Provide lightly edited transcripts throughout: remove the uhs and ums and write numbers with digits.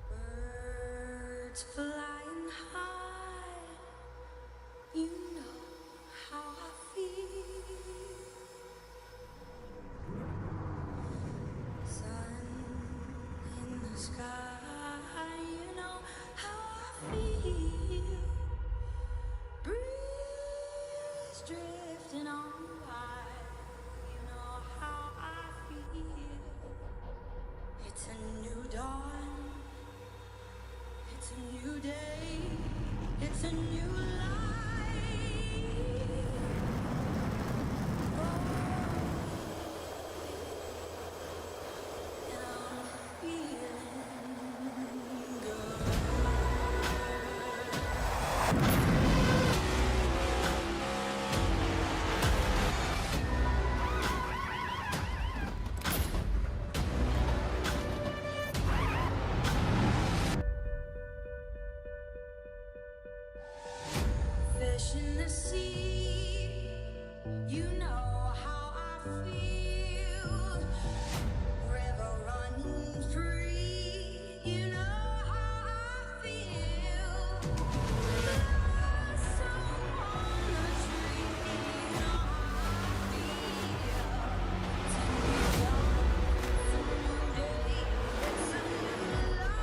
Birds flying high, you know how I feel. Sun in the sky, you know how I feel. Breeze drifting on by, you know how I feel. It's a new dawn, it's a new day, it's a new life. And I'm feeling good. Fish in the sea, you know how I feel. River running free, you know how I feel. Blossom on the tree, you know how I feel. It's a new dawn, it's a new day, it's a new life.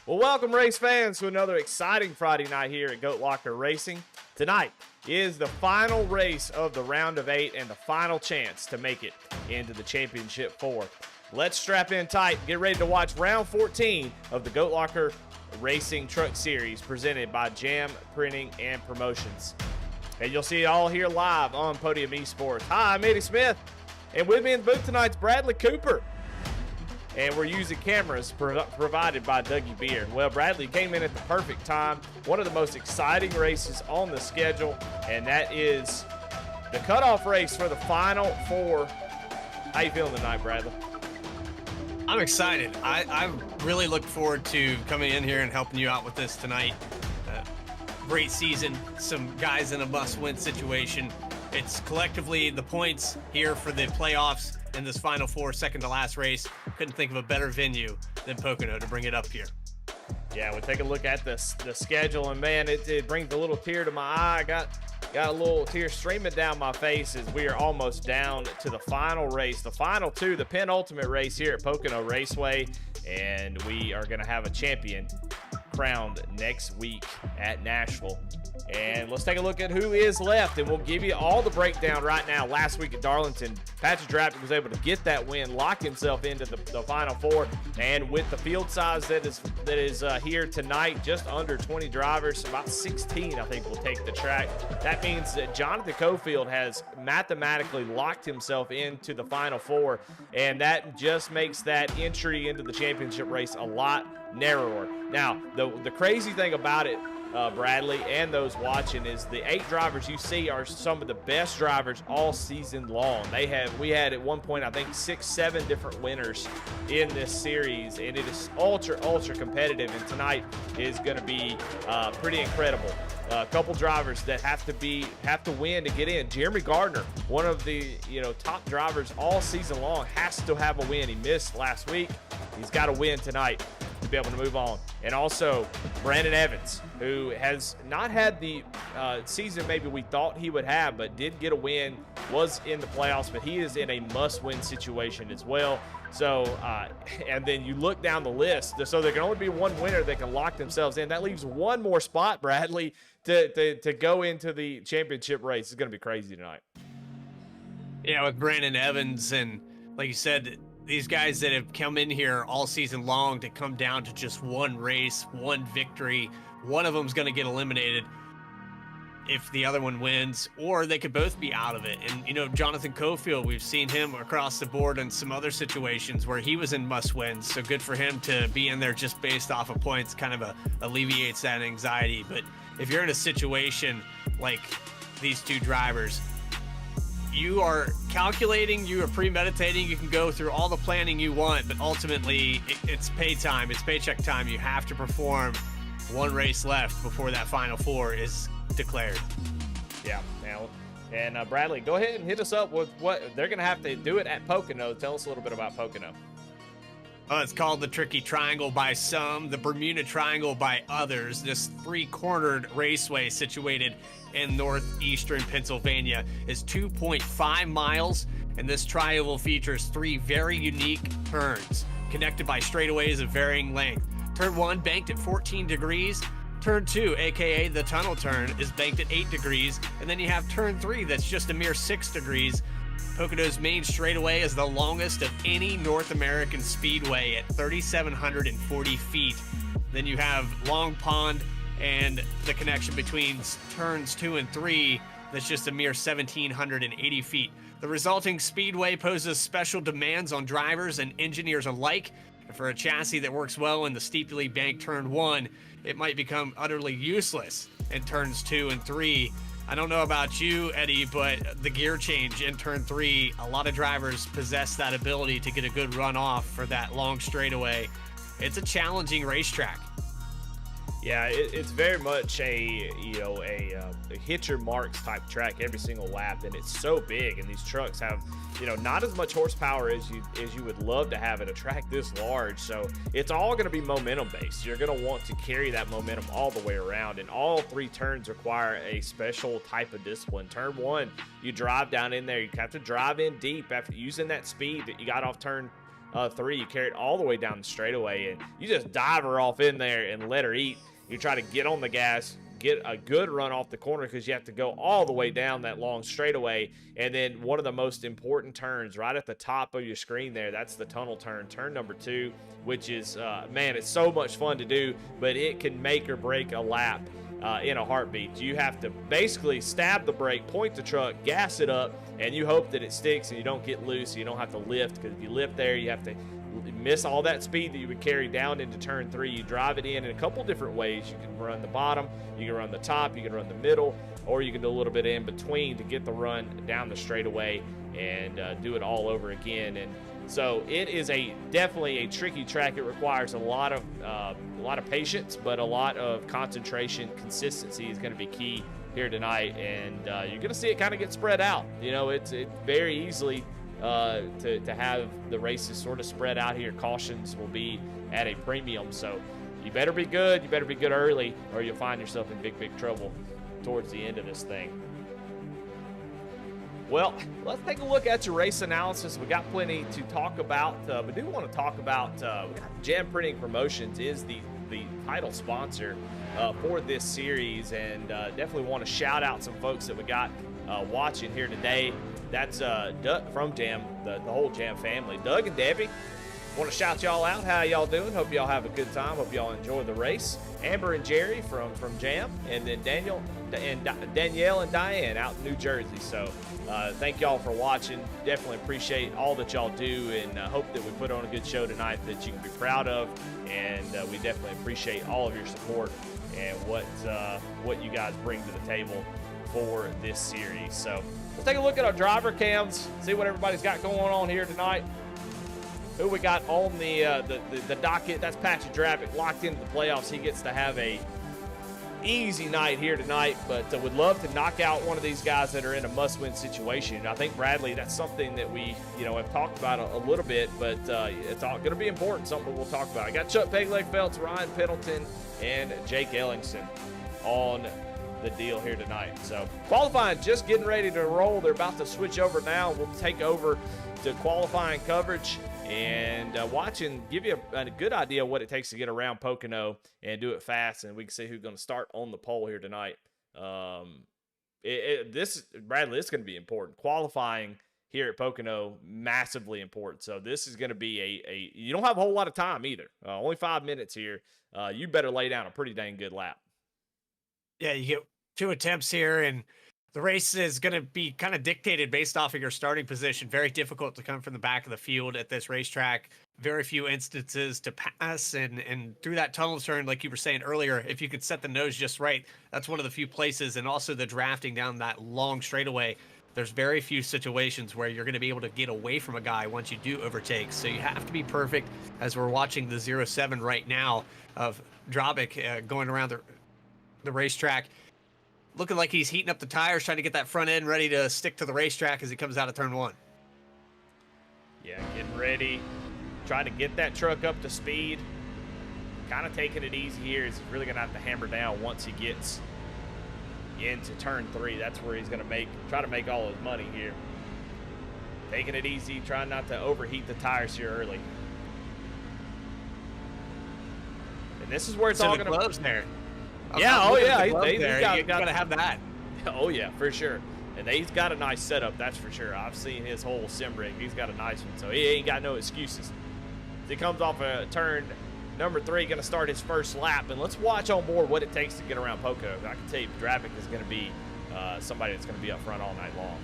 Well, welcome race fans to another exciting Friday night here at Goat Locker Racing. Tonight is the final race of the round of 8 and the final chance to make it into the championship 4. Let's strap in tight, get ready to watch round 14 of the Goat Locker Racing Truck Series presented by Jam Printing and Promotions. And you'll see it all here live on Podium Esports. Hi, I'm Eddie Smith, and with me in the booth tonight is Bradley Cooper. And we're using cameras provided by Dougie Beard. Well, Bradley came in at the perfect time. One of the most exciting races on the schedule, and that is the cutoff race for the Final Four. How you feeling tonight, Bradley? I'm excited. I really look forward to coming in here and helping you out with this tonight. Great season, some guys in a must-win situation. It's collectively the points here for the playoffs in this Final Four, second to last race. Couldn't think of a better venue than Pocono to bring it up here. Yeah, we'll take a look at the schedule, and man, it brings a little tear to my eye. Got a little tear streaming down my face as we are almost down to the final race, the final two, the penultimate race here at Pocono Raceway, and we are going to have a champion crowned next week at Nashville. And let's take a look at who is left, and we'll give you all the breakdown right now. Last week at Darlington, Patrick Drapton was able to get that win, lock himself into the Final Four, and with the field size that is here tonight, just under 20 drivers, about 16 I think will take the track. That means that Jonathan Cofield has mathematically locked himself into the Final Four, and that just makes that entry into the championship race a lot narrower. Now, the crazy thing about it, Bradley, and those watching, is the 8 drivers you see are some of the best drivers all season long. We had at one point, I think, 6-7 different winners in this series, and it is ultra competitive, and tonight is going to be pretty incredible. A couple drivers that have to win to get in. Jeremy Gardner, one of the top drivers all season long, has to have a win. He missed last week. He's got to win tonight to be able to move on. And also Brandon Evans, who has not had the season maybe we thought he would have, but did get a win, was in the playoffs, but he is in a must-win situation as well. So, and then you look down the list, so there can only be one winner that can lock themselves in. That leaves one more spot, Bradley, to go into the championship race. It's going to be crazy tonight. Yeah, with Brandon Evans, and like you said, these guys that have come in here all season long to come down to just one race, one victory. One of them's going to get eliminated if the other one wins, or they could both be out of it. And, Jonathan Cofield, we've seen him across the board in some other situations where he was in must-wins. So good for him to be in there just based off of points, kind of alleviates that anxiety. But if you're in a situation like these two drivers, you are calculating, you are premeditating, you can go through all the planning you want, but ultimately it's pay time, it's paycheck time. You have to perform. One race left before that Final Four is declared. Yeah, now, and Bradley, go ahead and hit us up with what they're going to have to do it at Pocono. Tell us a little bit about Pocono. It's called the Tricky Triangle by some, the Bermuda Triangle by others. This 3-cornered raceway situated in northeastern Pennsylvania is 2.5 miles, and this triangle features 3 very unique turns connected by straightaways of varying length. Turn 1 banked at 14 degrees. Turn 2, aka the tunnel turn, is banked at 8 degrees, and then you have turn 3 that's just a mere 6 degrees. Pocono's main straightaway is the longest of any North American speedway at 3,740 feet. Then you have Long Pond and the connection between turns 2 and 3 that's just a mere 1,780 feet. The resulting speedway poses special demands on drivers and engineers alike. And for a chassis that works well in the steeply banked turn 1, it might become utterly useless in turns 2 and 3. I don't know about you, Eddie, but the gear change in turn 3, a lot of drivers possess that ability to get a good run off for that long straightaway. It's a challenging racetrack. Yeah, it's very much a hit your marks type track every single lap, and it's so big, and these trucks have not as much horsepower as you would love to have at a track this large. So it's all going to be momentum based. You're going to want to carry that momentum all the way around, and all 3 turns require a special type of discipline. Turn 1, you drive down in there, you have to drive in deep after using that speed that you got off turn 3, you carry it all the way down the straightaway, and you just dive her off in there and let her eat. You try to get on the gas, get a good run off the corner, because you have to go all the way down that long straightaway. And then one of the most important turns right at the top of your screen there, that's the tunnel turn number 2, which is, man, it's so much fun to do, but it can make or break a lap in a heartbeat. You have to basically stab the brake, point the truck, gas it up, and you hope that it sticks and you don't get loose, so you don't have to lift, because if you lift there, you have to miss all that speed that you would carry down into turn 3. You drive it in a couple different ways. You can run the bottom, you can run the top, you can run the middle, or you can do a little bit in between to get the run down the straightaway and do it all over again. And so it is definitely a tricky track. It requires a lot of patience, but a lot of concentration. Consistency is going to be key here tonight, and you're going to see it kind of get spread out. You know, it's very easily to have the races sort of spread out here. Cautions will be at a premium, so you better be good. You better be good early, or you'll find yourself in big trouble towards the end of this thing. Well, let's take a look at your race analysis. We got plenty to talk about. We do want to talk about we got Jam Printing Promotions is the title sponsor for this series, and definitely want to shout out some folks that we got watching here today. That's Doug from Jam, the whole Jam family. Doug and Debbie, want to shout y'all out. How y'all doing? Hope y'all have a good time. Hope y'all enjoy the race. Amber and Jerry from Jam, and then Danielle and Diane out in New Jersey. So thank y'all for watching. Definitely appreciate all that y'all do, and hope that we put on a good show tonight that you can be proud of. And we definitely appreciate all of your support and what you guys bring to the table for this series. So let's take a look at our driver cams, see what everybody's got going on here tonight. Who we got on the docket? That's Patrick Drapick, locked into the playoffs. He gets to have a easy night here tonight, but would love to knock out one of these guys that are in a must-win situation. I think, Bradley, that's something that we have talked about a little bit, but it's all going to be important, something we'll talk about. I got Chuck Pegleg Phelps, Ryan Pendleton, and Jake Ellingson on the deal here tonight. So qualifying just getting ready to roll. They're about to switch over now. We'll take over to qualifying coverage and watch and give you a good idea of what it takes to get around Pocono and do it fast, and we can see who's going to start on the pole here tonight. Bradley, this is going to be important. Qualifying here at Pocono, massively important. So this is going to be you don't have a whole lot of time either. Only 5 minutes here. You better lay down a pretty dang good lap. Yeah, you get 2 attempts here, and the race is going to be kind of dictated based off of your starting position. Very difficult to come from the back of the field at this racetrack. Very few instances to pass, and through that tunnel turn, like you were saying earlier, if you could set the nose just right, that's one of the few places. And also the drafting down that long straightaway, there's very few situations where you're going to be able to get away from a guy once you do overtake. So you have to be perfect, as we're watching the 07 right now of Drapick going around the racetrack, looking like he's heating up the tires, trying to get that front end ready to stick to the racetrack as he comes out of turn 1. Yeah, getting ready, trying to get that truck up to speed. Kind of taking it easy here. He's really going to have to hammer down once he gets into turn 3. That's where he's going to try to make all his money here. Taking it easy, trying not to overheat the tires here early. And this is where it's all going to... gloves there. Yeah, oh yeah, you gotta have that. Oh yeah, for sure. And he's got a nice setup, that's for sure. I've seen his whole sim rig. He's got a nice one, so he ain't got no excuses. He comes off a turn number 3, going to start his first lap, and let's watch on board what it takes to get around Poco. I can tell you, Drapick is going to be somebody that's going to be up front all night long.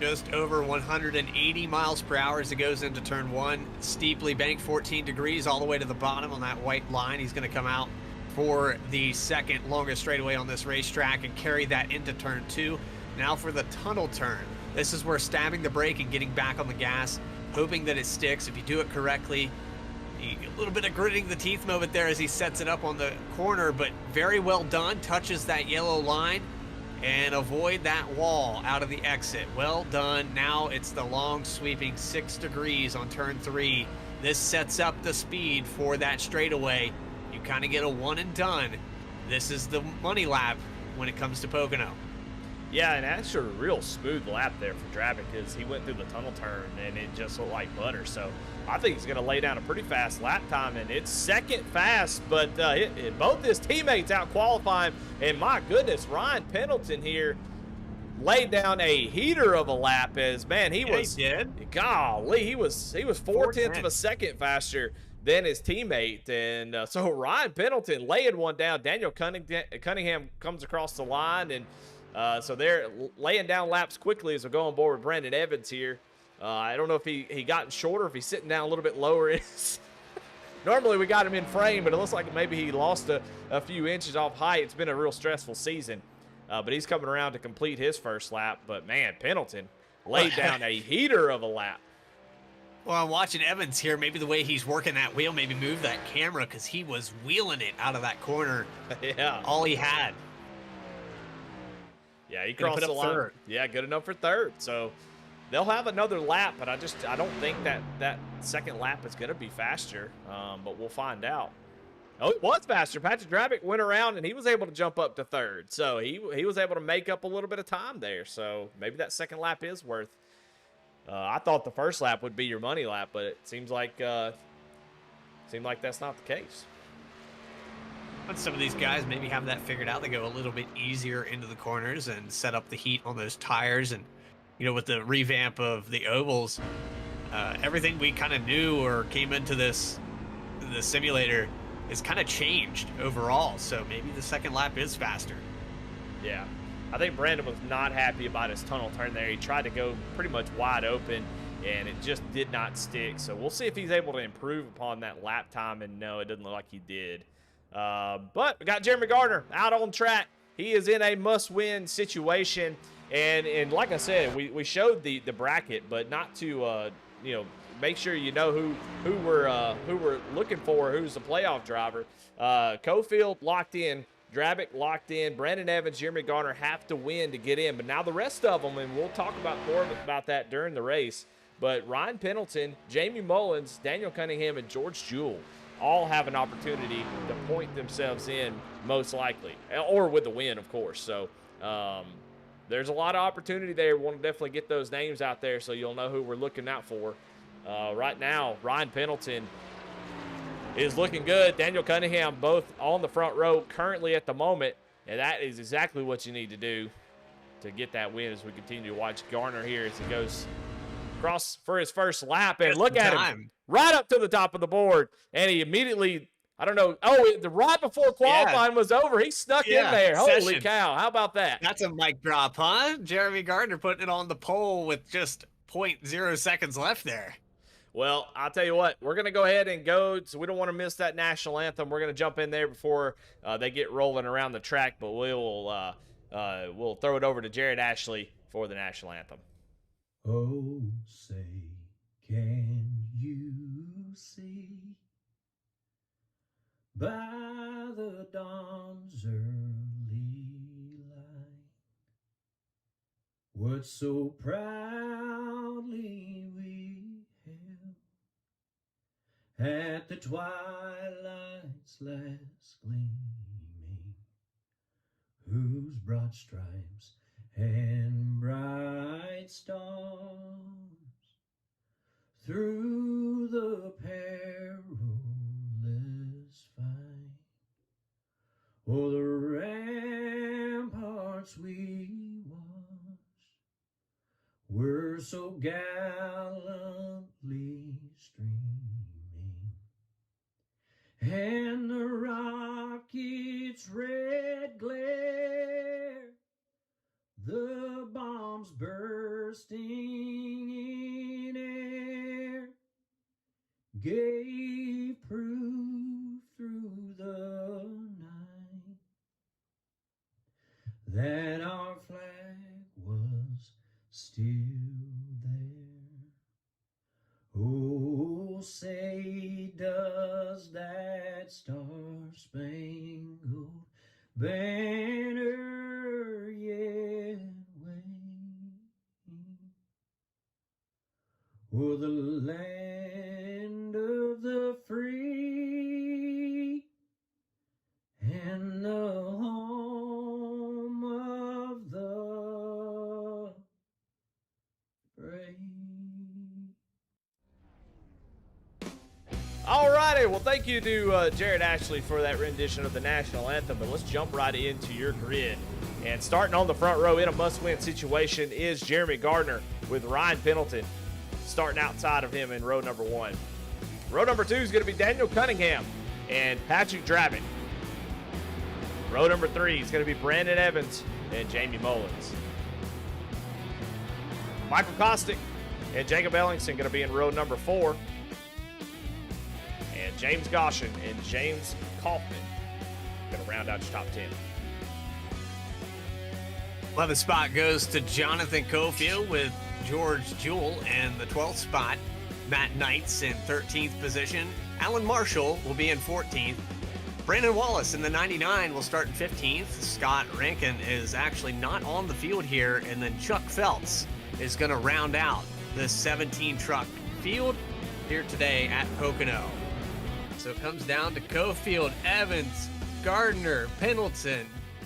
Just over 180 miles per hour as it goes into turn 1. Steeply banked 14 degrees all the way to the bottom on that white line. He's going to come out for the second longest straightaway on this racetrack and carry that into turn 2. Now for the tunnel turn. This is where stabbing the brake and getting back on the gas, hoping that it sticks. If you do it correctly, a little bit of gritting the teeth moment there as he sets it up on the corner, but very well done. Touches that yellow line and avoid that wall out of the exit. Well done. Now it's the long sweeping 6 degrees on turn 3. This sets up the speed for that straightaway. You kind of get a one and done. This is the money lap when it comes to Pocono. Yeah, and actually a real smooth lap there for Drabic because he went through the tunnel turn and it just looked like butter. So I think he's going to lay down a pretty fast lap time, and it's second fast, but both his teammates out qualifying. And my goodness, Ryan Pendleton here laid down a heater of a lap as, man, he was, he did. golly, he was 4/10 of a 4/10. second faster than his teammate. And so Ryan Pendleton laying one down. Daniel Cunningham comes across the line, and so they're laying down laps quickly as we go on board with Brandon Evans here. I don't know if he gotten shorter, if he's sitting down a little bit lower. Normally we got him in frame, but it looks like maybe he lost a few inches off height. It's been a real stressful season, but he's coming around to complete his first lap. But, man, Pendleton laid down a heater of a lap. Well, I'm watching Evans here. Maybe the way he's working that wheel, maybe move that camera, because he was wheeling it out of that corner. Yeah. All he had. Yeah, he Gonna crossed put the up line. third. Yeah, good enough for third. So they'll have another lap, but I don't think that second lap is going to be faster, but we'll find out. Oh, it was faster. Patrick Drabic went around, and he was able to jump up to third. So he was able to make up a little bit of time there. So maybe that second lap is worth. I thought the first lap would be your money lap, but it seems like that's not the case. But some of these guys maybe have that figured out. They go a little bit easier into the corners and set up the heat on those tires. And, you know, with the revamp of the ovals, everything we kind of knew or came into the simulator is kind of changed overall. So maybe the second lap is faster. Yeah. I think Brandon was not happy about his tunnel turn there. He tried to go pretty much wide open, and it just did not stick. So we'll see if he's able to improve upon that lap time, and no, it doesn't look like he did. But we got Jeremy Gardner out on track. He is in a must-win situation, and like I said, we showed the bracket, but not to make sure you know who we're looking for, who's the playoff driver. Cofield locked in, Drabic locked in, Brandon Evans, Jeremy Gardner have to win to get in. But now the rest of them, and we'll talk about more about that during the race. But Ryan Pendleton, Jamie Mullins, Daniel Cunningham, and George Jewell all have an opportunity to point themselves in, most likely, or with the win, of course. So there's a lot of opportunity there. We want to definitely get those names out there so you'll know who we're looking out for. Right now, Ryan Pendleton is looking good. Daniel Cunningham both on the front row currently at the moment, and that is exactly what you need to do to get that win as we continue to watch Garner here as he goes across for his first lap. And look at him right up to the top of the board, and he immediately, I don't know, right before qualifying was over, he snuck in there. Holy cow, how about that? That's a mic drop, huh? Jeremy Gardner putting it on the pole with just 0.0 seconds left there. Well, I'll tell you what, we're going to go ahead and go, so we don't want to miss that national anthem. We're going to jump in there before they get rolling around the track, but we'll throw it over to Jared Ashley for the national anthem. Oh, say, can you see by the dawn's early light what so proudly we held at the twilight's last gleaming, whose broad stripes and bright stars through the perilous fight o'er the ramparts we watched were so gallantly streaming, and the rocket's red glare, the bombs bursting in air, gave proof through the night that our flag was still there. Oh, say, does that star-spangled banner yet wave o'er the land of the free and the home of the Okay, well, thank you to Jared Ashley for that rendition of the national anthem, but let's jump right into your grid. And starting on the front row in a must-win situation is Jeremy Gardner with Ryan Pendleton starting outside of him in row number 1. Row number 2 is going to be Daniel Cunningham and Patrick Dravitt. Row number 3 is going to be Brandon Evans and Jamie Mullins. Michael Kostick and Jacob Ellingson going to be in row number 4. And James Goshen and James Kaufman going to round out your top 10. 11th spot goes to Jonathan Cofield with George Jewell in the 12th spot. Matt Knights in 13th position. Alan Marshall will be in 14th. Brandon Wallace in the 99 will start in 15th. Scott Rankin is actually not on the field here. And then Chuck Phelps is going to round out the 17 truck field here today at Pocono. So it comes down to Cofield, Evans, Gardner, Pendleton,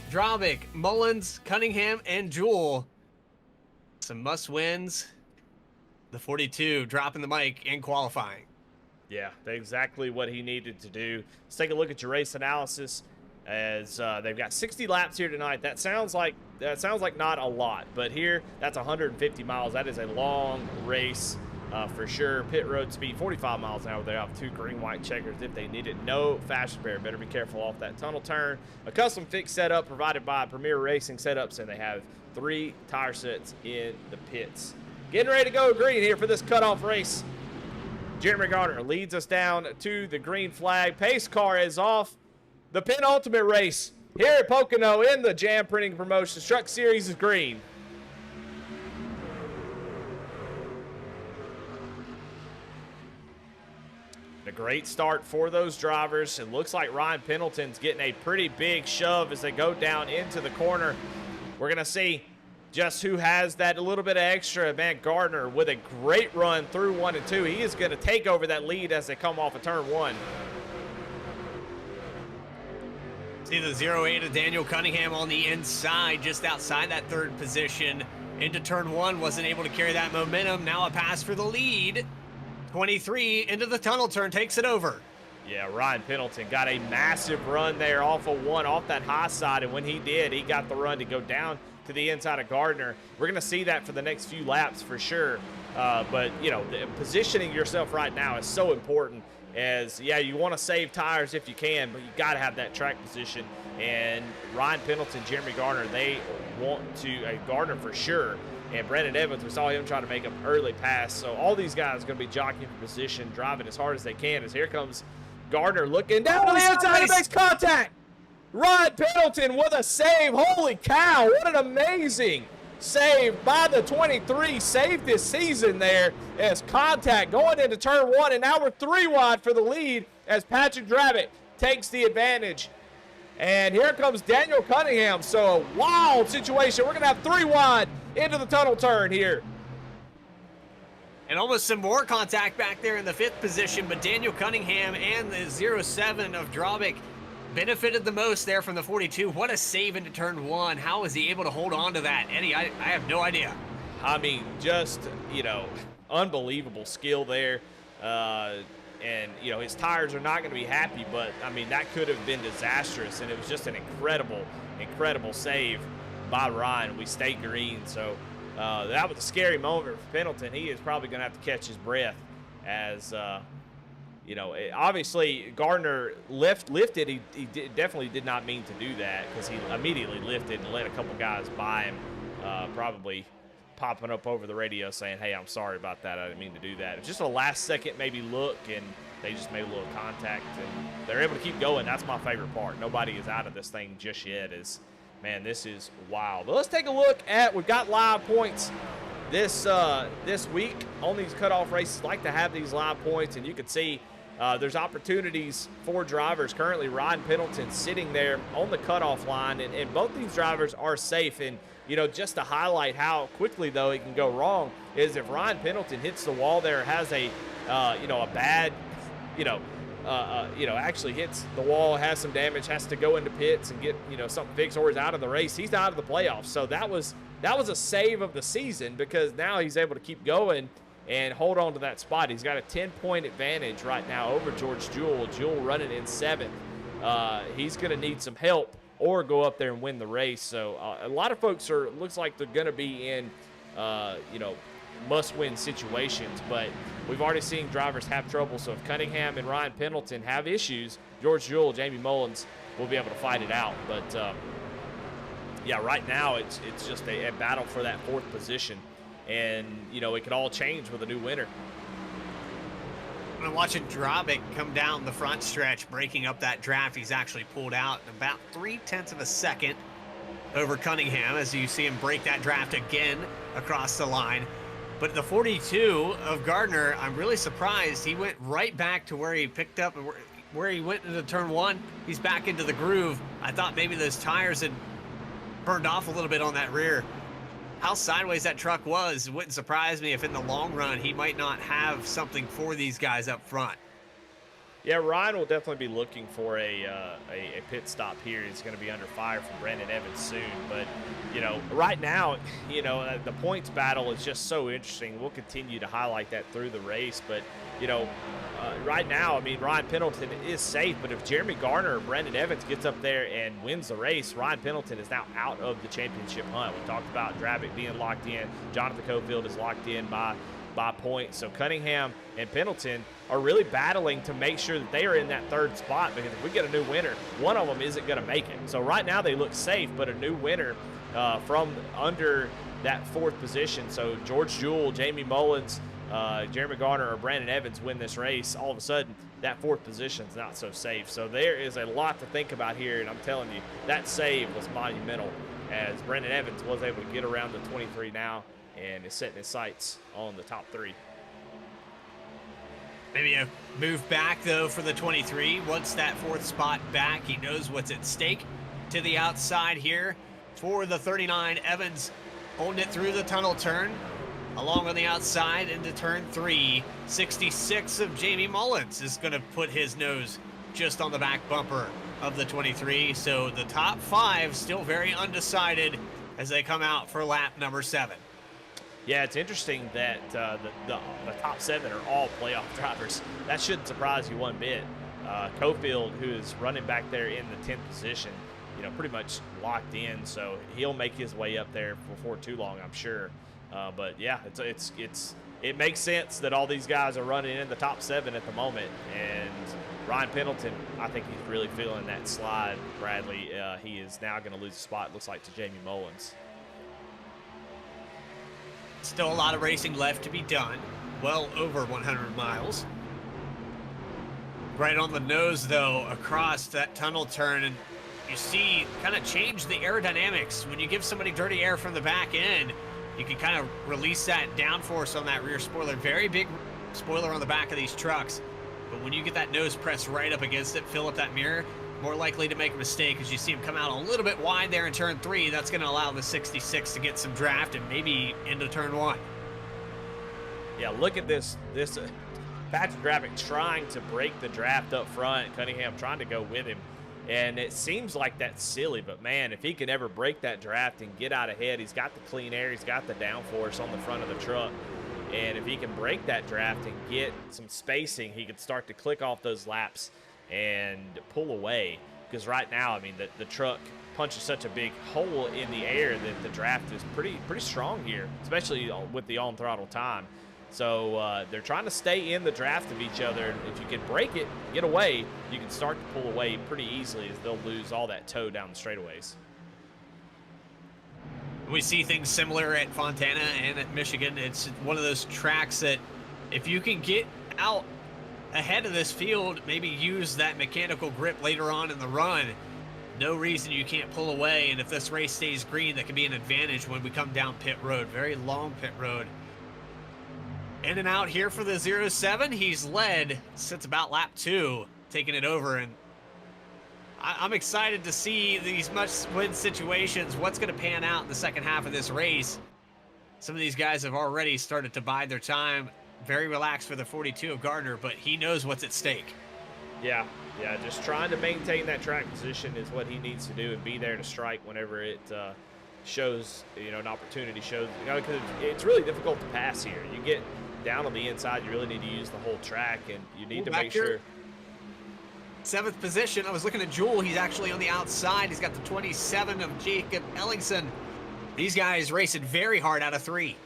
Drobick, Mullins, Cunningham, and Jewell. Some must-wins. The 42 dropping the mic in qualifying. Yeah, exactly what he needed to do. Let's take a look at your race analysis as they've got 60 laps here tonight. That sounds like not a lot, but here that's 150 miles. That is a long race for sure. Pit road speed 45 miles an hour. They have 2 green-white checkers if they need it. No fast repair. Better be careful off that tunnel turn. A custom fix setup provided by Premier Racing Setups, and they have 3 tire sets in the pits. Getting ready to go green here for this cutoff race. Jeremy Gardner leads us down to the green flag. Pace car is off. The penultimate race here at Pocono in the Jam Printing Promotions Truck Series is green. A great start for those drivers. It looks like Ryan Pendleton's getting a pretty big shove as they go down into the corner. We're going to see just who has that a little bit of extra. Man, Gardner with a great run through 1 and 2. He is going to take over that lead as they come off of turn 1. See the 0-8 of Daniel Cunningham on the inside, just outside that 3rd position. Into turn 1, wasn't able to carry that momentum. Now a pass for the lead. 23 into the tunnel turn, takes it over. Yeah, Ryan Pendleton got a massive run there off of 1, off that high side, and when he did, he got the run to go down to the inside of Gardner. We're going to see that for the next few laps for sure. But, you know, positioning yourself right now is so important as, yeah, you want to save tires if you can, but you got to have that track position. And Ryan Pendleton, Jeremy Gardner, they want to, Gardner for sure. And Brandon Evans, we saw him trying to make an early pass. So all these guys are going to be jockeying for position, driving as hard as they can. As here comes Gardner looking down to the inside and makes contact. Ryan Pendleton with a save. Holy cow, what an amazing save by the 23. Saved this season there as contact going into turn 1. And now we're 3 wide for the lead as Patrick Dravitt takes the advantage. And here comes Daniel Cunningham. So a wild situation. We're going to have 3 wide into the tunnel turn here. And almost some more contact back there in the 5th position, but Daniel Cunningham and the 0-7 of Drobick benefited the most there from the 42. What a save into turn 1. How was he able to hold on to that? Eddie, I have no idea. I mean, just, you know, unbelievable skill there. And, you know, his tires are not going to be happy, but, I mean, that could have been disastrous. And it was just an incredible, incredible save by Ryan. We stayed green, so that was a scary moment for Pendleton. He is probably going to have to catch his breath as, you know, obviously Gardner lifted. He definitely did not mean to do that because he immediately lifted and let a couple guys by him, probably popping up over the radio saying, hey, I'm sorry about that. I didn't mean to do that. It was just a last second maybe look, and they just made a little contact, and they're able to keep going. That's my favorite part. Nobody is out of this thing just yet. Man, this is wild. But let's take a look at, we've got live points this week on these cutoff races. Like to have these live points, and you can see there's opportunities for drivers. Currently, Ryan Pendleton sitting there on the cutoff line, and both these drivers are safe. And, you know, just to highlight how quickly, though, it can go wrong is if Ryan Pendleton hits the wall there, has a, you know, a bad, actually hits the wall, has some damage, has to go into pits and get, you know, something fixed, or is out of the race, he's out of the playoffs. So that was a save of the season because now he's able to keep going and hold on to that spot. He's got a 10-point advantage right now over George Jewell. Jewell running in 7th. He's going to need some help or go up there and win the race. So a lot of folks looks like they're going to be in, must-win situations, but we've already seen drivers have trouble. So if Cunningham and Ryan Pendleton have issues, George Jewell, Jamie Mullins will be able to fight it out. But yeah, right now it's just a battle for that 4th position, and it could all change with a new winner. I'm watching Drobick come down the front stretch, breaking up that draft. He's actually pulled out about 0.3 of a second over Cunningham as you see him break that draft again across the line. But the 42 of Gardner, I'm really surprised. He went right back to where he picked up and where he went into turn 1. He's back into the groove. I thought maybe those tires had burned off a little bit on that rear. How sideways that truck was, it wouldn't surprise me if in the long run he might not have something for these guys up front. Yeah, Ryan will definitely be looking for a pit stop here. He's going to be under fire from Brandon Evans soon. But, right now, the points battle is just so interesting. We'll continue to highlight that through the race. But, right now, I mean, Ryan Pendleton is safe. But if Jeremy Garner or Brandon Evans gets up there and wins the race, Ryan Pendleton is now out of the championship hunt. We talked about Drabick being locked in. Jonathan Cofield is locked in by points. So Cunningham and Pendleton are really battling to make sure that they are in that 3rd spot, because if we get a new winner, one of them isn't going to make it. So right now they look safe, but a new winner from under that 4th position. So George Jewell, Jamie Mullins, Jeremy Garner, or Brandon Evans win this race, all of a sudden that 4th position is not so safe. So there is a lot to think about here, and I'm telling you, that save was monumental as Brandon Evans was able to get around the 23 now and is setting his sights on the top 3. Maybe a move back, though, for the 23. Once that 4th spot back, he knows what's at stake. To the outside here for the 39. Evans holding it through the tunnel turn. Along on the outside into turn 3. 66 of Jamie Mullins is going to put his nose just on the back bumper of the 23. So the top 5 still very undecided as they come out for lap number 7. Yeah, it's interesting that the top 7 are all playoff drivers. That shouldn't surprise you one bit. Cofield, who is running back there in the 10th position, pretty much locked in, so he'll make his way up there before too long, I'm sure. But yeah, it makes sense that all these guys are running in the top 7 at the moment. And Ryan Pendleton, I think he's really feeling that slide. Bradley, he is now going to lose a spot, looks like, to Jamie Mullins. Still a lot of racing left to be done. Well over 100 miles. Right on the nose, though, across that tunnel turn. And you see, kind of change the aerodynamics. When you give somebody dirty air from the back end, you can kind of release that downforce on that rear spoiler. Very big spoiler on the back of these trucks. But when you get that nose pressed right up against it, fill up that mirror, more likely to make a mistake as you see him come out a little bit wide there in turn 3. That's going to allow the 66 to get some draft and maybe into turn 1. Yeah, look at this Patrick Drabick trying to break the draft up front. Cunningham trying to go with him. And it seems like that's silly, but man, if he can ever break that draft and get out ahead, he's got the clean air, he's got the downforce on the front of the truck. And if he can break that draft and get some spacing, he could start to click off those laps and pull away. Because right now, I mean, the truck punches such a big hole in the air that the draft is pretty strong here, especially with the on-throttle time. So they're trying to stay in the draft of each other. If you can break it, get away, you can start to pull away pretty easily as they'll lose all that toe down the straightaways. We see things similar at Fontana and at Michigan. It's one of those tracks that if you can get out ahead of this field, maybe use that mechanical grip later on in the run, no reason you can't pull away. And if this race stays green, that can be an advantage when we come down pit road. Very long pit road. In and out here for the 07. He's led since about lap 2, taking it over. And I'm excited to see these must-win situations. What's going to pan out in the second half of this race? Some of these guys have already started to bide their time. Very relaxed for the 42 of Gardner, but he knows what's at stake. Yeah, just trying to maintain that track position is what he needs to do and be there to strike whenever it shows, an opportunity, because it's really difficult to pass here. You get down on the inside, you really need to use the whole track, and you need to make sure. 7th position. I was looking at Jewel. He's actually on the outside. He's got the 27 of Jacob Ellingson. These guys racing very hard out of 3.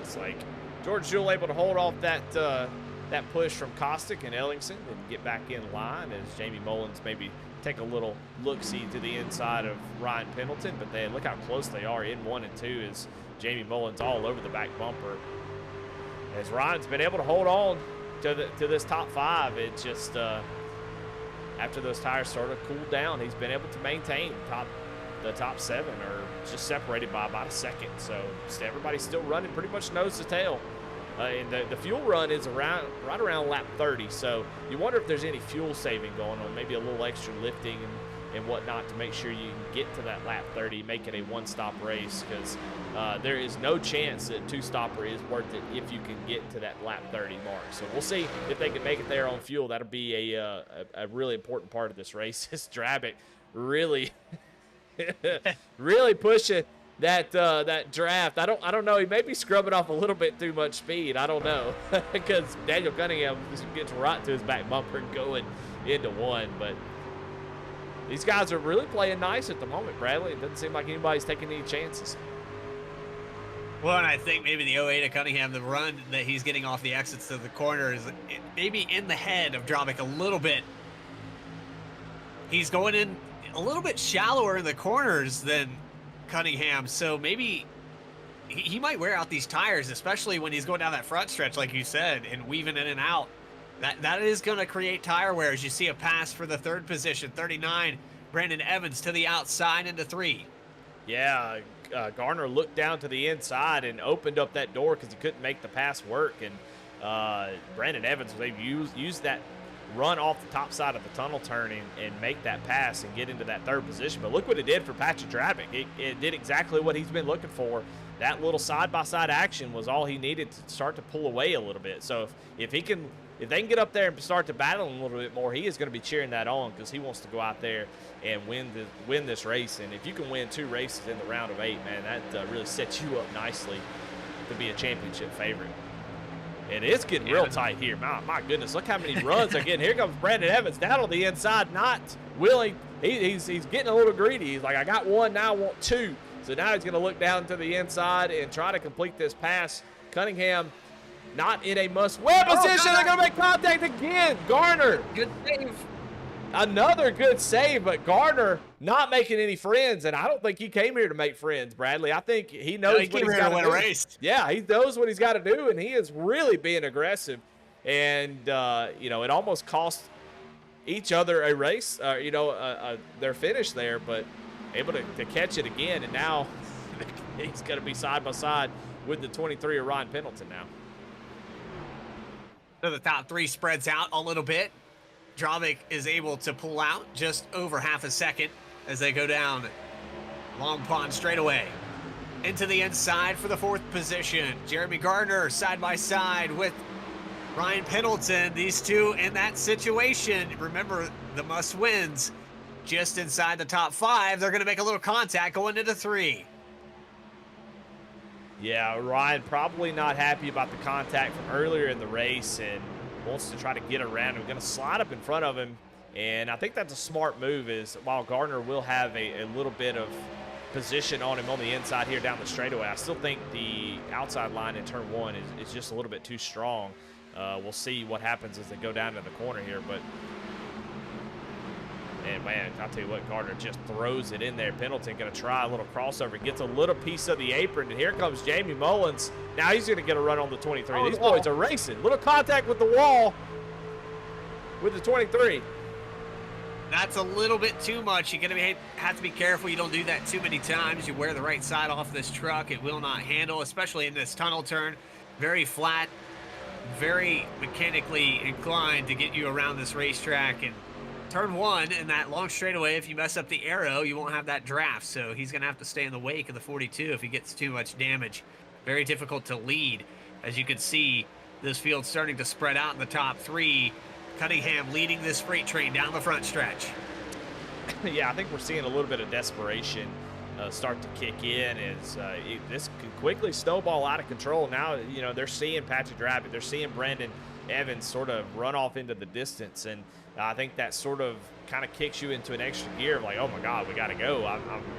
It's like George Jewell able to hold off that push from Kostick and Ellingson and get back in line as Jamie Mullins maybe take a little look-see to the inside of Ryan Pendleton. But then look how close they are in 1 and 2 as Jamie Mullins all over the back bumper. As Ryan's been able to hold on to this top 5, it just after those tires sort of cooled down, he's been able to maintain the top 7, or just separated by about a second. So everybody's still running pretty much nose to tail. And the fuel run is right around lap 30. So you wonder if there's any fuel saving going on, maybe a little extra lifting and whatnot to make sure you can get to that lap 30, make it a one-stop race, because there is no chance that two-stopper is worth it if you can get to that lap 30 mark. So we'll see if they can make it there on fuel. That'll be a really important part of this race. This Drabic really really pushing that draft. I don't know. He may be scrubbing off a little bit too much speed. I don't know, because Daniel Cunningham just gets right to his back bumper going into 1. But these guys are really playing nice at the moment, Bradley. It doesn't seem like anybody's taking any chances. Well, and I think maybe the 08 of Cunningham, the run that he's getting off the exits to the corners, maybe in the head of Drobic a little bit. He's going in a little bit shallower in the corners than Cunningham, so maybe he might wear out these tires, especially when he's going down that front stretch, like you said, and weaving in and out. That is going to create tire wear. As you see a pass for the 3rd position, 39, Brandon Evans to the outside into 3. Yeah, Garner looked down to the inside and opened up that door because he couldn't make the pass work. And Brandon Evans was able to use that run off the top side of the tunnel turn and make that pass and get into that 3rd position. But look what it did for Patrick Drabic. It did exactly what he's been looking for. That little side-by-side action was all he needed to start to pull away a little bit. So if they can get up there and start to battle a little bit more, he is going to be cheering that on, because he wants to go out there and win this race. And if you can win 2 races in the round of 8, man, that really sets you up nicely to be a championship favorite. And it's getting real tight here. My goodness, look how many runs are getting. Here comes Brandon Evans down on the inside, not willing. He's getting a little greedy. He's like, I got 1, now I want 2. So now he's going to look down to the inside and try to complete this pass. Cunningham not in a must-win position. They're going to make contact again. Garner. Good save. Another good save, but Garner not making any friends, and I don't think he came here to make friends, Bradley. I think he knows what he's got to do. Race. Yeah, he knows what he's got to do, and he is really being aggressive. And, it almost cost each other a race, their finish there, but able to catch it again, and now he's going to be side-by-side with the 23 of Ryan Pendleton now. So the top 3 spreads out a little bit. Drobic is able to pull out just over half a second as they go down Long Pond straightaway. Into the inside for the 4th position. Jeremy Gardner side by side with Ryan Pendleton. These two in that situation. Remember, the must-wins just inside the top 5. They're going to make a little contact going into 3. Yeah, Ryan probably not happy about the contact from earlier in the race and wants to try to get around him. Going to slide up in front of him, and I think that's a smart move, is while Gardner will have a little bit of position on him on the inside here down the straightaway, I still think the outside line in turn 1 is just a little bit too strong. We'll see what happens as they go down to the corner here, but and man, I'll tell you what, Gardner just throws it in there. Pendleton going to try a little crossover, gets a little piece of the apron, and here comes Jamie Mullins. Now he's going to get a run on the 23. These boys are racing. Little contact with the wall with the 23. That's a little bit too much. You're going to have to be careful you don't do that too many times. You wear the right side off this truck. It will not handle, especially in this tunnel turn. Very flat, very mechanically inclined to get you around this racetrack. And turn 1 in that long straightaway, if you mess up the arrow, you won't have that draft. So he's going to have to stay in the wake of the 42 if he gets too much damage. Very difficult to lead. As you can see, this field's starting to spread out in the top 3. Cunningham leading this freight train down the front stretch. Yeah, I think we're seeing a little bit of desperation start to kick in as this could quickly snowball out of control. Now, you know, they're seeing Patrick Rabbit, they're seeing Brandon Evans sort of run off into the distance, and I think that sort of kind of kicks you into an extra gear of like, oh my God, we got to go.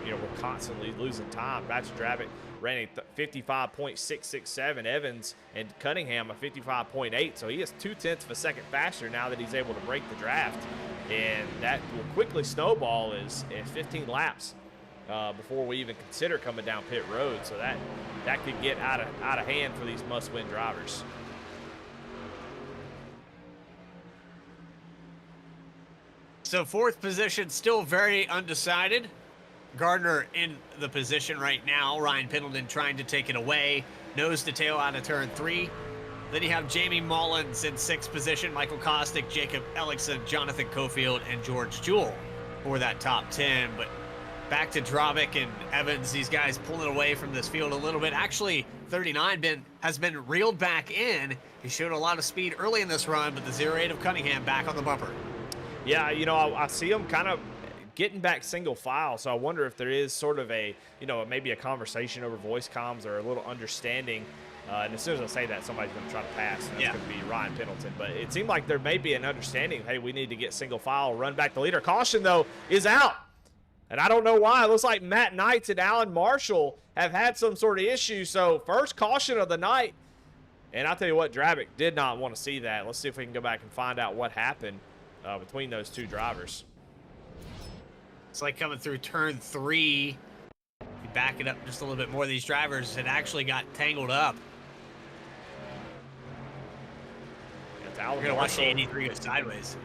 You know, we're constantly losing time. Patrick Rabbit ran a 55.667, Evans and Cunningham a 55.8, so he is 0.2 of a second faster now that he's able to break the draft, and that will quickly snowball as 15 laps before we even consider coming down pit road. So that could get out of hand for these must-win drivers. So fourth position, still very undecided. Gardner in the position right now. Ryan Pendleton trying to take it away. Nose to tail out of turn 3. Then you have Jamie Mullins in 6th position. Michael Kostick, Jacob Ellickson, Jonathan Cofield, and George Jewell for that top 10. But back to Drobick and Evans. These guys pulling away from this field a little bit. Actually, 39 has been reeled back in. He showed a lot of speed early in this run, but the 08 of Cunningham back on the bumper. Yeah, you know, I see him kind of getting back single file, so I wonder if there is sort of a, you know, maybe a conversation over voice comms or a little understanding. And as soon as I say that, somebody's going to try to pass, and that's going to be Ryan Pendleton. But it seemed like there may be an understanding, hey, we need to get single file, run back the leader. Caution, though, is out. And I don't know why. It looks like Matt Knights and Alan Marshall have had some sort of issue. So first caution of the night. And I'll tell you what, Drabick did not want to see that. Let's see if we can go back and find out what happened between those two drivers. It's like coming through turn 3. You back it up just a little bit more. These drivers had actually got tangled up. You're going to watch the 83 go sideways.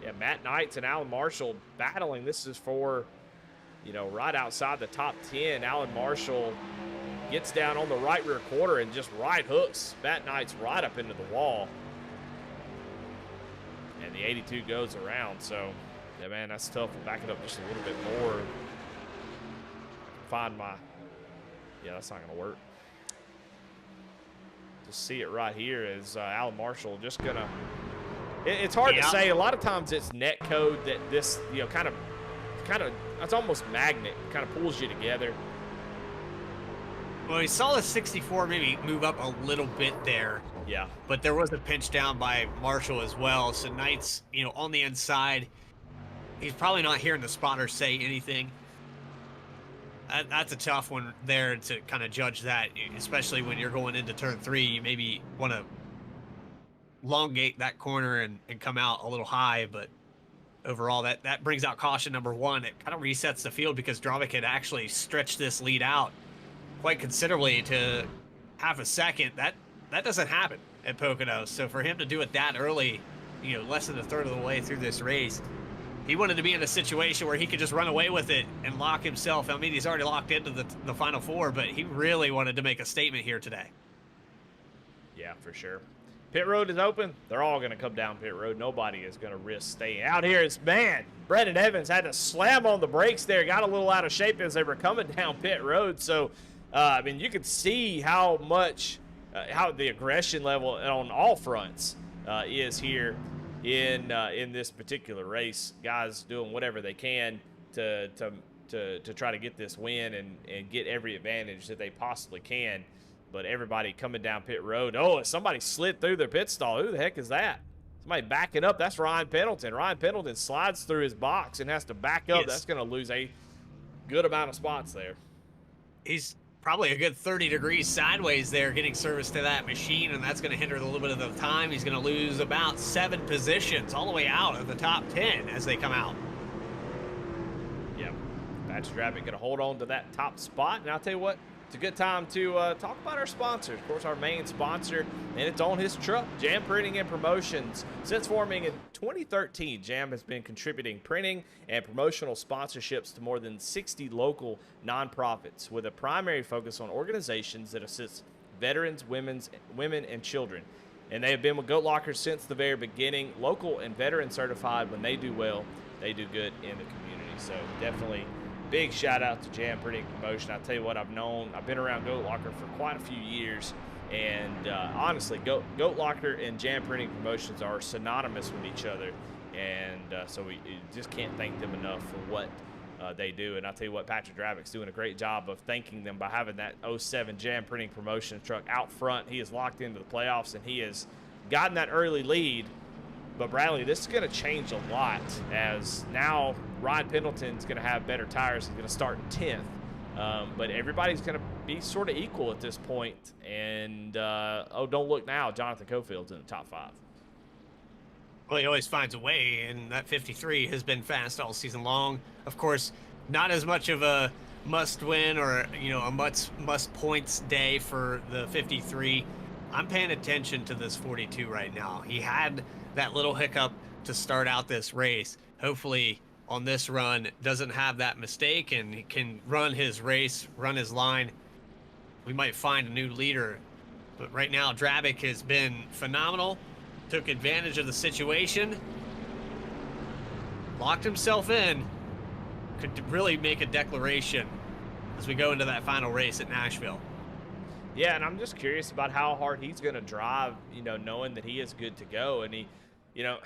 Yeah, Matt Knights and Alan Marshall battling. This is for, you know, right outside the top 10. Alan Marshall gets down on the right rear quarter and just right hooks Matt Knights right up into the wall. And the 82 goes around. So, yeah, man, that's tough. We'll back it up just a little bit more. Find my, yeah, that's not going to work. Just see it right here is Alan Marshall just going to, it's hard to say. A lot of times it's net code that this, you know, kind of, it's almost magnet, kind of pulls you together. Well, we saw the 64 maybe move up a little bit there. Yeah. But there was a pinch down by Marshall as well. So Knights, you know, on the inside, he's probably not hearing the spotter say anything. That's a tough one there to kind of judge that, especially when you're going into turn 3. You maybe want to elongate that corner and come out a little high, but overall that brings out caution number 1. It kind of resets the field because Drobick had actually stretched this lead out quite considerably to half a second. That doesn't happen at Pocono. So for him to do it that early, you know, less than a third of the way through this race, he wanted to be in a situation where he could just run away with it and lock himself. I mean, he's already locked into the Final Four, but he really wanted to make a statement here today. Yeah, for sure. Pit road is open. They're all going to come down pit road. Nobody is going to risk staying out here. It's, man, Brandon Evans had to slam on the brakes there. Got a little out of shape as they were coming down pit road. So, I mean, you could see how much, how the aggression level on all fronts is here in this particular race. Guys doing whatever they can to try to get this win and get every advantage that they possibly can. But everybody coming down pit road. Oh, somebody slid through their pit stall. Who the heck is that? Somebody backing up. That's Ryan Pendleton. Ryan Pendleton slides through his box and has to back up. Yes. That's going to lose a good amount of spots there. He's probably a good 30 degrees sideways there getting service to that machine, and that's going to hinder a little bit of the time. He's going to lose about 7 positions all the way out of the top 10 as they come out. Yeah, Patrick Rabbit going to hold on to that top spot. And I'll tell you what, it's a good time to talk about our sponsors. Of course, our main sponsor, and it's on his truck, Jam Printing and Promotions. Since forming in 2013, Jam has been contributing printing and promotional sponsorships to more than 60 local nonprofits with a primary focus on organizations that assist veterans, women, and children. And they have been with Goat Lockers since the very beginning, local and veteran certified. When they do well, they do good in the community. So definitely big shout out to Jam Printing Promotion. I'll tell you what, I've been around Goat Locker for quite a few years, And honestly, Goat Locker and Jam Printing Promotions are synonymous with each other. And so we just can't thank them enough for what they do. And I'll tell you what, Patrick Dravick's doing a great job of thanking them by having that '07 Jam Printing Promotions truck out front. He is locked into the playoffs, and he has gotten that early lead. But Bradley, this is going to change a lot, as now Ryan Pendleton's going to have better tires. He's going to start in 10th. But everybody's going to be sort of equal at this point. And, oh, don't look now, Jonathan Cofield's in the top 5. Well, he always finds a way, and that 53 has been fast all season long. Of course, not as much of a must-win or, you know, a must-points day for the 53. I'm paying attention to this 42 right now. He had that little hiccup to start out this race. Hopefully on this run doesn't have that mistake and he can run his race, run his line. We might find a new leader. But right now Dravick has been phenomenal. Took advantage of the situation. Locked himself in. Could really make a declaration as we go into that final race at Nashville. Yeah, and I'm just curious about how hard he's going to drive, you know, knowing that he is good to go. And he, you know,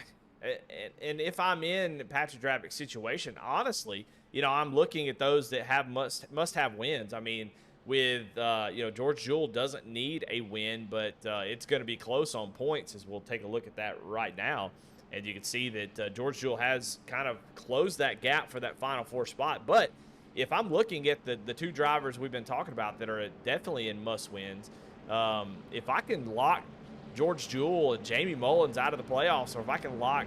and if I'm in Patrick Dravick's situation, honestly, you know, I'm looking at those that have must have wins. I mean, with, you know, George Jewell doesn't need a win, but it's going to be close on points, as we'll take a look at that right now. And you can see that George Jewell has kind of closed that gap for that Final Four spot. But if I'm looking at the two drivers we've been talking about that are definitely in must-wins, if I can lock George Jewell and Jamie Mullins out of the playoffs, or if I can lock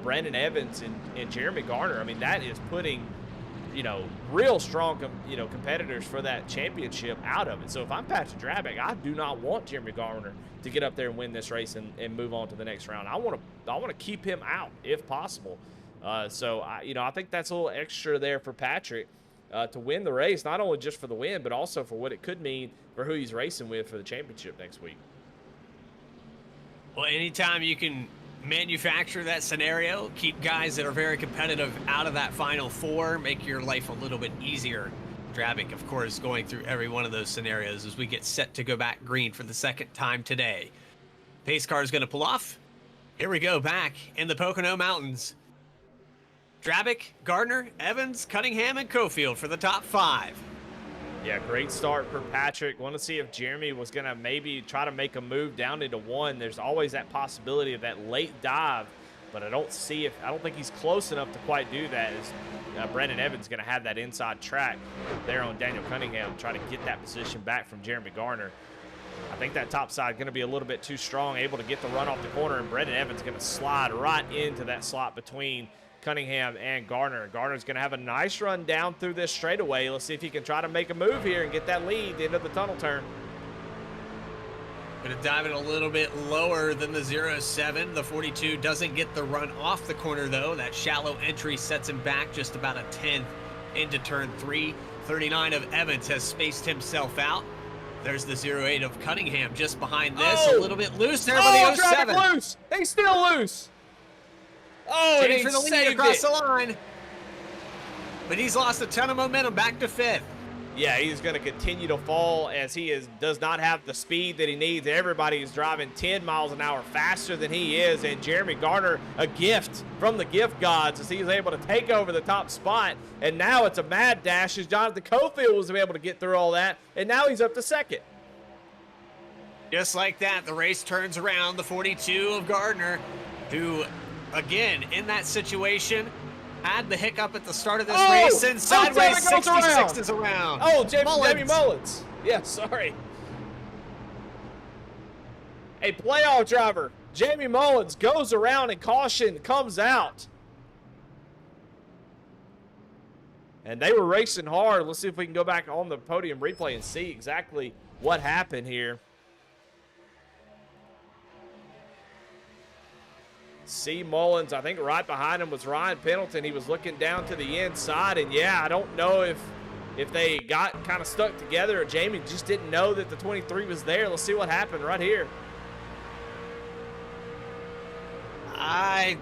Brandon Evans and Jeremy Garner, I mean, that is putting, you know, real strong, you know, competitors for that championship out of it. So if I'm Patrick Dravick, I do not want Jeremy Garner to get up there and win this race and move on to the next round. I want to keep him out if possible. So you know, I think that's a little extra there for Patrick to win the race, not only just for the win, but also for what it could mean for who he's racing with for the championship next week. Well, anytime you can manufacture that scenario, keep guys that are very competitive out of that Final Four, make your life a little bit easier. Dravick, of course, going through every one of those scenarios as we get set to go back green for the second time today. Pace car is going to pull off. Here we go, back in the Pocono Mountains. Dravick, Gardner, Evans, Cunningham, and Cofield for the top 5. Yeah, great start for Patrick. Want to see if Jeremy was going to maybe try to make a move down into 1. There's always that possibility of that late dive, but I don't think he's close enough to quite do that. As Brandon Evans going to have that inside track there on Daniel Cunningham, try to get that position back from Jeremy Garner. I think that top side going to be a little bit too strong, able to get the run off the corner, and Brandon Evans going to slide right into that slot between Cunningham and Garner. Garner's going to have a nice run down through this straightaway. Let's see if he can try to make a move here and get that lead into the tunnel turn. Going to dive it a little bit lower than the 07. The 42 doesn't get the run off the corner, though. That shallow entry sets him back just about a 10th into turn 3. 39 of Evans has spaced himself out. There's the 08 of Cunningham just behind this. A little bit loose there by the 07. Loose. He's still loose. Oh, and he for the lead across the line. But he's lost a ton of momentum back to 5th. Yeah, he's going to continue to fall as he does not have the speed that he needs. Everybody is driving 10 miles an hour faster than he is, and Jeremy Garner, a gift from the gift gods, as he was able to take over the top spot. And now it's a mad dash as Jonathan Cofield was able to get through all that, and now he's up to 2nd. Just like that, the race turns around. The 42 of Gardner, who, again, in that situation, had the hiccup at the start of this race, and sideways 66 is around. Oh, Jamie Mullins. Yeah, sorry. A playoff driver, Jamie Mullins, goes around and caution comes out. And they were racing hard. Let's see if we can go back on the podium replay and see exactly what happened here. See Mullins, I think right behind him was Ryan Pendleton. He was looking down to the inside, and yeah, I don't know if they got kind of stuck together or Jamie just didn't know that the 23 was there. Let's see what happened right here. I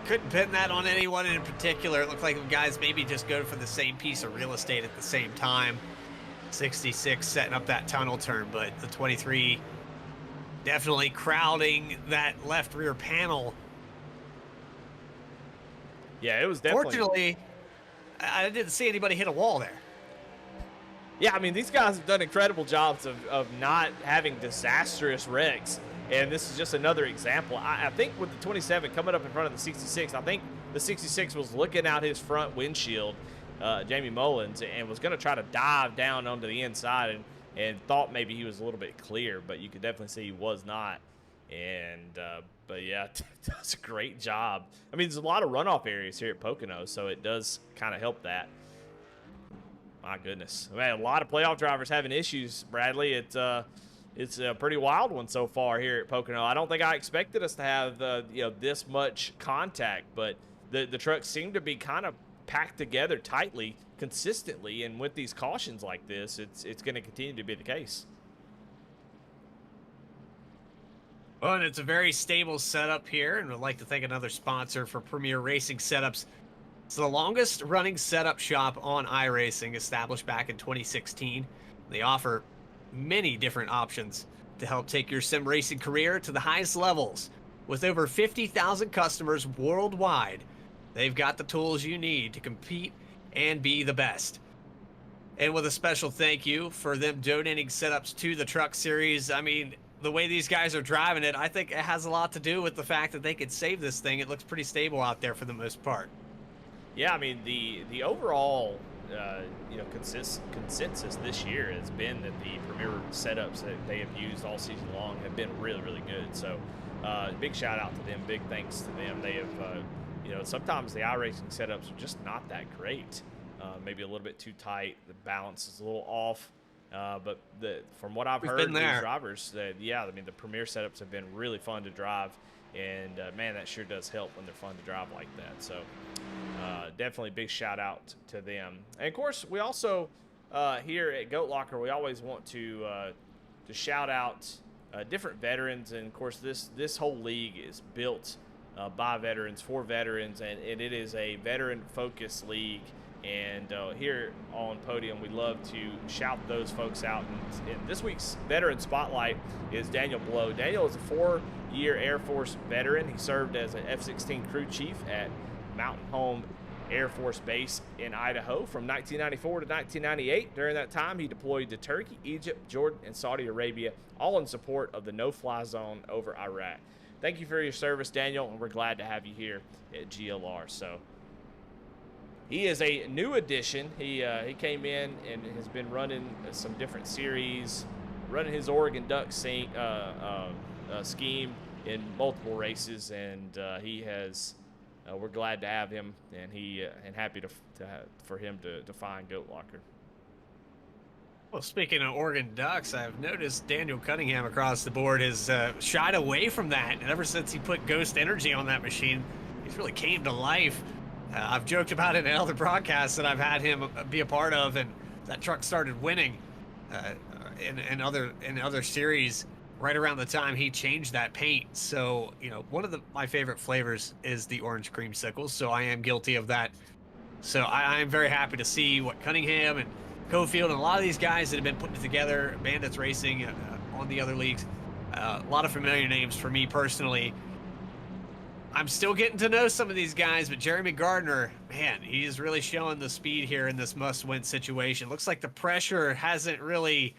couldn't pin that on anyone in particular. It looked like the guys maybe just go for the same piece of real estate at the same time. 66 setting up that tunnel turn, but the 23 definitely crowding that left rear panel. Yeah, it was definitely. Fortunately, I didn't see anybody hit a wall there. Yeah, I mean, these guys have done incredible jobs of not having disastrous wrecks, and this is just another example. I think with the 27 coming up in front of the 66, I think the 66 was looking out his front windshield, Jamie Mullins, and was going to try to dive down onto the inside and thought maybe he was a little bit clear, but you could definitely see he was not. And but yeah, does a great job. I mean, there's a lot of runoff areas here at Pocono, so it does kind of help that. My goodness, man, a lot of playoff drivers having issues, Bradley. It's a pretty wild one so far here at Pocono. I don't think I expected us to have this much contact, but the trucks seem to be kind of packed together tightly, consistently, and with these cautions like this, it's going to continue to be the case. Well, and it's a very stable setup here, and I'd like to thank another sponsor for Premier Racing Setups. It's the longest running setup shop on iRacing, established back in 2016. They offer many different options to help take your sim racing career to the highest levels. With over 50,000 customers worldwide, they've got the tools you need to compete and be the best. And with a special thank you for them donating setups to the Truck Series. I mean, the way these guys are driving it, I think it has a lot to do with the fact that they could save this thing. It looks pretty stable out there for the most part. Yeah, I mean, the overall consensus this year has been that the Premier setups that they have used all season long have been really, really good. So big shout out to them. Big thanks to them. They have, sometimes the iRacing setups are just not that great. Maybe a little bit too tight. The balance is a little off. But from what I've heard, these drivers, the Premier setups have been really fun to drive. And, man, that sure does help when they're fun to drive like that. So definitely big shout out to them. And, of course, we also here at Goat Locker, we always want to shout out different veterans. And, of course, this whole league is built by veterans, for veterans, and it is a veteran-focused league. And here on Podium, we love to shout those folks out. And this week's Veteran Spotlight is Daniel Blow. Daniel is a 4-year Air Force veteran. He served as an F-16 crew chief at Mountain Home Air Force Base in Idaho from 1994 to 1998. During that time, he deployed to Turkey, Egypt, Jordan, and Saudi Arabia, all in support of the no-fly zone over Iraq. Thank you for your service, Daniel, and we're glad to have you here at GLR. So he is a new addition. He came in and has been running some different series, running his Oregon Duck scheme in multiple races, and he has. We're glad to have him, and happy for him to find Goat Locker. Well, speaking of Oregon Ducks, I've noticed Daniel Cunningham across the board has shied away from that, and ever since he put Ghost Energy on that machine, he's really came to life. I've joked about it in other broadcasts that I've had him be a part of, and that truck started winning in other series right around the time he changed that paint. So, one of my favorite flavors is the orange creamsicle, so I am guilty of that. So I am very happy to see what Cunningham and Cofield and a lot of these guys that have been putting it together, Bandits Racing, on the other leagues, a lot of familiar names for me personally. I'm still getting to know some of these guys, but Jeremy Gardner, man, he's really showing the speed here in this must-win situation. Looks like the pressure hasn't really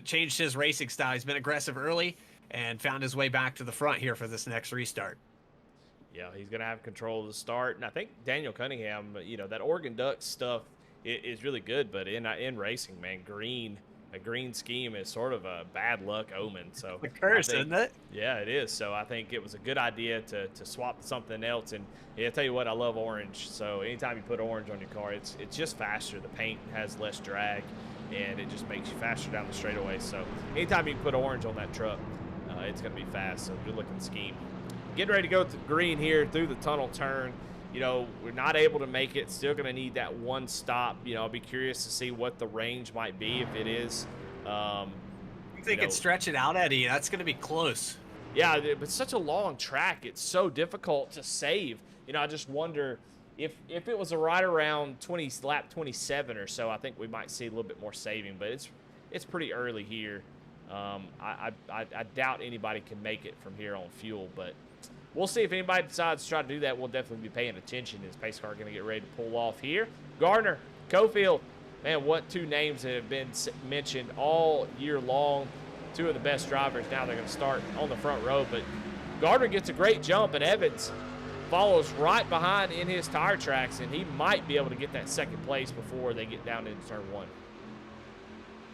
changed his racing style. He's been aggressive early and found his way back to the front here for this next restart. Yeah, he's going to have control of the start. And I think Daniel Cunningham, that Oregon Ducks stuff is really good, but in racing, man, a green scheme is sort of a bad luck omen. So a curse, isn't it? Yeah, it is. So I think it was a good idea to swap to something else. And yeah, I tell you what, I love orange. So anytime you put orange on your car, it's just faster. The paint has less drag, and it just makes you faster down the straightaway. So anytime you can put orange on that truck, it's going to be fast. So good looking scheme. Getting ready to go to green here through the tunnel turn. We're not able to make it. Still going to need that one stop. I'll be curious to see what the range might be if it is. You think it's stretch it out, Eddie? That's going to be close. Yeah, but such a long track. It's so difficult to save. I just wonder if it was right around lap 27 or so, I think we might see a little bit more saving. But it's pretty early here. I doubt anybody can make it from here on fuel, but we'll see if anybody decides to try to do that. We'll definitely be paying attention. Is pace car going to get ready to pull off here? Gardner, Cofield, man, what two names that have been mentioned all year long. Two of the best drivers. Now they're going to start on the front row, but Gardner gets a great jump, and Evans follows right behind in his tire tracks, and he might be able to get that second place before they get down into turn one.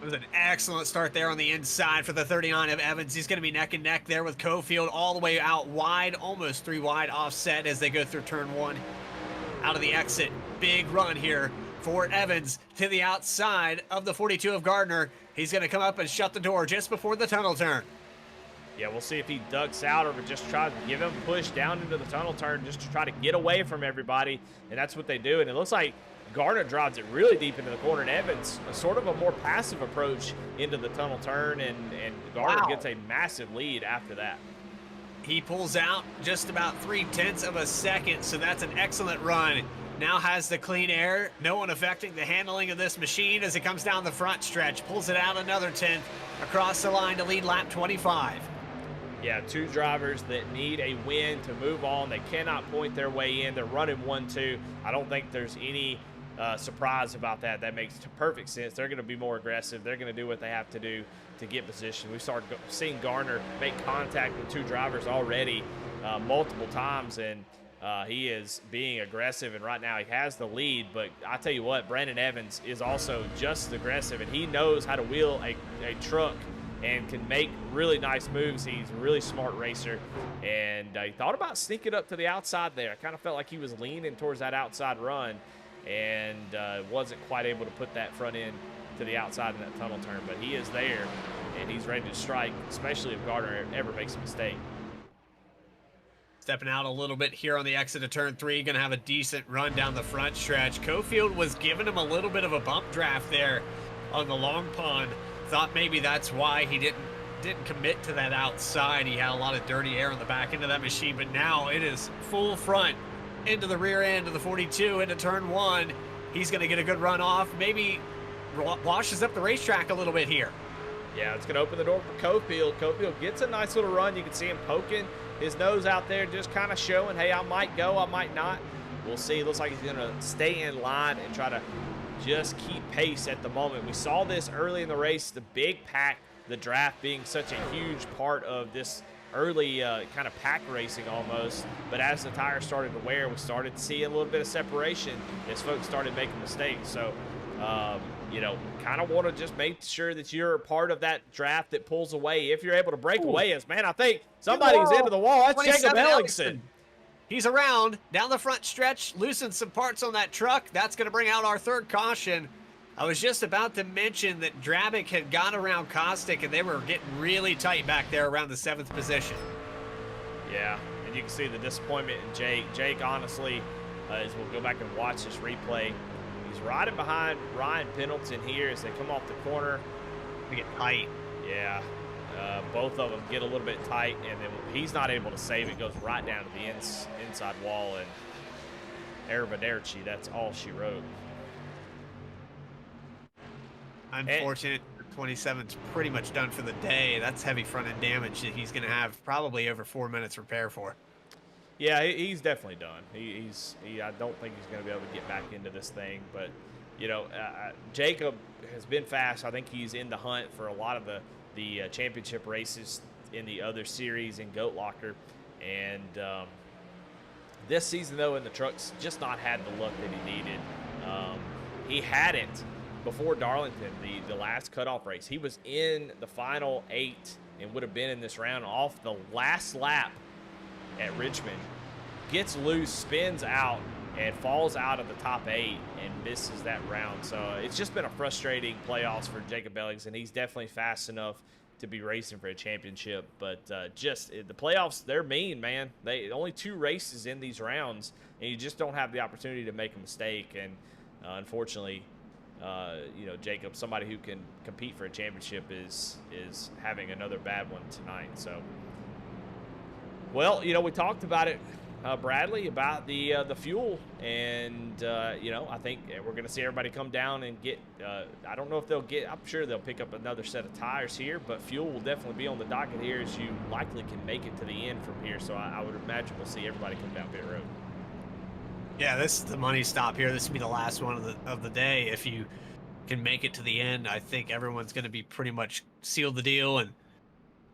It was an excellent start there on the inside for the 39 of Evans. He's going to be neck and neck there with Cofield all the way out wide, almost 3 wide offset as they go through turn one. Out of the exit, big run here for Evans to the outside of the 42 of Gardner. He's going to come up and shut the door just before the tunnel turn. Yeah, we'll see if he ducks out or just tries to give him a push down into the tunnel turn just to try to get away from everybody, and that's what they do. And it looks like Gardner drives it really deep into the corner, and Evans sort of a more passive approach into the tunnel turn, and Gardner gets a massive lead after that. He pulls out just about 0.3 of a second, so that's an excellent run. Now has the clean air, no one affecting the handling of this machine as it comes down the front stretch, pulls it out another 10th across the line to lead lap 25. Yeah, two drivers that need a win to move on. They cannot point their way in. They're running 1-2. I don't think there's any surprise about that. That makes perfect sense. They're going to be more aggressive. They're going to do what they have to do to get position. We started seeing Gardner make contact with two drivers already multiple times, and he is being aggressive, and right now he has the lead. But I tell you what, Brandon Evans is also just as aggressive, and he knows how to wheel a truck and can make really nice moves. He's a really smart racer, and he thought about sneaking up to the outside there. I kind of felt like he was leaning towards that outside run, and wasn't quite able to put that front end to the outside in that tunnel turn. But he is there, and he's ready to strike, especially if Gardner ever makes a mistake. Stepping out a little bit here on the exit of turn 3, going to have a decent run down the front stretch. Cofield was giving him a little bit of a bump draft there on the long pond. Thought maybe that's why he didn't commit to that outside. He had a lot of dirty air on the back end of that machine, but now it is full front into the rear end of the 42 into turn 1. He's going to get a good run off. Maybe washes up the racetrack a little bit here. Yeah, it's going to open the door for Cofield. Cofield gets a nice little run. You can see him poking his nose out there, just kind of showing, hey, I might go, I might not. We'll see. It looks like he's going to stay in line and try to just keep pace at the moment. We saw this early in the race, the big pack, the draft being such a huge part of this early kind of pack racing almost. But as the tires started to wear, we started to see a little bit of separation as folks started making mistakes. So, you know, kind of want to just make sure that you're a part of that draft that pulls away. If you're able to break away, as man, I think somebody's into the wall. That's Jacob Ellingson. He's around down the front stretch, loosened some parts on that truck. That's going to bring out our third caution. I was just about to mention that Drabick had got around Kostick, and they were getting really tight back there around the 7th position. Yeah, and you can see the disappointment in Jake. Jake, honestly, as we'll go back and watch this replay, he's riding behind Ryan Pendleton here as they come off the corner. They get tight. Yeah. Both of them get a little bit tight, and then he's not able to save it. Goes right down to the inside wall, and Arrivederci, that's all she wrote. Unfortunate. 27's pretty much done for the day. That's heavy front end damage that he's going to have probably over 4 minutes repair for. Yeah, he's definitely done. I don't think he's going to be able to get back into this thing, but you know, Jacob has been fast. I think he's in the hunt for a lot of the championship races in the other series in Goat Locker, and this season though in the trucks just not had the luck that he needed. He hadn't before Darlington, the last cutoff race. He was in the final 8 and would have been in this round off the last lap at Richmond, gets loose, spins out, and falls out of the top 8 and misses that round. So it's just been a frustrating playoffs for Jacob Ellingson. He's definitely fast enough to be racing for a championship, but just the playoffs, they're mean, man. They only 2 races in these rounds, and you just don't have the opportunity to make a mistake. And unfortunately, you know, Jacob, somebody who can compete for a championship, is having another bad one tonight. So, well, you know, we talked about it Bradley, about the fuel, and you know, I think we're going to see everybody come down and get. I don't know if they'll get. I'm sure they'll pick up another set of tires here, but fuel will definitely be on the docket here, as you likely can make it to the end from here. So I would imagine we'll see everybody come down pit road. Yeah, this is the money stop here. This will be the last one of the day. If you can make it to the end, I think everyone's going to be pretty much sealed the deal. And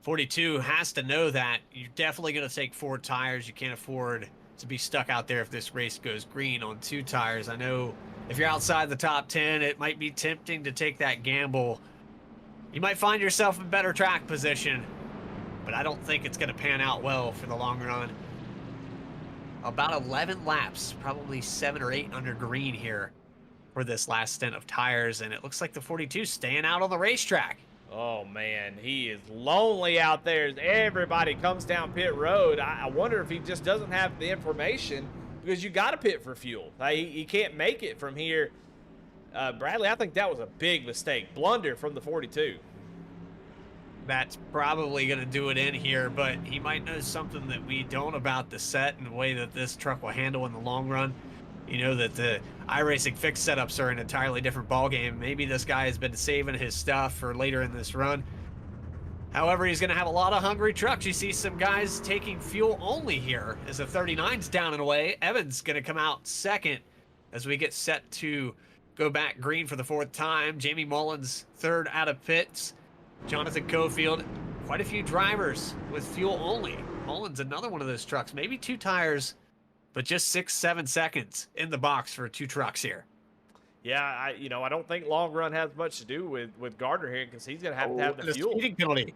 42 has to know that you're definitely going to take 4 tires. You can't afford to be stuck out there if this race goes green on 2 tires. I know if you're outside the top 10, it might be tempting to take that gamble. You might find yourself in better track position, but I don't think it's going to pan out well for the long run. About 11 laps, probably 7 or 8 under green here for this last stint of tires, and it looks like the 42 staying out on the racetrack. Oh man, he is lonely out there as everybody comes down pit road. I wonder if he just doesn't have the information, because you got to pit for fuel. He can't make it from here. Bradley, I think that was a big mistake, blunder from the 42. That's probably going to do it in here, but he might know something that we don't about the set and the way that this truck will handle in the long run. You know that the iRacing fixed setups are an entirely different ballgame. Maybe this guy has been saving his stuff for later in this run. However, he's going to have a lot of hungry trucks. You see some guys taking fuel only here as the 39's down and away. Evans going to come out second as we get set to go back green for the 4th time. Jamie Mullins third out of pits. Jonathan Cofield, quite a few drivers with fuel only. Mullins, another one of those trucks, maybe 2 tires, but just 6-7 seconds in the box for 2 trucks here. Yeah, I don't think long run has much to do with Gardner here, because he's gonna have to have the fuel. Speeding penalty.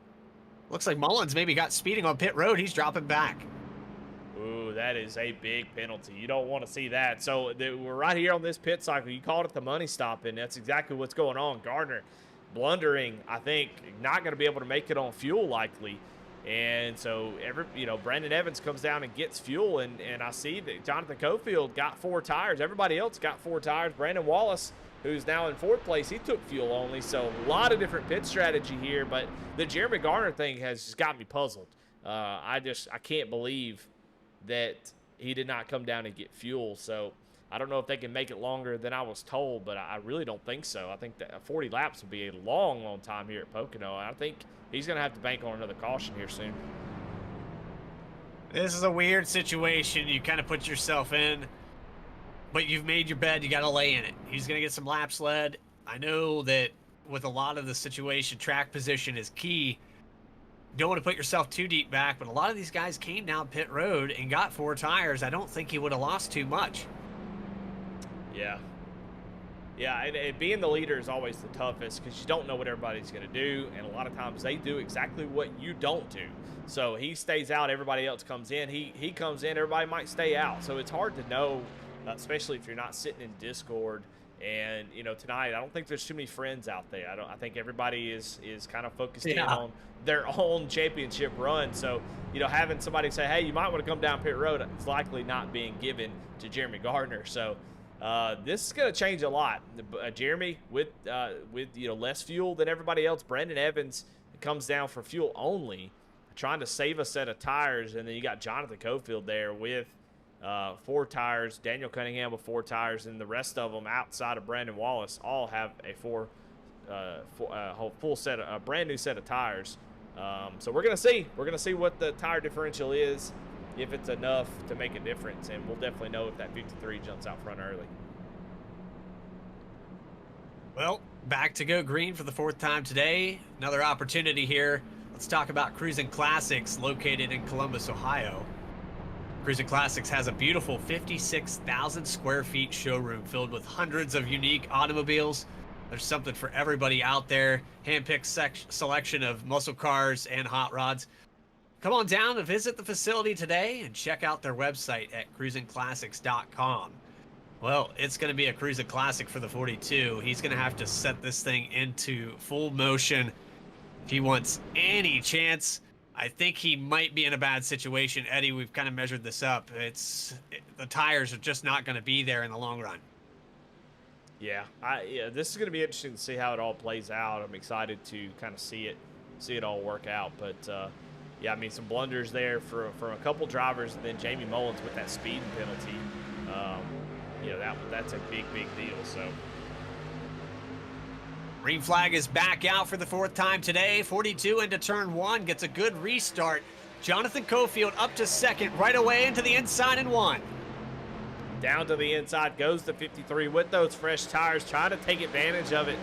Looks like Mullins maybe got speeding on pit road. He's dropping back. Ooh, that is a big penalty. You don't want to see that. So we're right here on this pit cycle. You called it the money stop, and that's exactly what's going on. Gardner blundering, I think, not going to be able to make it on fuel likely. And so Brandon Evans comes down and gets fuel, and I see that Jonathan Cofield got 4 tires. Everybody else got 4 tires. Brandon Wallace, who's now in 4th place, he took fuel only. So a lot of different pit strategy here, but the Jeremy Garner thing has just got me puzzled. I can't believe that he did not come down and get fuel. So I don't know if they can make it longer than I was told, but I really don't think so. I think that 40 laps would be a long, long time here at Pocono. I think he's going to have to bank on another caution here soon. This is a weird situation you kind of put yourself in, but you've made your bed. You got to lay in it. He's going to get some laps led. I know that with a lot of the situation, track position is key. You don't want to put yourself too deep back, but a lot of these guys came down pit road and got 4 tires. I don't think he would have lost too much. Yeah, and being the leader is always the toughest, because you don't know what everybody's going to do, and a lot of times they do exactly what you don't do. So he stays out, everybody else comes in. He comes in, everybody might stay out. So it's hard to know, especially if you're not sitting in Discord. And tonight, I don't think there's too many friends out there. I think everybody is kind of focused in on their own championship run. So having somebody say, hey, you might want to come down pit road, it's likely not being given to Jeremy Gardner. So this is going to change a lot. Jeremy with less fuel than everybody else. Brandon Evans comes down for fuel only, trying to save a set of tires, and then you got Jonathan Cofield there with 4 tires. Daniel Cunningham with 4 tires, and the rest of them outside of Brandon Wallace all have a full set, a brand new set of tires. So we're gonna see what the tire differential is, if it's enough to make a difference, and we'll definitely know if that 53 jumps out front early. Well, back to go green for the 4th time today. Another opportunity here. Let's talk about Cruising Classics, located in Columbus, Ohio. Cruising Classics has a beautiful 56,000 square feet showroom filled with hundreds of unique automobiles. There's something for everybody out there. Hand-picked selection of muscle cars and hot rods. Come on down and visit the facility today and check out their website at cruisingclassics.com. Well, it's going to be a Cruising Classic for the 42. He's going to have to set this thing into full motion if he wants any chance. I think he might be in a bad situation. Eddie, we've kind of measured this up. The tires are just not going to be there in the long run. Yeah, this is going to be interesting to see how it all plays out. I'm excited to kind of see it all work out. But yeah, I mean, some blunders there from a couple drivers, and then Jamie Mullins with that speeding penalty. You know, that's a big deal. So. Green flag is back out for the 4th time today. 42 into turn 1, gets a good restart. Jonathan Cofield up to 2nd, right away into the inside and 1. Down to the inside goes the 53 with those fresh tires, trying to take advantage of it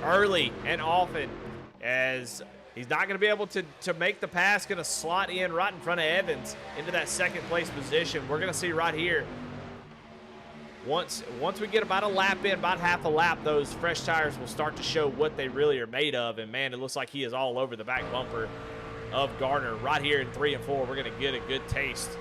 early and often, as he's not going to be able to make the pass. Going to slot in right in front of Evans into that 2nd place position. We're going to see right here, once we get about a lap in, about half a lap, those fresh tires will start to show what they really are made of. And man, it looks like he is all over the back bumper of Garner right here in 3 and 4. We're going to get a good taste.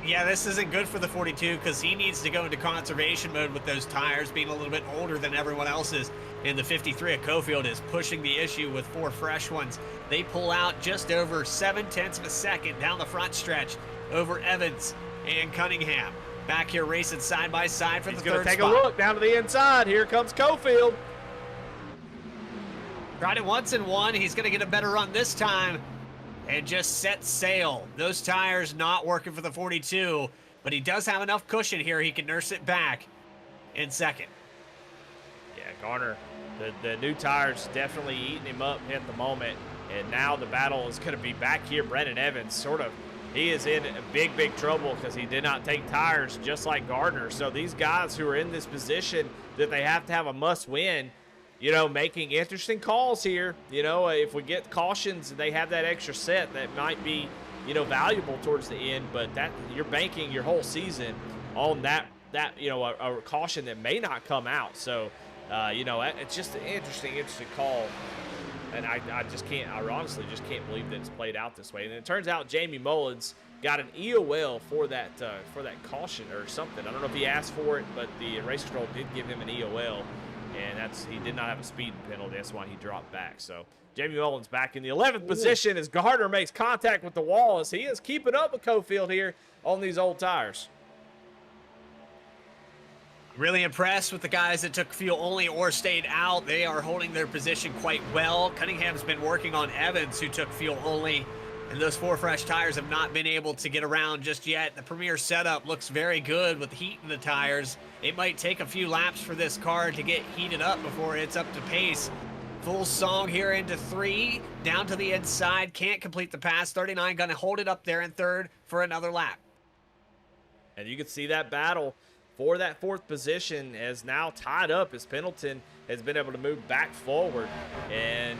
Yeah, this isn't good for the 42 because he needs to go into conservation mode with those tires being a little bit older than everyone else's. And the 53 at Cofield is pushing the issue with 4 fresh ones. They pull out just over 0.7 of a second down the front stretch over Evans and Cunningham. Back here racing side by side for the 3rd spot. He's going to take a look down to the inside. Here comes Cofield. Tried it once and won. He's going to get a better run this time and just set sail. Those tires not working for the 42, but he does have enough cushion here. He can nurse it back in 2nd. Yeah, Garner, the new tires definitely eating him up at the moment. And now the battle is going to be back here. Brendan Evans he is in big trouble because he did not take tires just like Gardner. So these guys who are in this position that they have to have a must win, you know, making interesting calls here. You know, if we get cautions and they have that extra set, that might be, you know, valuable towards the end. But that you're banking your whole season on that you know, a caution that may not come out. So, you know, it's just an interesting call. And I honestly just can't believe that it's played out this way. And it turns out Jamie Mullins got an EOL for that caution or something. I don't know if he asked for it, but the race control did give him an EOL, and he did not have a speeding penalty. That's why he dropped back. So Jamie Mullins back in the 11th position as Gardner makes contact with the wall, as he is keeping up with Cofield here on these old tires. Really impressed with the guys that took fuel only or stayed out. They are holding their position quite well. Cunningham's been working on Evans, who took fuel only, and those 4 fresh tires have not been able to get around just yet. The Premier setup looks very good with heat in the tires. It might take a few laps for this car to get heated up before it's up to pace. Full song here into 3, down to the inside, can't complete the pass. 39 gonna hold it up there in 3rd for another lap. And you can see that battle for that 4th position is now tied up as Pendleton has been able to move back forward. And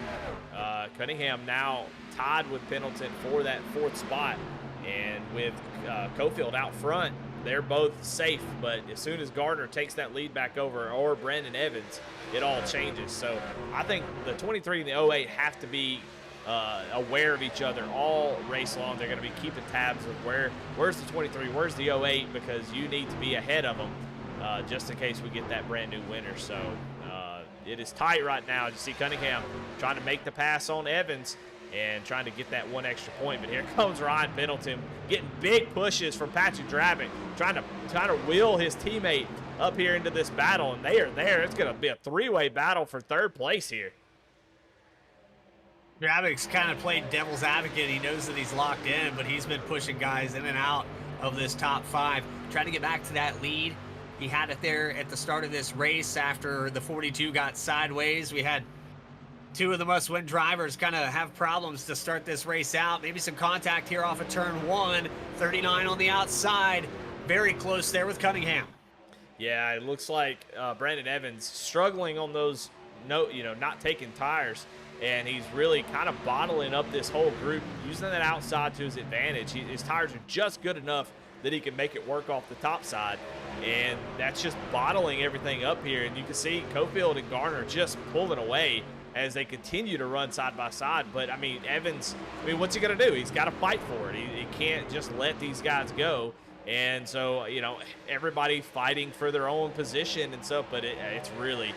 Cunningham now tied with Pendleton for that 4th spot. And with Cofield out front, they're both safe. But as soon as Gardner takes that lead back over, or Brandon Evans, it all changes. So I think the 23 and the 08 have to be aware of each other all race long. They're going to be keeping tabs of where's the 23, where's the 08, because you need to be ahead of them just in case we get that brand new winner. So it is tight right now. You see Cunningham trying to make the pass on Evans and trying to get that 1 extra point. But here comes Ryan Pendleton getting big pushes from Patrick Drabick, trying to wheel his teammate up here into this battle, and they are there. It's going to be a 3-way battle for 3rd place here. Drabick's kind of played devil's advocate. He knows that he's locked in, but he's been pushing guys in and out of this top 5, trying to get back to that lead. He had it there at the start of this race after the 42 got sideways. We had 2 of the must-win drivers kind of have problems to start this race out. Maybe some contact here off of turn 1. 39 on the outside. Very close there with Cunningham. Yeah, it looks like Brandon Evans struggling on those, not taking tires. And he's really kind of bottling up this whole group, using that outside to his advantage. His tires are just good enough that he can make it work off the top side. And that's just bottling everything up here. And you can see Cofield and Garner just pulling away as they continue to run side by side. But, I mean, Evans, what's he going to do? He's got to fight for it. He can't just let these guys go. And so, everybody fighting for their own position and stuff. But it's really...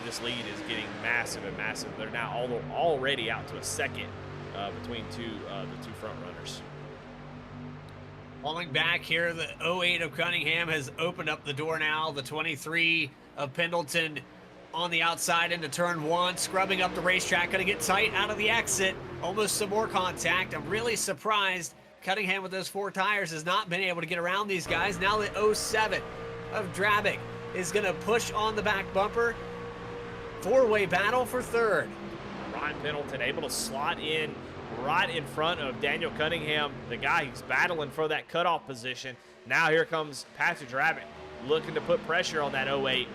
this lead is getting massive and massive. They're now already out to a 2nd between the 2 front runners. Falling back here, the 08 of Cunningham has opened up the door now. The 23 of Pendleton on the outside into turn 1, scrubbing up the racetrack, going to get tight out of the exit. Almost some more contact. I'm really surprised Cunningham with those 4 tires has not been able to get around these guys. Now the 07 of Drabic is going to push on the back bumper. 4-way battle for third. Ryan Pendleton able to slot in right in front of Daniel Cunningham, the guy who's battling for that cutoff position. Now here comes Patrick Drabic looking to put pressure on that 08.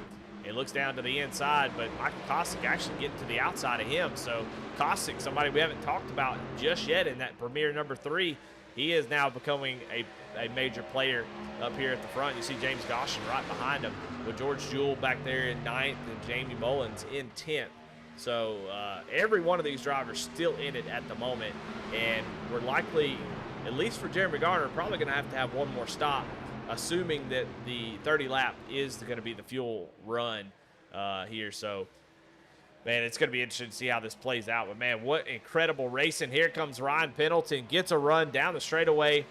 It looks down to the inside, but Michael Kostic actually getting to the outside of him. So Kostic, somebody we haven't talked about just yet in that Premier number 3, he is now becoming a major player up here at the front. You see James Goshen right behind him with George Jewell back there in 9th and Jamie Mullins in 10th. So every one of these drivers still in it at the moment, and we're likely, at least for Jeremy Garner, probably going to have one more stop, assuming that the 30 lap is going to be the fuel run here. So, man, it's going to be interesting to see how this plays out. But, man, what incredible racing. Here comes Ryan Pendleton, gets a run down the straightaway,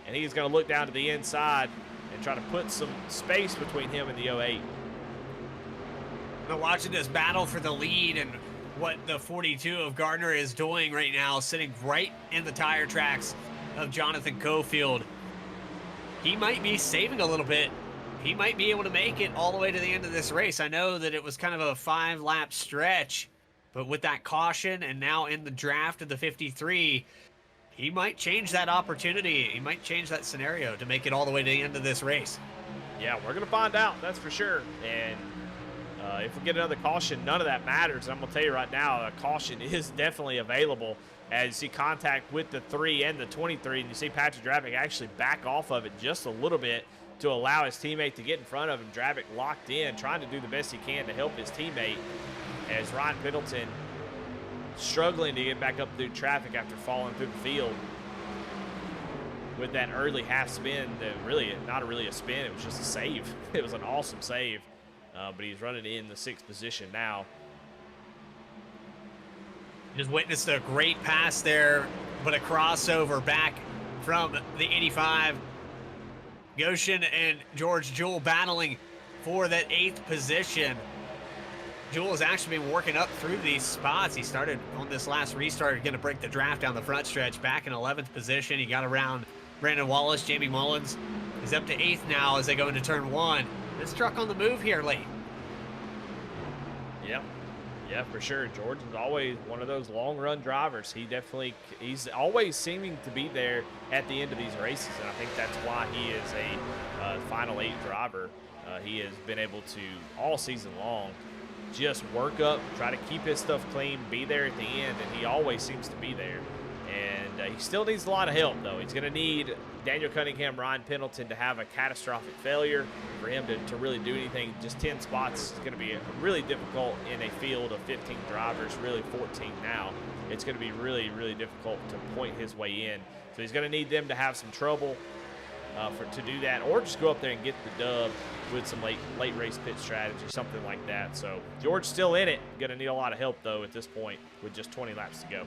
and he's going to look down to the inside and try to put some space between him and the 08. Now watching this battle for the lead and what the 42 of Gardner is doing right now, sitting right in the tire tracks of Jonathan Cofield. He might be saving a little bit. He might be able to make it all the way to the end of this race. I know that it was kind of a 5-lap stretch, but with that caution and now in the draft of the 53, he might change that opportunity. He might change that scenario to make it all the way to the end of this race. Yeah, we're going to find out, that's for sure. And if we get another caution, none of that matters. I'm going to tell you right now, a caution is definitely available as you see contact with the 3 and the 23, and you see Patrick Drabic actually back off of it just a little bit to allow his teammate to get in front of him. Drabic locked in, trying to do the best he can to help his teammate, as Ryan Pendleton struggling to get back up through traffic after falling through the field with that early half spin. That really, not really a spin, it was just a save. It was an awesome save. But he's running in the 6th position now. Just witnessed a great pass there, but a crossover back from the 85. Goshen and George Jewell battling for that 8th position. Jewell has actually been working up through these spots. He started on this last restart, going to break the draft down the front stretch, back in 11th position. He got around Brandon Wallace, Jamie Mullins. He's up to 8th now as they go into turn 1. This truck on the move here late. Yeah, for sure. George is always one of those long-run drivers. He's always seeming to be there at the end of these races, and I think that's why he is a Final 8 driver. He has been able to, all season long, just work up, try to keep his stuff clean, be there at the end, and he always seems to be there. And he still needs a lot of help, though. He's going to need Daniel Cunningham, Ryan Pendleton to have a catastrophic failure for him to really do anything. Just 10 spots is going to be really difficult in a field of 15 drivers, really 14 now. It's going to be really, really difficult to point his way in. So he's going to need them to have some trouble to do that, or just go up there and get the dub with some late race pit strategy, something like that. So George's still in it. Going to need a lot of help, though, at this point with just 20 laps to go.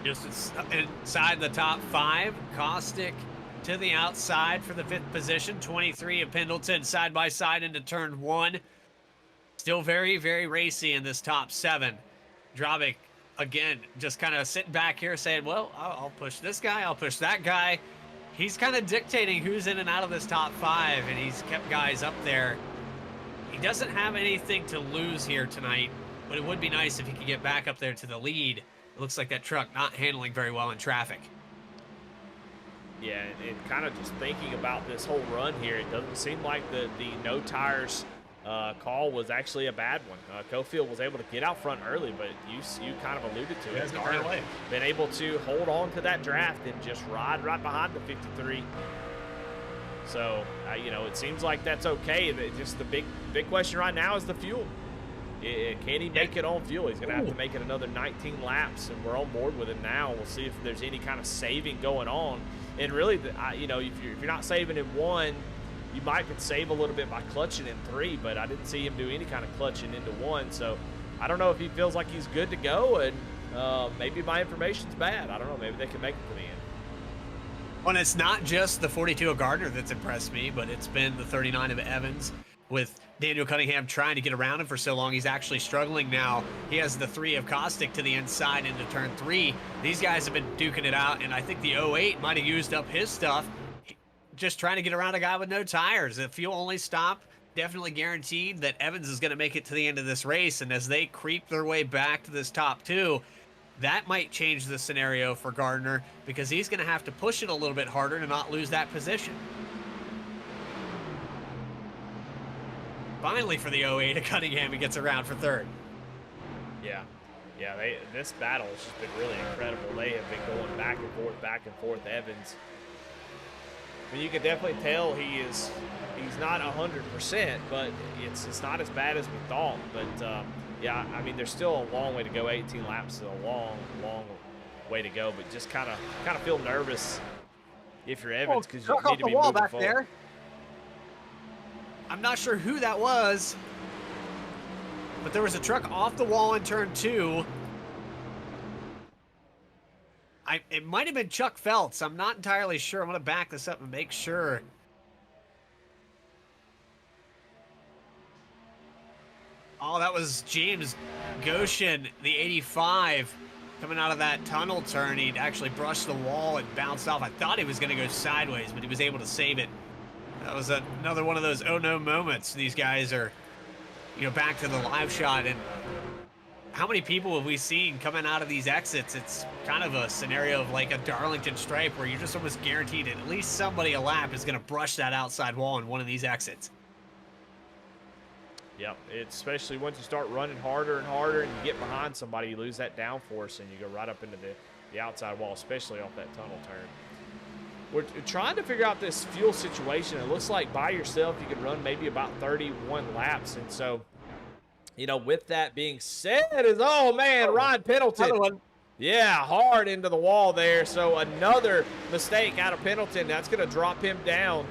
Just inside the top 5, Caustic to the outside for the 5th position. 23 of Pendleton side by side into turn 1. Still very, very racy in this top 7. Drabic, again, just kind of sitting back here saying, well, I'll push this guy, I'll push that guy. He's kind of dictating who's in and out of this top 5, and he's kept guys up there. He doesn't have anything to lose here tonight, but it would be nice if he could get back up there to the lead. It looks like that truck not handling very well in traffic. Yeah, and kind of just thinking about this whole run here, it doesn't seem like the no tires call was actually a bad one. Cofield was able to get out front early, but you kind of alluded to it. Garner been able to hold on to that draft and just ride right behind the 53. So, it seems like that's okay. Just the big question right now is the fuel. Can he make it on fuel? He's going to have to make it another 19 laps, and we're on board with him now. We'll see if there's any kind of saving going on. And really, if you're not saving in 1, you might could save a little bit by clutching in 3, but I didn't see him do any kind of clutching into 1. So I don't know if he feels like he's good to go, and maybe my information's bad. I don't know. Maybe they can make it to the end. Well, it's not just the 42 of Gardner that's impressed me, but it's been the 39 of Evans with Daniel Cunningham trying to get around him for so long. He's actually struggling now. He has the 3 of Caustic to the inside into turn 3. These guys have been duking it out, and I think the 08 might have used up his stuff just trying to get around a guy with no tires. The fuel only stop definitely guaranteed that Evans is going to make it to the end of this race, and as they creep their way back to this top 2, that might change the scenario for Gardner because he's going to have to push it a little bit harder to not lose that position. Finally, for the 08, Cunningham, he gets around for 3rd. Yeah. Yeah, this battle has just been really incredible. They have been going back and forth, Evans. I mean, you can definitely tell he's not 100%, but it's not as bad as we thought. But yeah, I mean, there's still a long way to go. 18 laps is a long way to go. But just kind of feel nervous if you're Evans because you need to be moving back forward. There. I'm not sure who that was, but there was a truck off the wall in turn 2. It might have been Chuck Feltz. I'm not entirely sure. I'm going to back this up and make sure. Oh, that was James Goshen, the 85, coming out of that tunnel turn. He'd actually brushed the wall and bounced off. I thought he was going to go sideways, but he was able to save it. That was another one of those oh no moments. These guys are, back to the live shot. And how many people have we seen coming out of these exits? It's kind of a scenario of like a Darlington stripe where you're just almost guaranteed at least somebody a lap is going to brush that outside wall in one of these exits. Yep, it's especially once you start running harder and harder and you get behind somebody, you lose that downforce and you go right up into the outside wall, especially off that tunnel turn. We're trying to figure out this fuel situation. It looks like by yourself you could run maybe about 31 laps. And so, with that being said, Ryan Pendleton. Yeah, hard into the wall there. So another mistake out of Pendleton. That's going to drop him down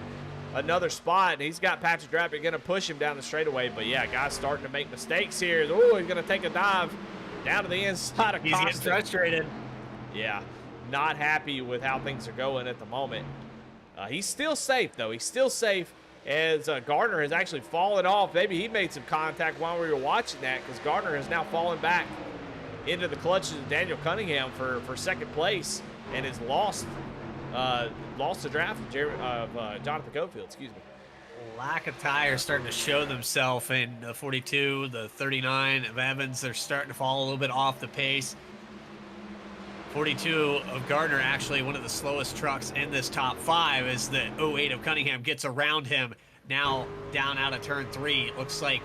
another spot. He's got Patrick Drappert going to push him down the straightaway. But, yeah, guys starting to make mistakes here. Oh, he's going to take a dive down to the inside of Costa. He's getting frustrated. Yeah. Not happy with how things are going at the moment. He's still safe, though. He's still safe as Gardner has actually fallen off. Maybe he made some contact while we were watching that because Gardner has now fallen back into the clutches of Daniel Cunningham for second place and has lost the draft of Jonathan Cofield. Excuse me. Lack of tires starting to show themselves in the 42, the 39 of Evans. They're starting to fall a little bit off the pace. 42 of Gardner, actually one of the slowest trucks in this top 5 as the 08 of Cunningham gets around him. Now down out of turn 3. It looks like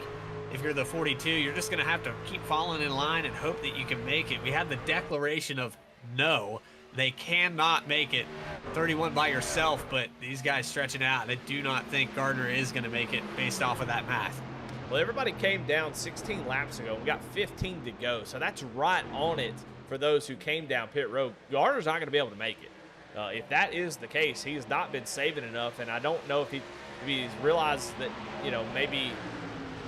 if you're the 42, you're just going to have to keep falling in line and hope that you can make it. We had the declaration of no, they cannot make it 31 by yourself, but these guys stretching out. I do not think Gardner is going to make it based off of that math. Well, everybody came down 16 laps ago. We got 15 to go, so that's right on it. For those who came down pit road, Gardner's not going to be able to make it. If that is the case, he has not been saving enough, and I don't know if he's realized that, maybe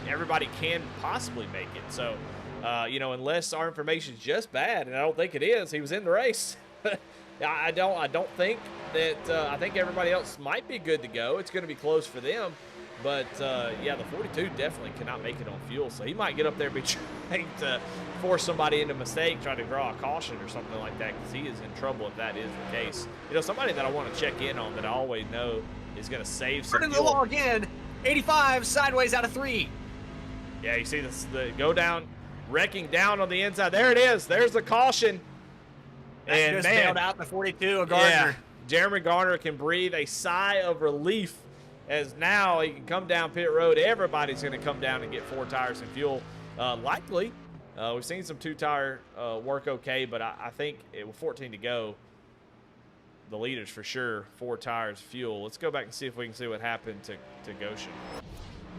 everybody can possibly make it. So, unless our information is just bad, and I don't think it is, he was in the race. I don't think that, I think everybody else might be good to go. It's going to be close for them. But, yeah, the 42 definitely cannot make it on fuel, so he might get up there and be trying to force somebody into a mistake, try to draw a caution or something like that, because he is in trouble if that is the case. Somebody that I want to check in on that I always know is going to save some Turning fuel. the wall again, 85, sideways out of 3. Yeah, you see the go down, wrecking down on the inside. There it is. There's the caution. And just bailed out the 42 of Gardner. Yeah, Jeremy Gardner can breathe a sigh of relief as now he can come down pit road. Everybody's going to come down and get 4 tires and fuel. Likely. We've seen some 2-tire work okay, but I think with 14 to go, the leaders for sure, 4 tires, fuel. Let's go back and see if we can see what happened to Goshen.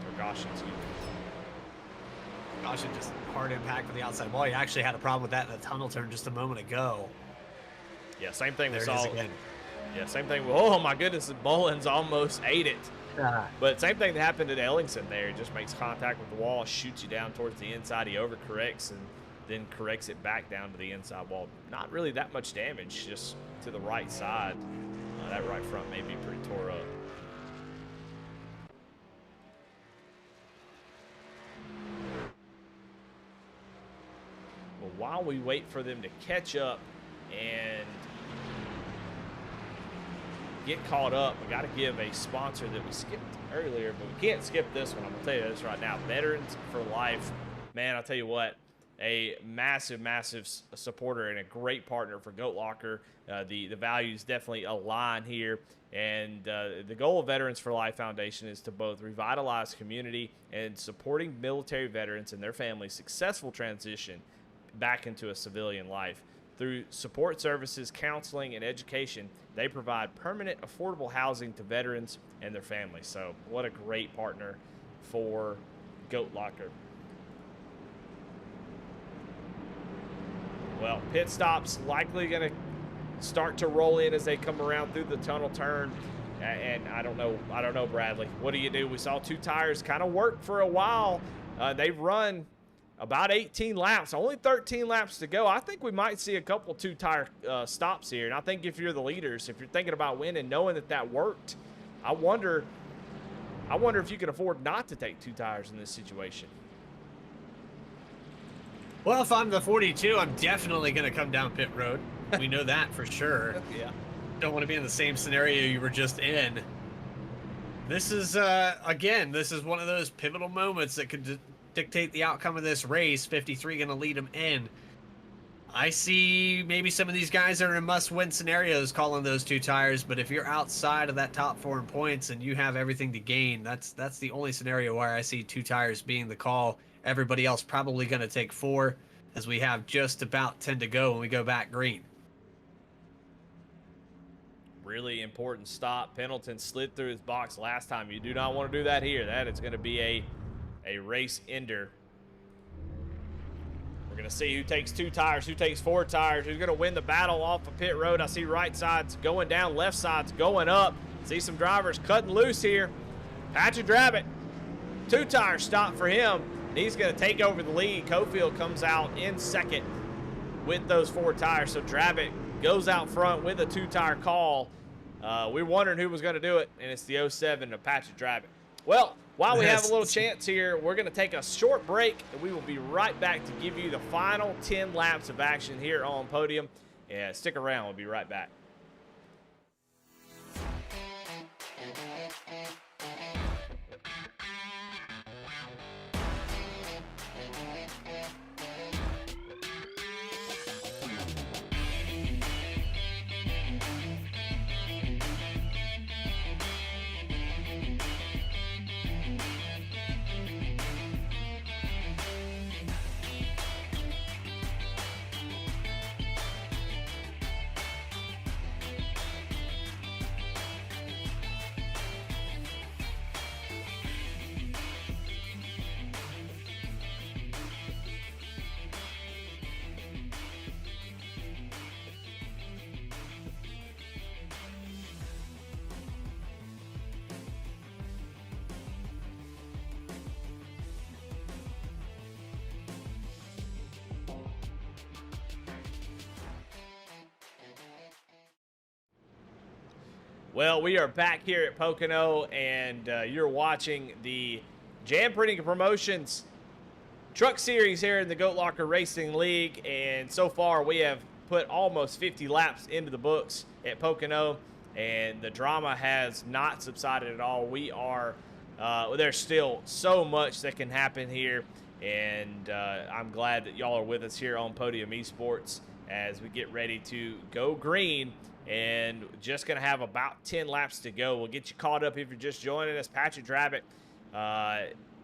Or Goshen, excuse me. Goshen just hard impact with the outside wall. He actually had a problem with that in the tunnel turn just a moment ago. Yeah, same thing we There it saw. is again. Yeah, same thing. Oh, my goodness, Mullins almost ate it. But same thing that happened at Ellingson there. He just makes contact with the wall, shoots you down towards the inside. He overcorrects and then corrects it back down to the inside wall. Not really that much damage, just to the right side. That right front may be pretty tore up. while we wait for them to catch up and get caught up, we got to give a sponsor that we skipped earlier, but we can't skip this one. I'm gonna tell you this right now. Veterans for Life, man. I'll tell you what, a massive supporter and a great partner for Goat Locker. The values definitely align here, and the goal of Veterans for Life Foundation is to both revitalize community and supporting military veterans and their families' successful transition back into a civilian life. Through support services, counseling, and education, they provide permanent, affordable housing to veterans and their families. So what a great partner for Goat Locker. Well, pit stops likely going to start to roll in as they come around through the tunnel turn. And I don't know, Bradley. What do you do? We saw 2 tires kind of work for a while. They've run about 18 laps, only 13 laps to go. I think we might see a couple 2-tire stops here. And I think if you're the leaders, if you're thinking about winning, knowing that worked, I wonder if you can afford not to take 2 tires in this situation. Well, if I'm the 42, I'm definitely going to come down pit road. We know that for sure. Yeah. Don't want to be in the same scenario you were just in. This is, again, this is one of those pivotal moments that could dictate the outcome of this race. 53 going to lead them in. I see maybe some of these guys that are in must-win scenarios calling those 2 tires, but if you're outside of that top 4 in points and you have everything to gain, that's the only scenario where I see 2 tires being the call. Everybody else probably going to take 4, as we have just about 10 to go when we go back green. Really important stop. Pendleton slid through his box last time. You do not want to do that here. That is going to be a race ender. We're going to see who takes 2 tires, who takes 4 tires, who's going to win the battle off of pit road. I see right sides going down, left sides going up. See some drivers cutting loose here. Patrick Drabbit, 2 tire stop for him. And he's going to take over the lead. Cofield comes out in second with those 4 tires. So Drabbit goes out front with a 2-tire call. We were wondering who was going to do it, and it's the 07 of Patrick Drabbit. Well, while we have a little chance here, we're going to take a short break, and we will be right back to give you the final 10 laps of action here on Podium. Yeah, stick around. We'll be right back. Well, we are back here at Pocono, and you're watching the Jam Printing Promotions Truck Series here in the Goat Locker Racing League. And so far, we have put almost 50 laps into the books at Pocono, and the drama has not subsided at all. We are, there's still so much that can happen here, and I'm glad that y'all are with us here on Podium Esports as we get ready to go green. And just going to have about 10 laps to go. We'll get you caught up if you're just joining us. Patrick Drabbit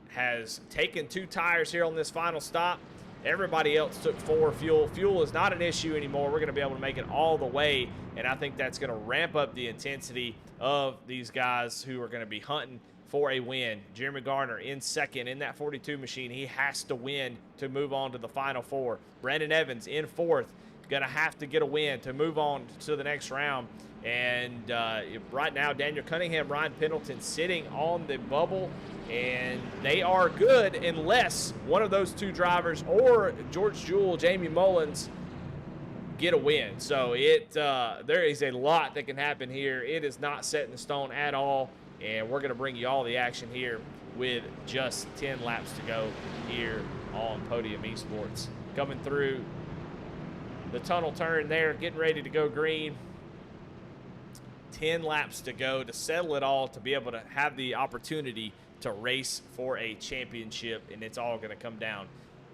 has taken 2 tires here on this final stop. Everybody else took 4. Fuel is not an issue anymore. We're going to be able to make it all the way, and I think that's going to ramp up the intensity of these guys who are going to be hunting for a win. Jeremy Garner in second in that 42 machine. He has to win to move on to the final 4. Brandon Evans in 4th. Going to have to get a win to move on to the next round. And right now, Daniel Cunningham, Ryan Pendleton sitting on the bubble, and they are good unless one of those 2 drivers or George Jewell, Jamie Mullins get a win. So there is a lot that can happen here. It is not set in stone at all, and we're going to bring you all the action here with just 10 laps to go here on Podium Esports. Coming through the tunnel turn there, getting ready to go green. 10 laps to go to settle it all, to be able to have the opportunity to race for a championship, and it's all going to come down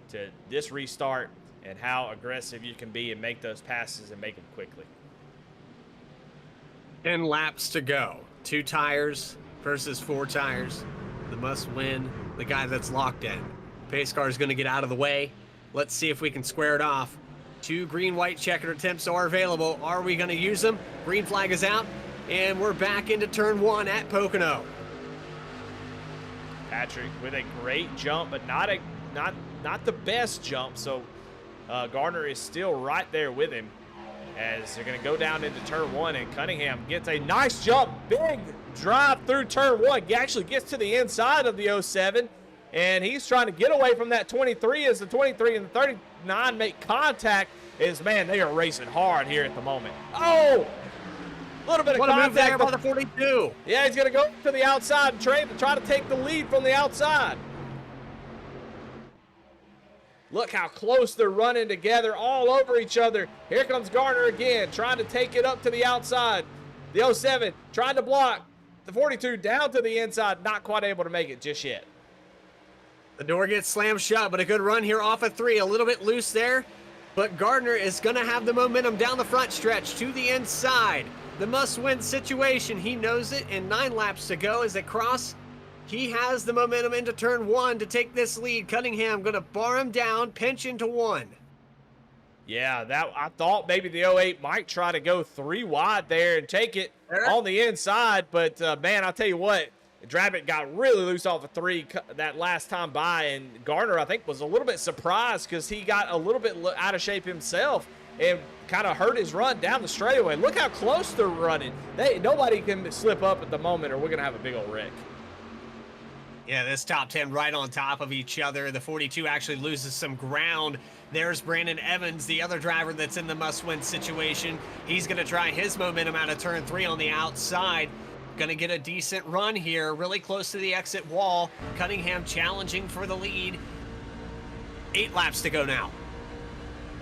to this restart and how aggressive you can be and make those passes and make them quickly. 10 laps to go. 2 tires versus 4 tires. The must win, the guy that's locked in. Pace car is going to get out of the way. Let's see if we can square it off. 2 green-white checkered attempts are available. Are we going to use them? Green flag is out, and we're back into turn 1 at Pocono. Patrick with a great jump, but not the best jump. So Gardner is still right there with him as they're going to go down into turn 1, and Cunningham gets a nice jump, big drive through turn 1. He actually gets to the inside of the 07, and he's trying to get away from that 23 as the 23 and the 39 make contact. Man, they are racing hard here at the moment. Oh! A little bit of contact there by the 42. Yeah, he's going to go to the outside and try to take the lead from the outside. Look how close they're running together, all over each other. Here comes Gardner again, trying to take it up to the outside. The 07 trying to block. The 42 down to the inside, not quite able to make it just yet. The door gets slammed shut, but a good run here off of 3. A little bit loose there, but Gardner is going to have the momentum down the front stretch to the inside. The must-win situation, he knows it, and 9 laps to go as they cross. He has the momentum into turn 1 to take this lead. Cunningham going to bar him down, pinch into 1. Yeah, I thought maybe the 08 might try to go 3 wide there and take it on the inside, but man, I'll tell you what, Drabbit got really loose off of 3 that last time by, and Gardner, I think, was a little bit surprised because he got a little bit out of shape himself and kind of hurt his run down the straightaway. Look how close they're running. Nobody can slip up at the moment or we're going to have a big old wreck. Yeah, this top 10 right on top of each other. The 42 actually loses some ground. There's Brandon Evans, the other driver that's in the must-win situation. He's going to try his momentum out of turn 3 on the outside. Going to get a decent run here, really close to the exit wall. Cunningham challenging for the lead. 8 laps to go now.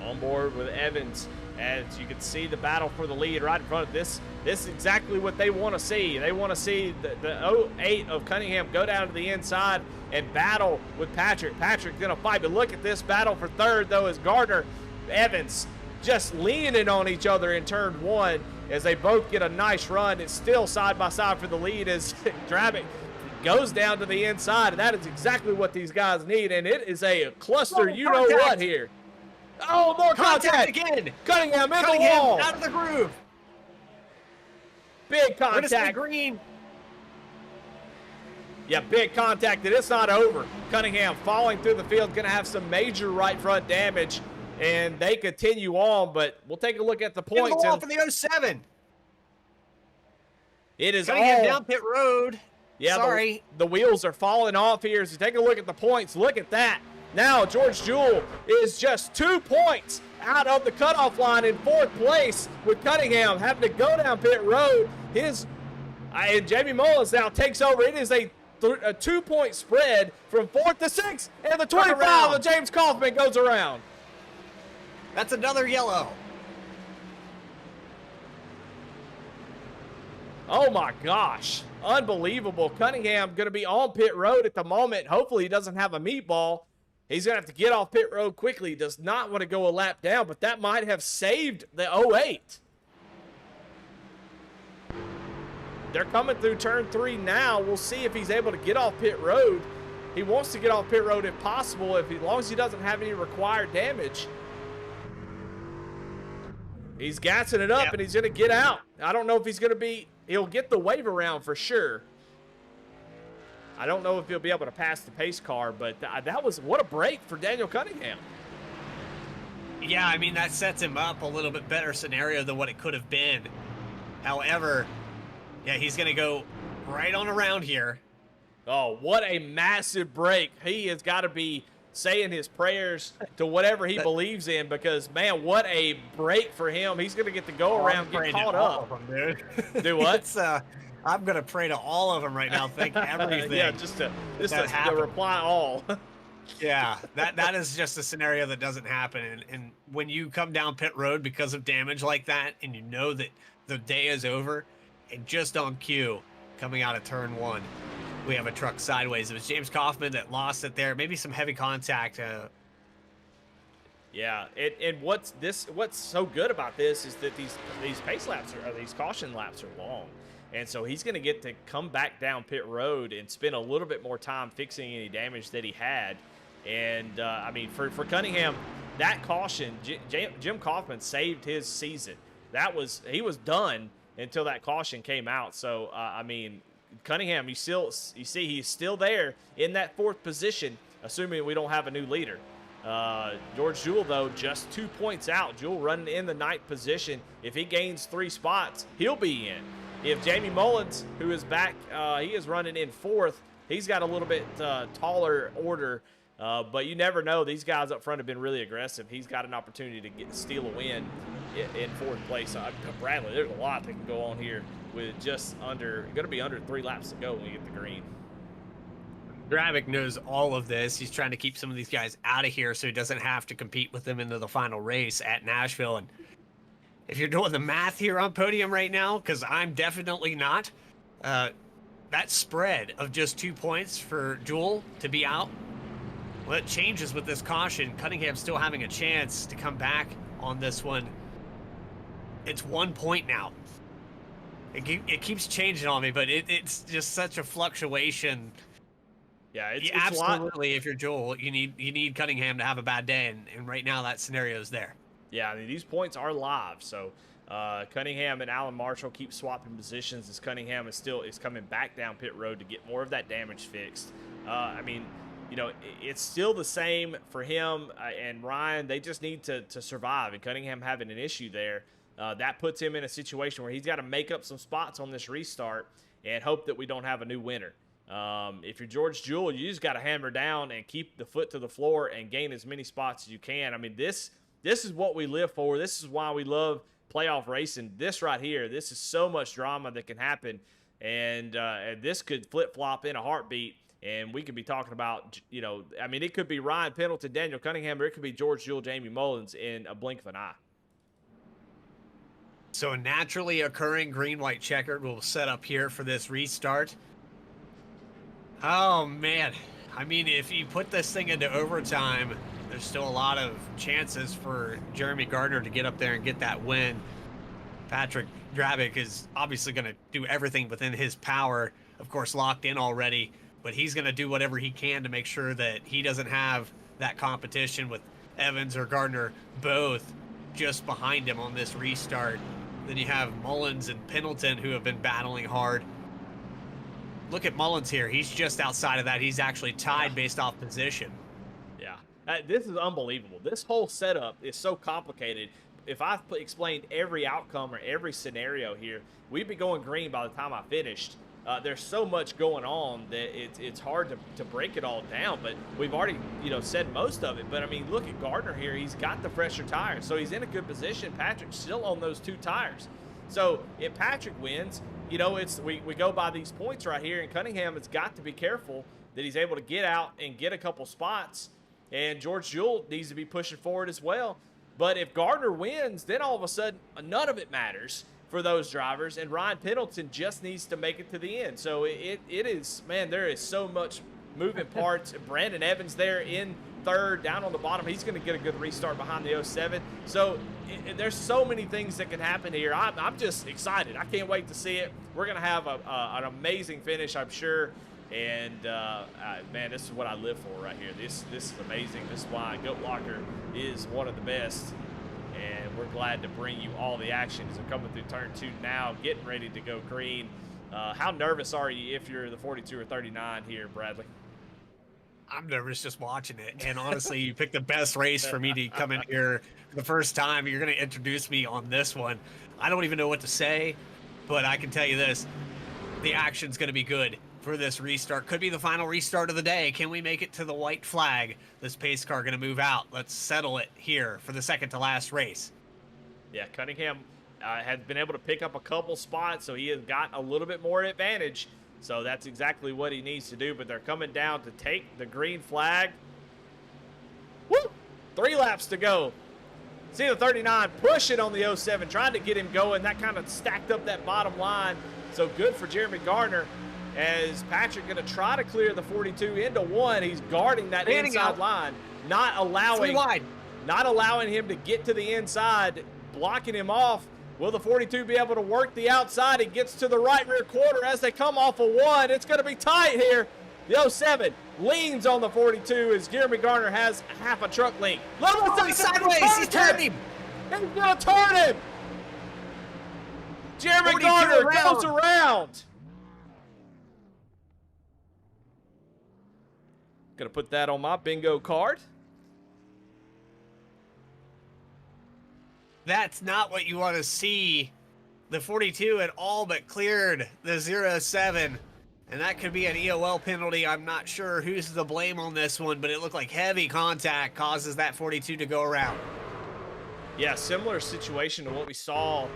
On board with Evans, as you can see the battle for the lead right in front of this. This is exactly what they want to see. They want to see the 08 of Cunningham go down to the inside and battle with Patrick. Patrick's going to fight, but look at this battle for third, though, as Gardner, Evans just leaning on each other in turn 1 as they both get a nice run. It's still side by side for the lead as Drabbit goes down to the inside, and that is exactly what these guys need, and it is a cluster you-know-what here. Oh, more contact again. Cunningham in the wall. Out of the groove. Big contact. Green. Yeah, big contact, and it's not over. Cunningham falling through the field, going to have some major right front damage, and they continue on, but we'll take a look at the points. In the wall for the 07. It is Cunningham all down pit road. Yeah, sorry. The wheels are falling off here, so take a look at the points. Look at that. Now, George Jewell is just 2 points out of the cutoff line in 4th place, with Cunningham having to go down pit road. And Jamie Mullins now takes over. It is a 2-point spread from 4th to 6th, and the 25 of James Kaufman goes around. That's another yellow. Oh my gosh, unbelievable. Cunningham going to be on pit road at the moment. Hopefully he doesn't have a meatball. He's going to have to get off pit road quickly. He does not want to go a lap down, but that might have saved the 08. They're coming through turn 3 now. We'll see if he's able to get off pit road. He wants to get off pit road if possible, as long as he doesn't have any required damage. He's gassing it up, and he's going to get out. I don't know if he's going to he'll get the wave around for sure. I don't know if he'll be able to pass the pace car, but that was, what a break for Daniel Cunningham. Yeah, I mean, that sets him up a little bit better scenario than what it could have been. However, yeah, he's going to go right on around here. Oh, what a massive break. He has got to be saying his prayers to whatever he believes in, because, man, what a break for him. He's going to get to go around and get caught up. Them, dude. Do what? I'm going to pray to all of them right now. Thank everything. Yeah, just to reply all. Yeah, that is just a scenario that doesn't happen. And when you come down pit road because of damage like that, and you know that the day is over, and just on cue, coming out of turn one, we have a truck sideways. It was James Kaufman that lost it there. Maybe some heavy contact. Yeah, and what's so good about this is that these pace laps or these caution laps are long, and so he's going to get to come back down pit road and spend a little bit more time fixing any damage that he had. And I mean, for Cunningham, that caution, Jim Kaufman saved his season. He was done until that caution came out. So I mean, Cunningham, you see he's still there in that 4th position, assuming we don't have a new leader. George Jewell, though, just 2 points out. Jewell running in the 9th position. If he gains 3 spots, he'll be in. If Jamie Mullins, who is back, he is running in 4th. He's got a little bit taller order, but you never know. These guys up front have been really aggressive. He's got an opportunity to steal a win in 4th place. Bradley, there's a lot that can go on here with just going to be under 3 laps to go when we get the green. Dravic knows all of this. He's trying to keep some of these guys out of here so he doesn't have to compete with them into the final race at Nashville. And if you're doing the math here on podium right now, because I'm definitely not, that spread of just 2 points for Jewell to be out, well, it changes with this caution. Cunningham still having a chance to come back on this one. It's 1 point now. It keeps changing on me, but it's just such a fluctuation. Yeah, it's absolutely. If you're Jewell, you need Cunningham to have a bad day, and right now that scenario is there. Yeah, I mean, these points are live, so Cunningham and Alan Marshall keep swapping positions as Cunningham is coming back down pit road to get more of that damage fixed. I mean, you know, it's still the same for him and Ryan. They just need to survive, and Cunningham having an issue there, that puts him in a situation where he's got to make up some spots on this restart and hope that we don't have a new winner. If you're George Jewell, you just got to hammer down and keep the foot to the floor and gain as many spots as you can. I mean, this is what we live for. This is why we love playoff racing. This right here, this is so much drama that can happen, and this could flip-flop in a heartbeat, and we could be talking about, you know, I mean, it could be Ryan Pendleton, Daniel Cunningham, or it could be George Jewell, Jamie Mullins in a blink of an eye. So a naturally occurring green-white checkered will set up here for this restart. Oh, man. I mean, if you put this thing into overtime, there's still a lot of chances for Jeremy Gardner to get up there and get that win. Patrick Dravic is obviously going to do everything within his power, of course, locked in already, but he's going to do whatever he can to make sure that he doesn't have that competition with Evans or Gardner both just behind him on this restart. Then you have Mullins and Pendleton, who have been battling hard. Look at Mullins here. He's just outside of that. He's actually tied based off position. Yeah, this is unbelievable. This whole setup is so complicated. If I explained every outcome or every scenario here, we'd be going green by the time I finished. There's so much going on that it's hard to break it all down, but we've already, you know, said most of it. But I mean, look at Gardner here. He's got the fresher tires, so he's in a good position. Patrick's still on those 2 tires. So if Patrick wins, you know, we go by these points right here, and Cunningham has got to be careful that he's able to get out and get a couple spots, and George Jewell needs to be pushing forward as well. But if Gardner wins, then all of a sudden none of it matters for those drivers, and Ryan Pendleton just needs to make it to the end. So it is, man, there is so much moving parts. Brandon Evans there in 3rd, down on the bottom. He's going to get a good restart behind the 07. So there's so many things that can happen here. I'm just excited. I can't wait to see it. We're going to have an amazing finish, I'm sure. And, man, this is what I live for right here. This is amazing. This is why Goat Locker is one of the best. And we're glad to bring you all the action as we're coming through turn 2 now, getting ready to go green. How nervous are you if you're the 42 or 39 here, Bradley? I'm nervous just watching it. And honestly, you picked the best race for me to come in here for the first time. You're going to introduce me on this one. I don't even know what to say, but I can tell you this. The action's going to be good for this restart. Could be the final restart of the day. Can we make it to the white flag? This pace car going to move out. Let's settle it here for the second to last race. Yeah, Cunningham has been able to pick up a couple spots, so he has got a little bit more advantage. So that's exactly what he needs to do. But they're coming down to take the green flag. 3 laps to go. See the 39 pushing on the 07, trying to get him going. That kind of stacked up that bottom line. So good for Jeremy Gardner as Patrick going to try to clear the 42 into 1. He's guarding that inside line, not allowing him to get to the inside, blocking him off. Will the 42 be able to work the outside? He gets to the right rear quarter as they come off of 1. It's going to be tight here. The 07 leans on the 42 as Jeremy Garner has half a truck length. He's sideways. He's turned him. He's going to turn him. Jeremy Garner goes around. Going to put that on my bingo card. That's not what you want to see. The 42 had all but cleared the 07. And that could be an EOL penalty. I'm not sure who's to blame on this one, but it looked like heavy contact causes that 42 to go around. Yeah, similar situation to what we saw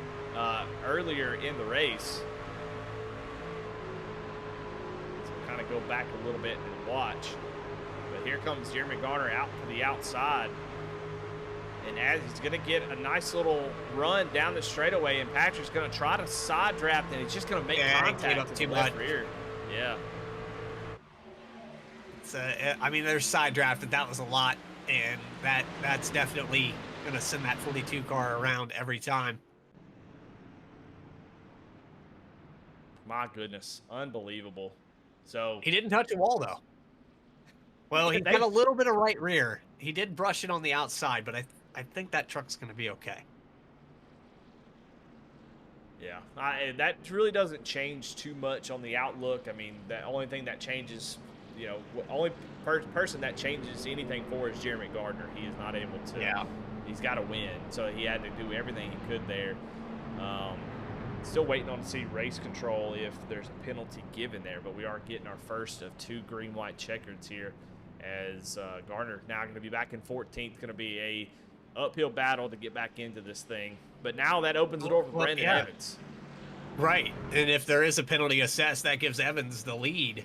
earlier in the race. So we'll kind of go back a little bit and watch. But here comes Jeremy Garner out to the outside. And as he's going to get a nice little run down the straightaway, and Patrick's going to try to side draft, and he's just going to make contact to the left rear. Yeah. It's I mean, there's side draft, but that was a lot, and that's definitely going to send that 42 car around every time. My goodness, unbelievable. So he didn't touch a wall though. Well, he got a little bit of right rear. He did brush it on the outside, but I think that truck's going to be okay. Yeah, that really doesn't change too much on the outlook. I mean, the only thing that changes, you know, only person that changes anything for is Jeremy Gardner. He is not able to. Yeah. He's got to win, so he had to do everything he could there. Still waiting on to see race control if there's a penalty given there, but we are getting our first of 2 green-white checkers here as Gardner now going to be back in 14th. Going to be a uphill battle to get back into this thing. But now that opens the door for Brandon Evans. Right. And if there is a penalty assessed, that gives Evans the lead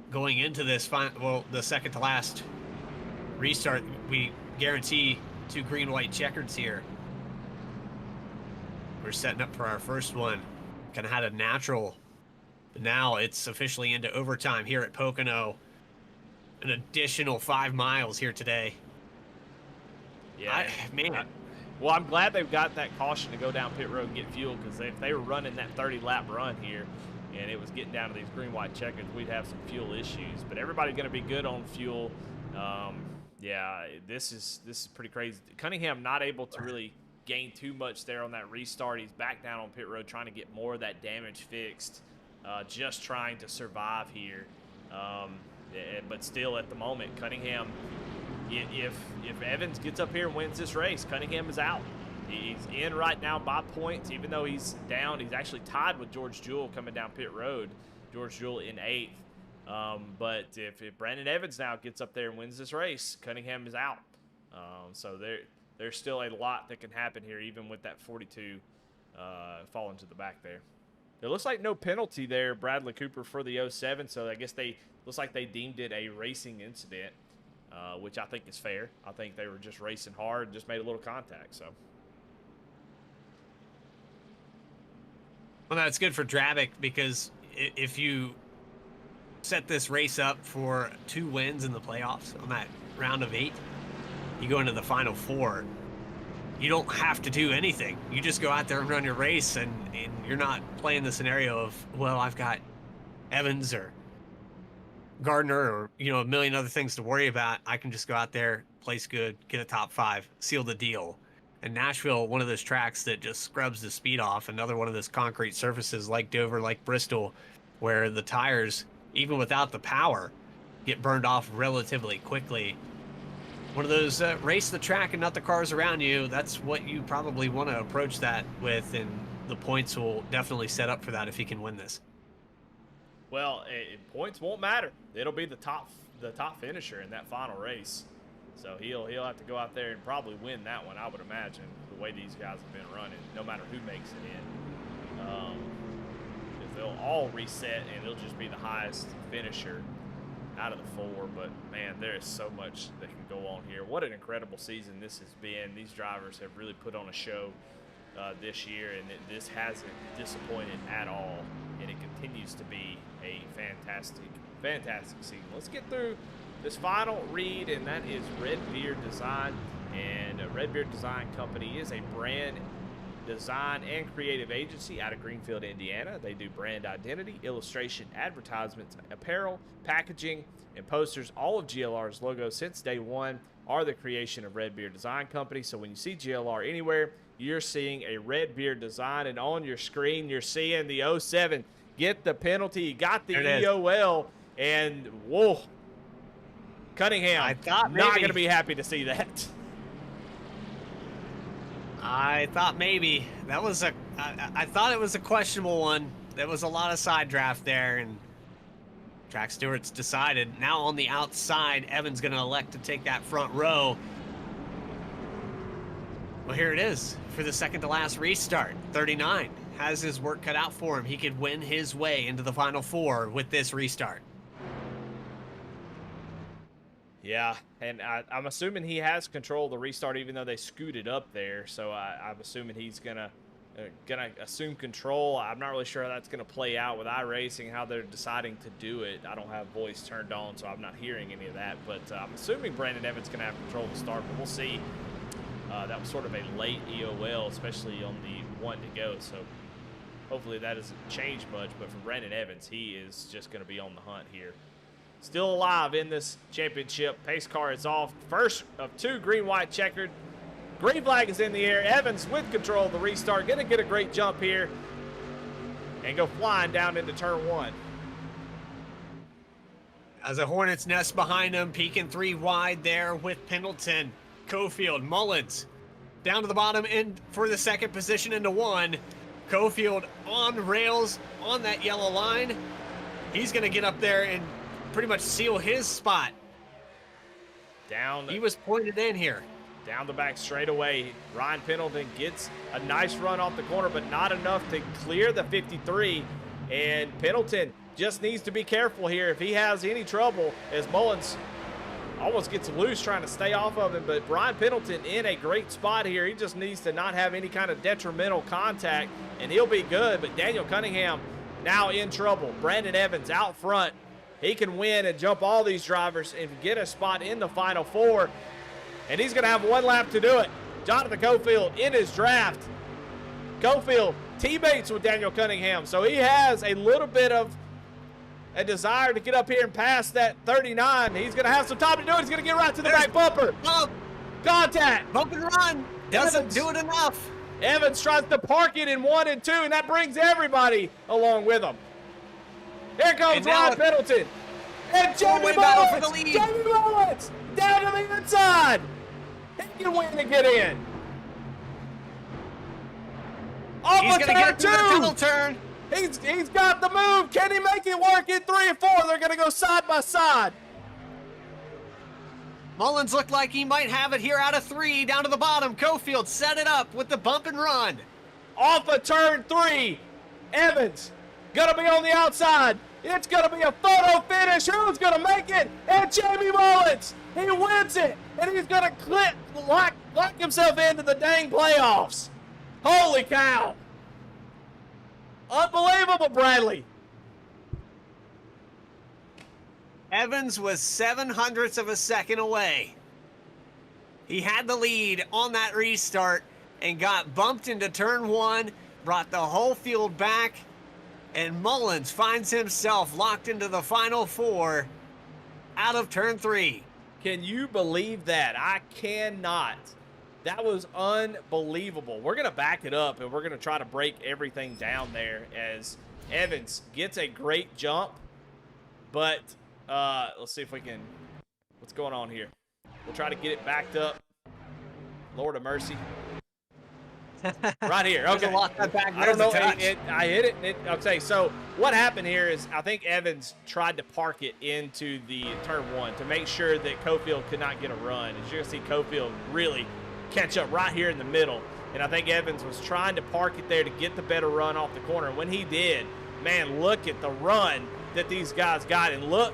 going into this the second to last restart. We guarantee 2 green-white checkers here. We're setting up for our first one. Kind of had a natural, but now it's officially into overtime here at Pocono. An additional 5 miles here today. Yeah, man. Well, I'm glad they've got that caution to go down pit road and get fuel, because if they were running that 30-lap run here and it was getting down to these green-white checkers, we'd have some fuel issues. But everybody's going to be good on fuel. Yeah, this is pretty crazy. Cunningham not able to really gain too much there on that restart. He's back down on pit road trying to get more of that damage fixed, just trying to survive here. But still, at the moment, Cunningham, if Evans gets up here and wins this race, Cunningham is out. He's in right now by points, even though he's down. He's actually tied with George Jewell coming down pit road. George Jewell in 8th. But if Brandon Evans now gets up there and wins this race, Cunningham is out. So there's still a lot that can happen here, even with that 42 falling to the back there. It looks like no penalty there, Bradley Cooper, for the 07. So I guess looks like they deemed it a racing incident, which I think is fair. I think they were just racing hard and just made a little contact. So. Well, that's good for Drabick, because if you set this race up for 2 wins in the playoffs on that round of 8, you go into the final 4, you don't have to do anything. You just go out there and run your race, and you're not playing the scenario of, well, I've got Evans or Gardner or, you know, a million other things to worry about. I can just go out there, place good, get a top 5, seal the deal. And Nashville, one of those tracks that just scrubs the speed off, another one of those concrete surfaces like Dover, like Bristol, where the tires, even without the power, get burned off relatively quickly. One of those race the track and not the cars around you. That's what you probably want to approach that with, and the points will definitely set up for that if he can win this. Well, points won't matter. It'll be the top finisher in that final race. So he'll have to go out there and probably win that one, I would imagine, the way these guys have been running, no matter who makes it in. Because they'll all reset, and it'll just be the highest finisher out of the 4, but man, there is so much that can go on here. What an incredible season this has been. These drivers have really put on a show this year, and this hasn't disappointed at all, and it continues to be a fantastic season. Let's get through this final read, and that is Red Beard Design. And Red Beard Design Company is a brand design and creative agency out of Greenfield, Indiana. They do brand identity, illustration, advertisements, apparel, packaging, and posters. All of GLR's logos since day one are the creation of Red Beard Design Company. So when you see GLR anywhere, you're seeing a Red Beard design, and on your screen you're seeing the 07 get the penalty. You got the EOL, and whoa, Cunningham, I thought not maybe. going to be happy to see that. I thought maybe that was I thought it was a questionable one. There was a lot of side draft there, and track stewards decided. Now on the outside, Evan's going to elect to take that front row. Well, here it is for the second to last restart. 39 has his work cut out for him. He could win his way into the final 4 with this restart. Yeah, and I'm assuming he has control of the restart, even though they scooted up there. So I'm assuming he's gonna assume control. I'm not really sure how that's gonna play out with iRacing, how they're deciding to do it. I don't have voice turned on, so I'm not hearing any of that. But I'm assuming Brandon Evans gonna have control of the start, but we'll see. That was sort of a late EOL, especially on the 1 to go. So hopefully that doesn't change much. But for Brandon Evans, he is just gonna be on the hunt here. Still alive in this championship. Pace car is off. First of 2 green-white checkered. Green flag is in the air. Evans with control of the restart. Going to get a great jump here and go flying down into turn 1. As a Hornet's nest behind him, peeking 3 wide there with Pendleton, Cofield, Mullins down to the bottom end for the second position into 1. Cofield on rails on that yellow line. He's going to get up there and pretty much seal his spot. He was pointed in here. Down the back straightaway. Ryan Pendleton gets a nice run off the corner, but not enough to clear the 53. And Pendleton just needs to be careful here. If he has any trouble, as Mullins almost gets loose trying to stay off of him, but Brian Pendleton in a great spot here. He just needs to not have any kind of detrimental contact, and he'll be good. But Daniel Cunningham now in trouble. Brandon Evans out front. He can win and jump all these drivers and get a spot in the final 4. And he's going to have 1 lap to do it. Jonathan Cofield in his draft. Cofield teammates with Daniel Cunningham, so he has a little bit of a desire to get up here and pass that 39. He's going to have some time to do it. He's going to get right to the back bumper. Contact. Bump and run. Doesn't do it enough. Evans tries to park it in 1 and 2, and that brings everybody along with him. Here comes Ryan Pendleton. And Jamie Mullins for the lead. Jamie Mullins down to the inside. He can win to get in. Off He's going to get through the tunnel turn. He's got the move. Can he make it work in 3 and 4? They're going to go side by side. Mullins looked like he might have it here out of 3 down to the bottom. Cofield set it up with the bump and run. Off of turn 3. Evans going to be on the outside. It's going to be a photo finish. Who's going to make it? And Jamie Mullins. He wins it. And he's going to lock himself into the dang playoffs. Holy cow. Unbelievable, Bradley. Evans was 0.07 of a second away. He had the lead on that restart and got bumped into turn 1, brought the whole field back, and Mullins finds himself locked into the final 4 out of turn 3. Can you believe that? I cannot. That was unbelievable. We're going to back it up, and we're going to try to break everything down there as Evans gets a great jump. But let's see if we can – what's going on here? We'll try to get it backed up. Lord of mercy. Right here. Okay. I don't know. I hit it. Okay, so what happened here is I think Evans tried to park it into the turn 1 to make sure that Cofield could not get a run. As you're going to see Cofield really catch up right here in the middle. And I think Evans was trying to park it there to get the better run off the corner. When he did, man, look at the run that these guys got. And look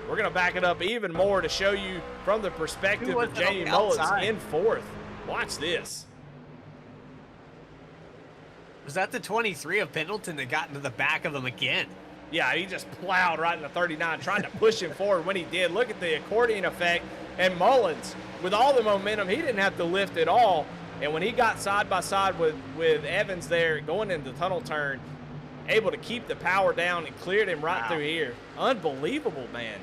We're going to back it up even more to show you from the perspective Who was of it on Jamie the Mullins outside? in fourth. Watch this. Was that the 23 of Pendleton that got into the back of him again? Yeah, he just plowed right in the 39, trying to push him forward when he did. Look at the accordion effect. And Mullins, with all the momentum, he didn't have to lift at all. And when he got side by side with Evans there, going into the tunnel turn, able to keep the power down and cleared him right through here. Unbelievable, man.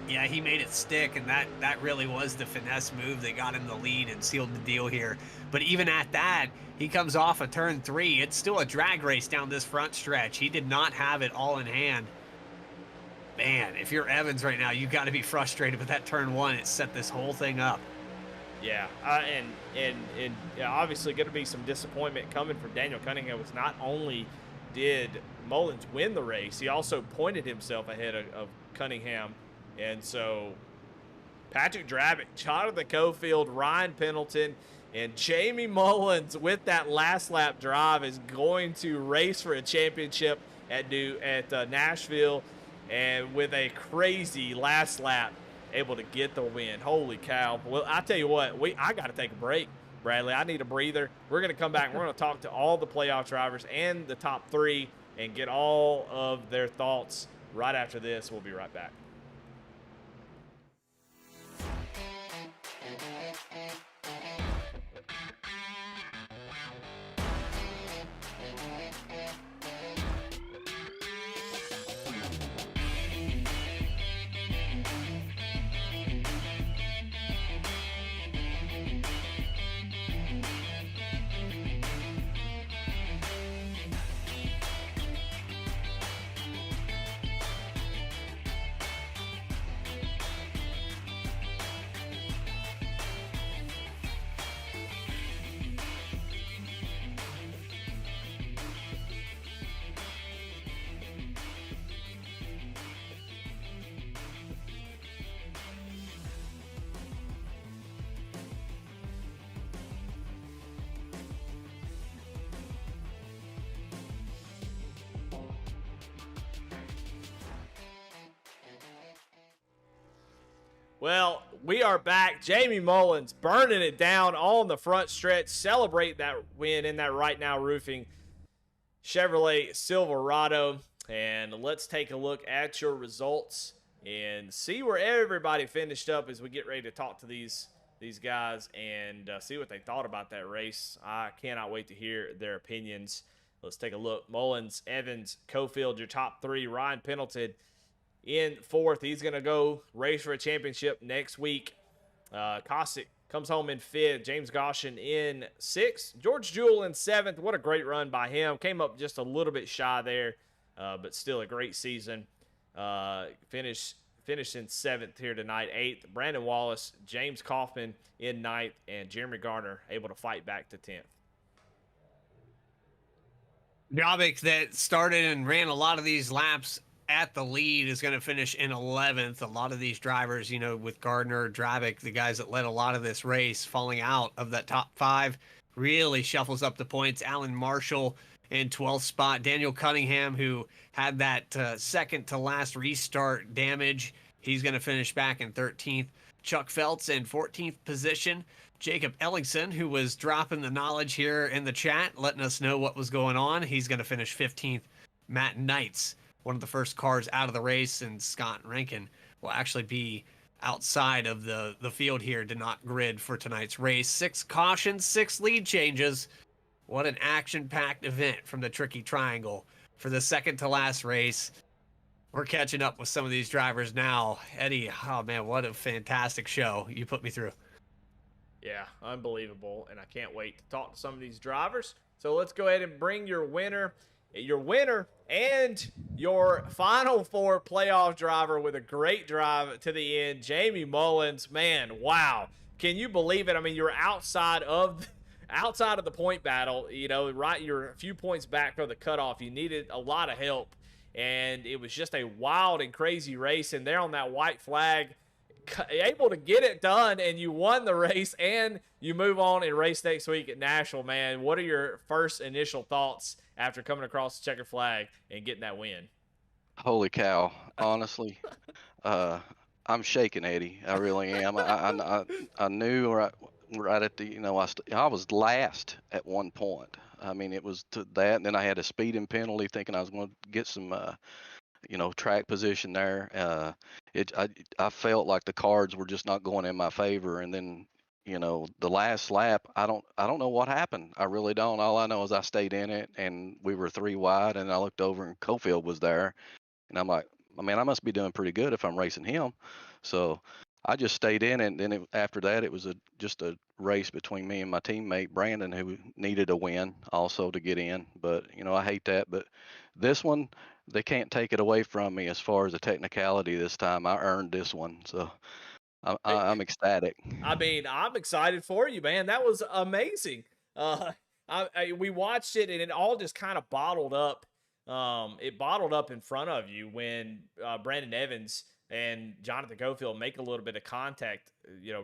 Yeah, he made it stick, and that really was the finesse move that got him the lead and sealed the deal here. But even at that, he comes off of turn 3. It's still a drag race down this front stretch. He did not have it all in hand. Man, if you're Evans right now, you've got to be frustrated with that turn 1. It set this whole thing up. Yeah, and obviously going to be some disappointment coming from Daniel Cunningham. Was not only did Mullins win the race, he also pointed himself ahead of Cunningham. And so Patrick Drabick, Jonathan Cofield, Ryan Pendleton, and Jamie Mullins with that last lap drive is going to race for a championship at Nashville, and with a crazy last lap, able to get the win. Holy cow. Well, I tell you what, I got to take a break, Bradley. I need a breather. We're going to come back. We're going to talk to all the playoff drivers and the top 3 and get all of their thoughts right after this. We'll be right back. Well, we are back. Jamie Mullins burning it down on the front stretch. Celebrate that win in that Right Now Roofing Chevrolet Silverado. And let's take a look at your results and see where everybody finished up as we get ready to talk to these guys and see what they thought about that race. I cannot wait to hear their opinions. Let's take a look. Mullins, Evans, Cofield, your top 3. Ryan Pendleton in 4th. He's going to go race for a championship next week. Kosick comes home in 5th. James Goshen in 6th. George Jewell in 7th. What a great run by him. Came up just a little bit shy there, but still a great season. Finished in 7th here tonight. 8th. Brandon Wallace, James Kaufman in 9th, and Jeremy Garner able to fight back to 10th. Drabick, that started and ran a lot of these laps at the lead, is going to finish in 11th. A lot of these drivers, you know, with Gardner, Drabick, the guys that led a lot of this race, falling out of that top 5, really shuffles up the points. Alan Marshall in 12th spot. Daniel Cunningham, who had that second to last restart damage, he's going to finish back in 13th. Chuck Feltz in 14th position. Jacob Ellingson, who was dropping the knowledge here in the chat, letting us know what was going on, he's going to finish 15th. Matt Knights, one of the first cars out of the race, and Scott Rankin will actually be outside of the field here, did not grid for tonight's race. 6 cautions, 6 lead changes. What an action-packed event from the Tricky Triangle for the second to last race. We're catching up with some of these drivers now. Eddie, oh man, what a fantastic show you put me through. Yeah, unbelievable, and I can't wait to talk to some of these drivers. So let's go ahead and bring your winner and your Final Four playoff driver with a great drive to the end, Jamie Mullins. Man, wow. Can you believe it? I mean, you're outside of the point battle, you know, right? You're a few points back from the cutoff. You needed a lot of help, and it was just a wild and crazy race, and there on that white flag, able to get it done, and you won the race, and you move on and race next week at Nashville. Man, what are your first initial thoughts after coming across the checkered flag and getting that win? Holy cow! Honestly, uh, I'm shaking, Eddie. I really am. I knew right at the I was last at one point. I mean, it was to that, and then I had a speeding penalty, thinking I was going to get some track position there. It I felt like the cards were just not going in my favor, and then the last lap, I don't know what happened. I really don't. All I know is I stayed in it, and we were three wide, and I looked over, and Cofield was there, and I'm like, I mean, I must be doing pretty good if I'm racing him. So I just stayed in it. And then after that, it was just a race between me and my teammate Brandon, who needed a win also to get in. But I hate that. But this one, they can't take it away from me as far as the technicality this time. I earned this one, so I'm ecstatic. I mean, I'm excited for you, man. That was amazing. Uh, we watched it and it all just kind of bottled up. It bottled up in front of you when Brandon Evans and Jonathan Gofield make a little bit of contact.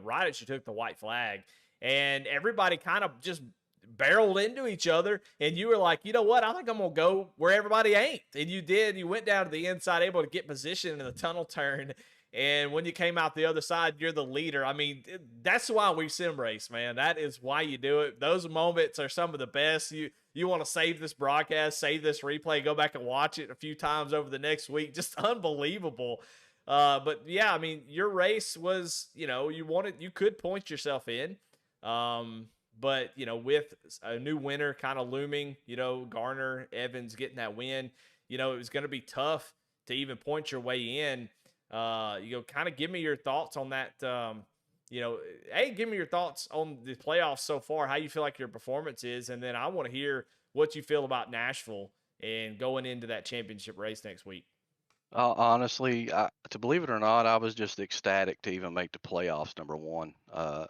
Right as you took the white flag, and everybody kind of just barreled into each other. And you were like, you know what? I think I'm gonna go where everybody ain't. And you did. You went down to the inside, able to get position in the tunnel turn. And when you came out the other side, you're the leader. I mean, that's why we sim race, man. That is why you do it. Those moments are some of the best. You want to save this broadcast, save this replay, go back and watch it a few times over the next week. Just unbelievable. But yeah, I mean, your race was, you could point yourself in. But with a new winner kind of looming, Garner, Evans getting that win, it was going to be tough to even point your way in. Kind of give me your thoughts on that. Give me your thoughts on the playoffs so far, how you feel like your performance is, and then I want to hear what you feel about Nashville and going into that championship race next week. Honestly, to believe it or not, I was just ecstatic to even make the playoffs. Number one, I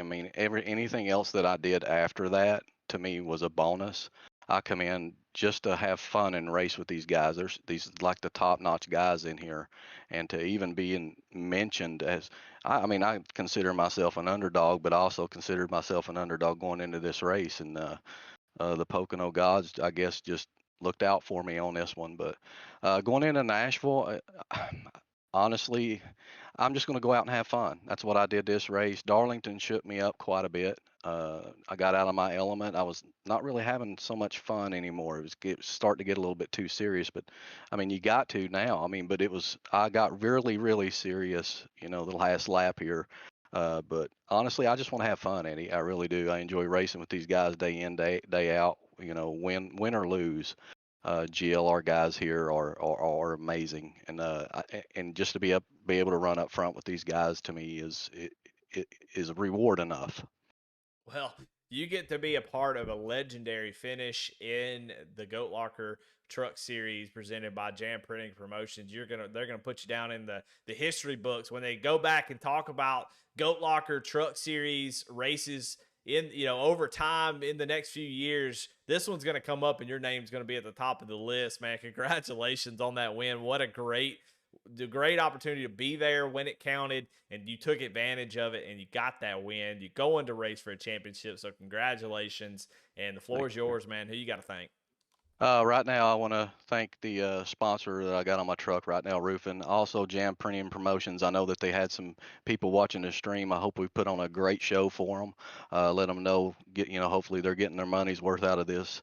mean, anything else that I did after that to me was a bonus. I come in just to have fun and race with these guys. There's these like the top-notch guys in here, and to even be mentioned as, I mean, I consider myself an underdog, but I also considered myself an underdog going into this race, and the Pocono gods, I guess, just looked out for me on this one. But going into Nashville, honestly, I'm just going to go out and have fun. That's what I did this race. Darlington shook me up quite a bit. I got out of my element. I was not really having so much fun anymore. It was starting to get a little bit too serious. But I mean, you got to now. I mean, but I got really, really serious, the last lap here. But honestly, I just want to have fun, Eddie. I really do. I enjoy racing with these guys day in, day out. Win or lose. GLR guys here are amazing, and and just to be able to run up front with these guys to me is reward enough. Well, you get to be a part of a legendary finish in the Goat Locker Truck Series presented by Jam Printing Promotions. They're gonna put you down in the history books when they go back and talk about Goat Locker Truck Series races in over time in the next few years. This one's gonna come up and your name's gonna be at the top of the list, man. Congratulations on that win. What a great opportunity to be there when it counted, and you took advantage of it and you got that win. You go into race for a championship, so congratulations. And the floor is yours, man. Who you got to thank? Right now, I want to thank the sponsor that I got on my truck right now, Roofing. Also, Jam Printing Promotions. I know that they had some people watching the stream. I hope we put on a great show for them. Let them know, hopefully they're getting their money's worth out of this.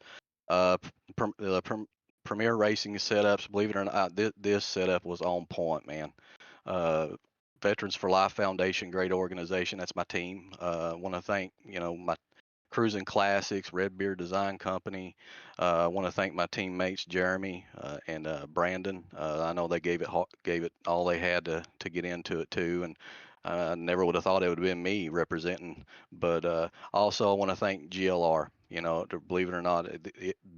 Premier Racing setups, believe it or not, this setup was on point, man. Uh, Veterans for Life Foundation, great organization. That's my team. Want to thank, my Cruising Classics, Red Beard Design Company. I want to thank my teammates Jeremy and Brandon. I know they gave it all they had to get into it too, and I never would have thought it would have been me representing. But also, I want to thank GLR. Believe it or not,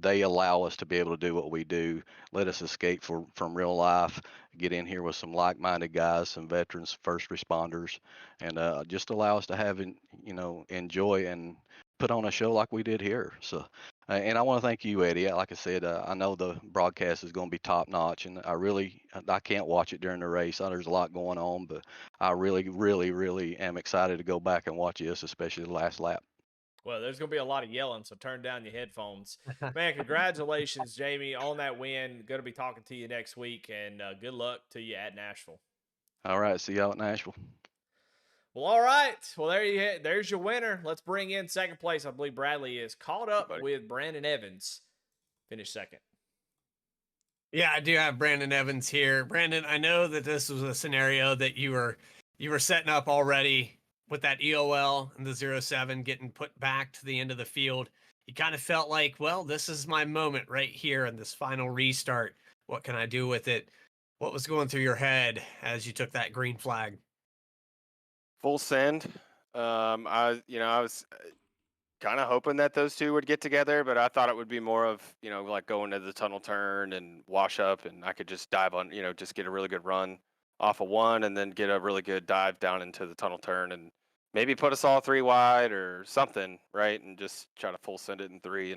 they allow us to be able to do what we do. Let us escape from real life, get in here with some like-minded guys, some veterans, first responders, and just allow us to have, enjoy and put on a show like we did here. So, and I want to thank you, Eddie. Like I said, I know the broadcast is going to be top notch, and I can't watch it during the race. There's a lot going on, but I really, really, really am excited to go back and watch this, especially the last lap. Well, there's going to be a lot of yelling, so turn down your headphones. Man, congratulations, Jamie, on that win. Going to be talking to you next week, and good luck to you at Nashville. All right, see y'all at Nashville. Well, all right. Well, there's your winner. Let's bring in second place. I believe Bradley is caught up with Brandon Evans. Finished second. Yeah, I do have Brandon Evans here. Brandon, I know that this was a scenario that you were setting up already with that EOL and the 07 getting put back to the end of the field. You kind of felt like, well, this is my moment right here in this final restart. What can I do with it? What was going through your head as you took that green flag? Full send. I was kind of hoping that those two would get together, but I thought it would be more of, like going to the tunnel turn and wash up, and I could just dive on, just get a really good run off of one and then get a really good dive down into the tunnel turn and maybe put us all 3 wide or something, right? And just try to full send it in 3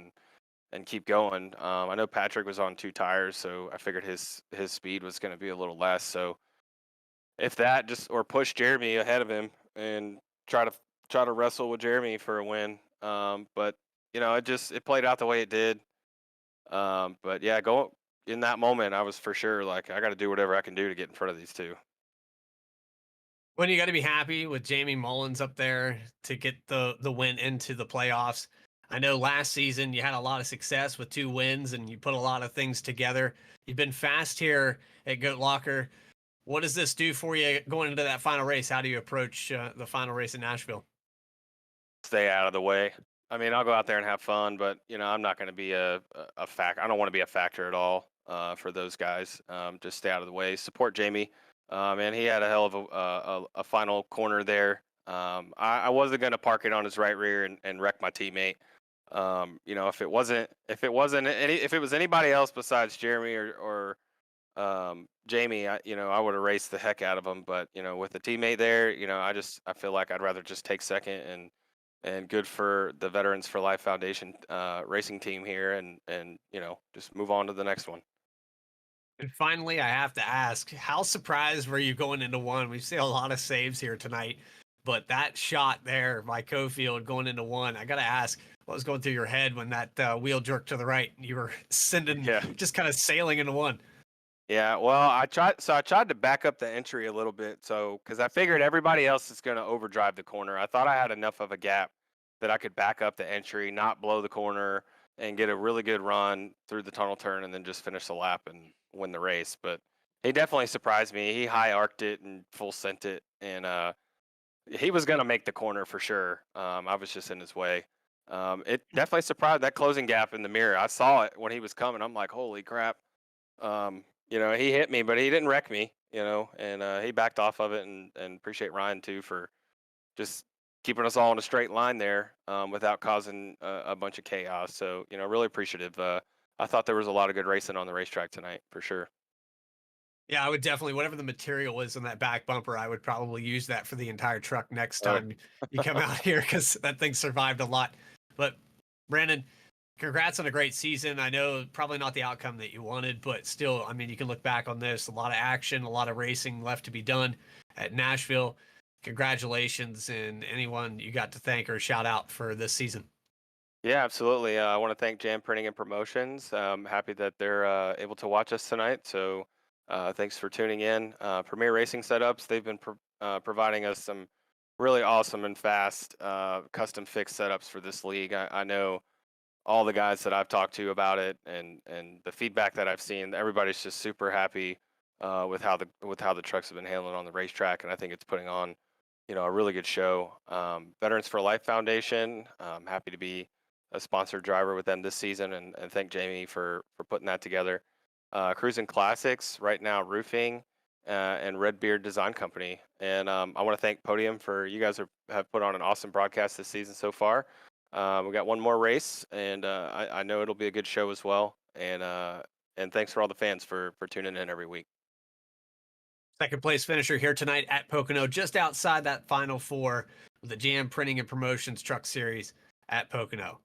and keep going. I know Patrick was on 2 tires, so I figured his speed was going to be a little less. So if that or push Jeremy ahead of him and try to wrestle with Jeremy for a win. But it played out the way it did. But yeah, go in that moment, I was for sure like, I got to do whatever I can do to get in front of these two. When you got to be happy with Jamie Mullins up there to get the win into the playoffs. I know last season you had a lot of success with 2 wins and you put a lot of things together. You've been fast here at Goat Locker. What does this do for you going into that final race? How do you approach the final race in Nashville? Stay out of the way. I mean, I'll go out there and have fun, but I'm not going to be a factor. I don't want to be a factor at all for those guys. Just stay out of the way. Support Jamie. And he had a hell of a final corner there. I wasn't going to park it on his right rear and wreck my teammate. If it was anybody else besides Jeremy or Jamie, I would have raced the heck out of him. But with the teammate there, I feel like I'd rather just take second and good for the Veterans for Life Foundation racing team here, and just move on to the next one. And finally, I have to ask, how surprised were you going into one? We've seen a lot of saves here tonight, but that shot there by Cofield going into one, I got to ask, what was going through your head when that wheel jerked to the right and you were just kind of sailing into one? Yeah, well, I tried to back up the entry a little bit, because I figured everybody else is going to overdrive the corner. I thought I had enough of a gap that I could back up the entry, not blow the corner, and get a really good run through the tunnel turn, and then just finish the lap and win the race. But he definitely surprised me. He high arced it and full sent it, and he was going to make the corner for sure. I was just in his way. It definitely surprised that closing gap in the mirror. I saw it when he was coming. I'm like, holy crap. He hit me, but he didn't wreck me, and he backed off of it, and appreciate Ryan too for just keeping us all in a straight line there without causing a bunch of chaos. So, really appreciative. I thought there was a lot of good racing on the racetrack tonight for sure. Yeah, I would definitely, whatever the material is in that back bumper, I would probably use that for the entire truck next time you come out here, because that thing survived a lot. But Brandon, congrats on a great season. I know probably not the outcome that you wanted, but still, I mean, you can look back on this, a lot of action, a lot of racing left to be done at Nashville. Congratulations, and anyone you got to thank or shout out for this season. Yeah, absolutely. I want to thank Jam Printing and Promotions. I'm happy that they're able to watch us tonight. So thanks for tuning in. Premier Racing Setups, they've been providing us some really awesome and fast custom fixed setups for this league. I know all the guys that I've talked to about it, and the feedback that I've seen, everybody's just super happy with how the trucks have been handled on the racetrack, and I think it's putting on a really good show. Veterans for Life Foundation, I'm happy to be a sponsored driver with them this season, and thank Jamie for putting that together. Cruising Classics, Right Now Roofing, and Redbeard Design Company. And I want to thank Podium for you guys have put on an awesome broadcast this season so far. We got one more race, and I know it'll be a good show as well. And thanks for all the fans for tuning in every week. Second place finisher here tonight at Pocono, just outside that Final Four with the Jam Printing and Promotions Truck Series at Pocono.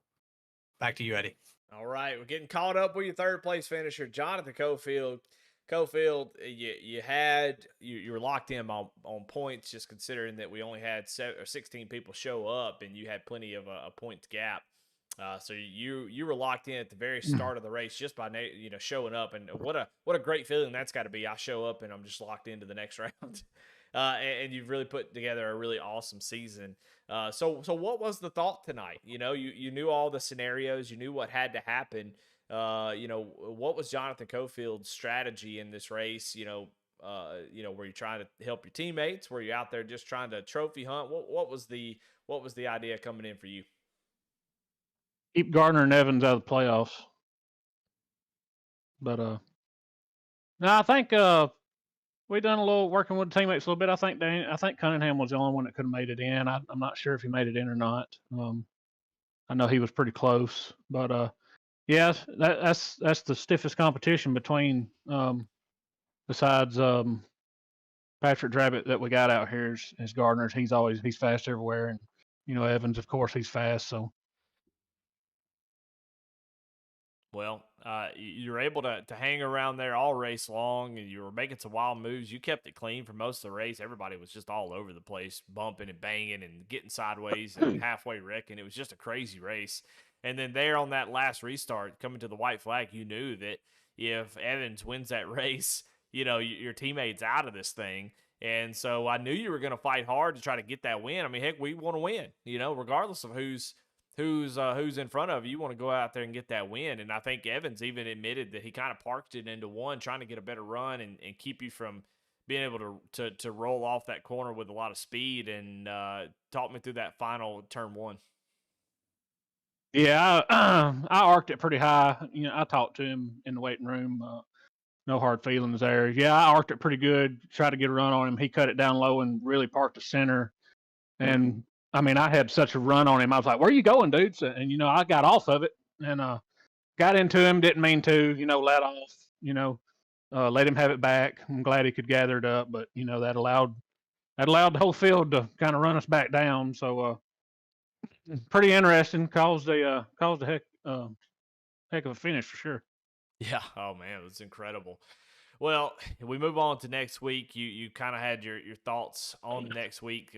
Back to you, Eddie. All right, we're getting caught up with your third place finisher, Jonathan Cofield. Cofield, you were locked in on points, just considering that we only had 16 people show up, and you had plenty of a points gap. So you were locked in at the very start of the race just by showing up, and what a great feeling that's got to be. I show up and I'm just locked into the next round. And you've really put together a really awesome season. So what was the thought tonight? You knew all the scenarios, you knew what had to happen. What was Jonathan Cofield's strategy in this race? Were you trying to help your teammates? Were you out there just trying to trophy hunt? What was the idea coming in for you? Keep Gardner and Evans out of the playoffs. But no, I think we done a little working with teammates a little bit. I think Cunningham was the only one that could have made it in. I'm not sure if he made it in or not. I know he was pretty close, but yeah, that's the stiffest competition between besides Patrick Drabbit that we got out here is Gardner's. He's fast everywhere, and Evans, of course, he's fast. So. Well, you were able to hang around there all race long, and you were making some wild moves. You kept it clean for most of the race. Everybody was just all over the place, bumping and banging and getting sideways and halfway wrecking. It was just a crazy race. And then there on that last restart, coming to the white flag, you knew that if Evans wins that race, your teammate's out of this thing. And so I knew you were going to fight hard to try to get that win. I mean, heck, we want to win, regardless of who's in front of you. You want to go out there and get that win. And I think Evans even admitted that he kind of parked it into one, trying to get a better run and keep you from being able to roll off that corner with a lot of speed, and talk me through that final turn one. Yeah, I arced it pretty high. I talked to him in the waiting room. No hard feelings there. Yeah, I arced it pretty good. Tried to get a run on him. He cut it down low and really parked the center. And I mean, I had such a run on him. I was like, "Where are you going, dude?" So, and I got off of it and got into him. Didn't mean to, let off. Let him have it back. I'm glad he could gather it up, but that allowed the whole field to kind of run us back down. So pretty interesting. Caused a heck of a finish for sure. Yeah. Oh man, it was incredible. Well, we move on to next week. You kind of had your thoughts on next week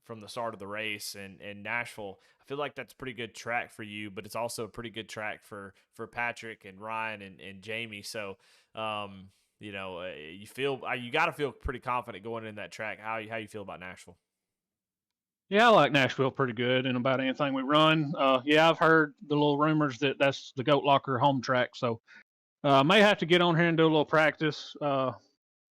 from the start of the race, and Nashville. I feel like that's a pretty good track for you, but it's also a pretty good track for Patrick and Ryan and Jamie. So, you got to feel pretty confident going in that track. How you feel about Nashville? Yeah, I like Nashville pretty good, and about anything we run. Yeah, I've heard the little rumors that that's the Goat Locker home track, so may have to get on here and do a little practice. I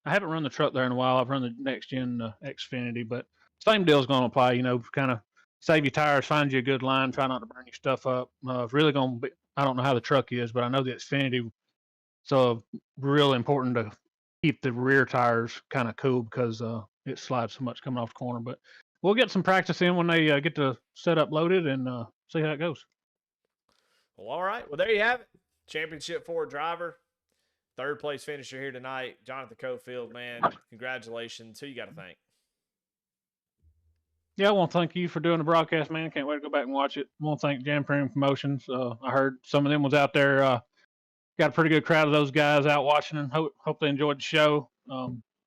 haven't run the truck there in a while. I've run the next gen Xfinity, but same deal's going to apply. Kind of save your tires, find you a good line, try not to burn your stuff up. Really going to be. I don't know how the truck is, but I know the Xfinity. So real important to keep the rear tires kind of cool because it slides so much coming off the corner. But we'll get some practice in when they get the setup loaded and see how it goes. Well, all right. Well, there you have it. Championship 4 driver, third place finisher here tonight, Jonathan Cofield. Man, congratulations. Who you got to thank? Yeah, I want to thank you for doing the broadcast, man. Can't wait to go back and watch it. I want to thank Jam Premium Promotions. I heard some of them was out there. Got a pretty good crowd of those guys out watching, and hope they enjoyed the show.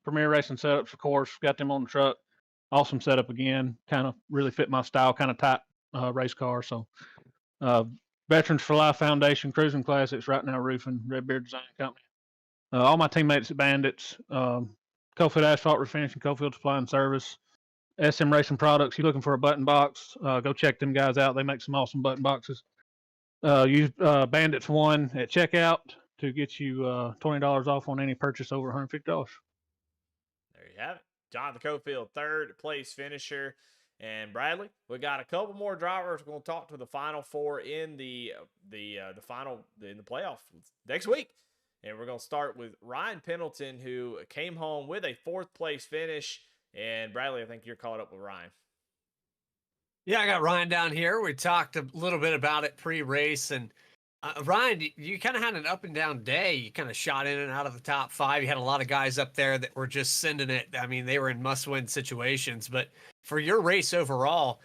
Premier Racing Setups, of course, got them on the truck. Awesome setup again. Kind of really fit my style, kind of tight race car. So, Veterans for Life Foundation, Cruising Classics, Right Now Roofing, Redbeard Design Company. All my teammates at Bandits, Cofield Asphalt Refinishing, Cofield Supply and Service, SM Racing Products. You looking for a button box? Go check them guys out. They make some awesome button boxes. Use Bandits 1 at checkout to get you $20 off on any purchase over $150. There you have it. Jonathan Cofield, third place finisher. And Bradley, we got a couple more drivers. We're going to talk to the final 4 in the playoff next week. And we're going to start with Ryan Pendleton, who came home with a 4th place finish. And Bradley, I think you're caught up with Ryan. Yeah, I got Ryan down here. We talked a little bit about it pre-race, and Ryan, you kind of had an up and down day. You kind of shot in and out of the top 5. You had a lot of guys up there that were just sending it. I mean, they were in must-win situations. But for your race overall,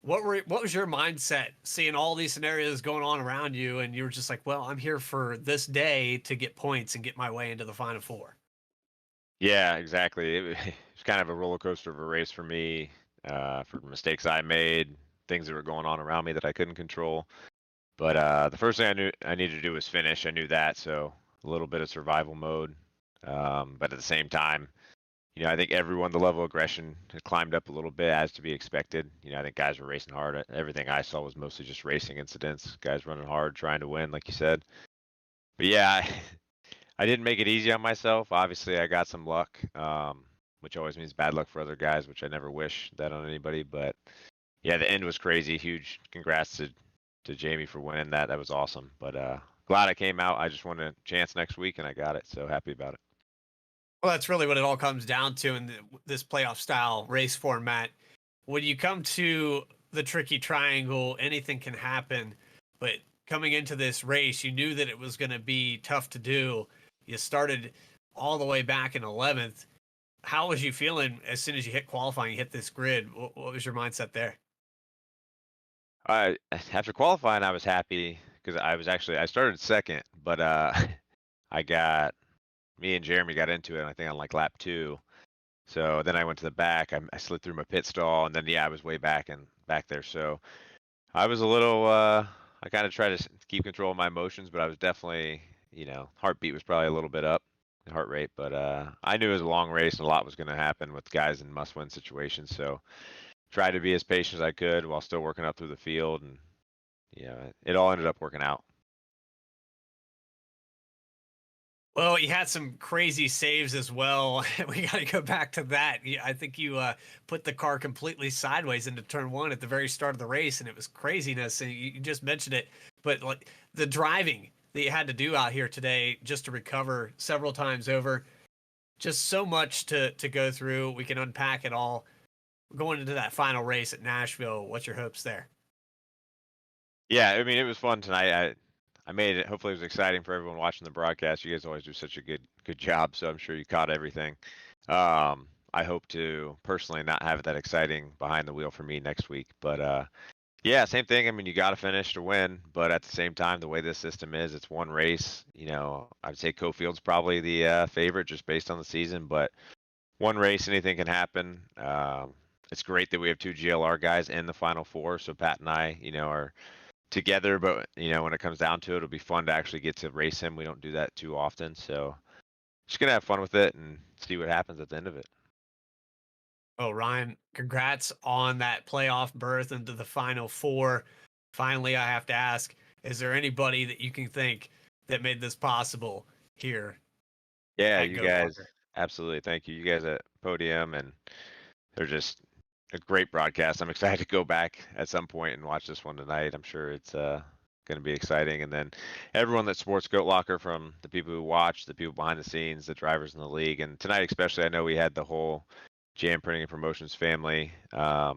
What was your mindset seeing all these scenarios going on around you, and you were just like, well, I'm here for this day to get points and get my way into the Final Four? Yeah, exactly. It's kind of a roller coaster of a race for me, for mistakes I made, things that were going on around me that I couldn't control. But the first thing I knew I needed to do was finish. I knew that, so a little bit of survival mode. But at the same time, I think everyone, the level of aggression had climbed up a little bit, as to be expected. I think guys were racing hard. Everything I saw was mostly just racing incidents, guys running hard, trying to win, like you said. But yeah, I didn't make it easy on myself. Obviously, I got some luck, which always means bad luck for other guys, which I never wish that on anybody. But yeah, the end was crazy. Huge congrats to Jamie for winning that. That was awesome. But glad I came out. I just wanted a chance next week, and I got it. So happy about it. Well, that's really what it all comes down to in this playoff style race format. When you come to the tricky triangle, anything can happen. But coming into this race, you knew that it was going to be tough to do. You started all the way back in 11th. How was you feeling as soon as you hit qualifying, you hit this grid? What was your mindset there? After qualifying, I was happy because I started second, but me and Jeremy got into it, I think on like lap 2. So then I went to the back. I slid through my pit stall, and then I was way back there. So I was a little. I kind of tried to keep control of my emotions, but I was definitely, heartbeat was probably a little bit up, heart rate. But I knew it was a long race, and a lot was going to happen with guys in must-win situations. So tried to be as patient as I could while still working up through the field, and it all ended up working out. Well, you had some crazy saves as well. We got to go back to that. I think you put the car completely sideways into turn 1 at the very start of the race, and it was craziness. And you just mentioned it, but like the driving that you had to do out here today just to recover several times over, just so much to go through. We can unpack it all. Going into that final race at Nashville, what's your hopes there? Yeah, I mean, it was fun tonight. I made it. Hopefully, it was exciting for everyone watching the broadcast. You guys always do such a good job, so I'm sure you caught everything. I hope to personally not have it that exciting behind the wheel for me next week. But yeah, same thing. I mean, you got to finish to win, but at the same time, the way this system is, it's one race. I'd say Cofield's probably the favorite just based on the season, but one race, anything can happen. It's great that we have 2 GLR guys in the Final Four, so Pat and I, are together, but when it comes down to it, it'll be fun to actually get to race him. We don't do that too often, so just gonna have fun with it and see what happens at the end of it. Oh, Ryan, congrats on that playoff berth into the Final Four. Finally, I have to ask, is there anybody that you can think that made this possible here? Yeah, at you Go guys, Locker? absolutely. Thank you. You guys at Podium, and they're just a great broadcast. I'm excited to go back at some point and watch this one tonight. I'm sure it's going to be exciting. And then everyone that supports Goat Locker, from the people who watch, the people behind the scenes, the drivers in the league, and tonight especially, I know we had the whole Jam Printing and Promotions family out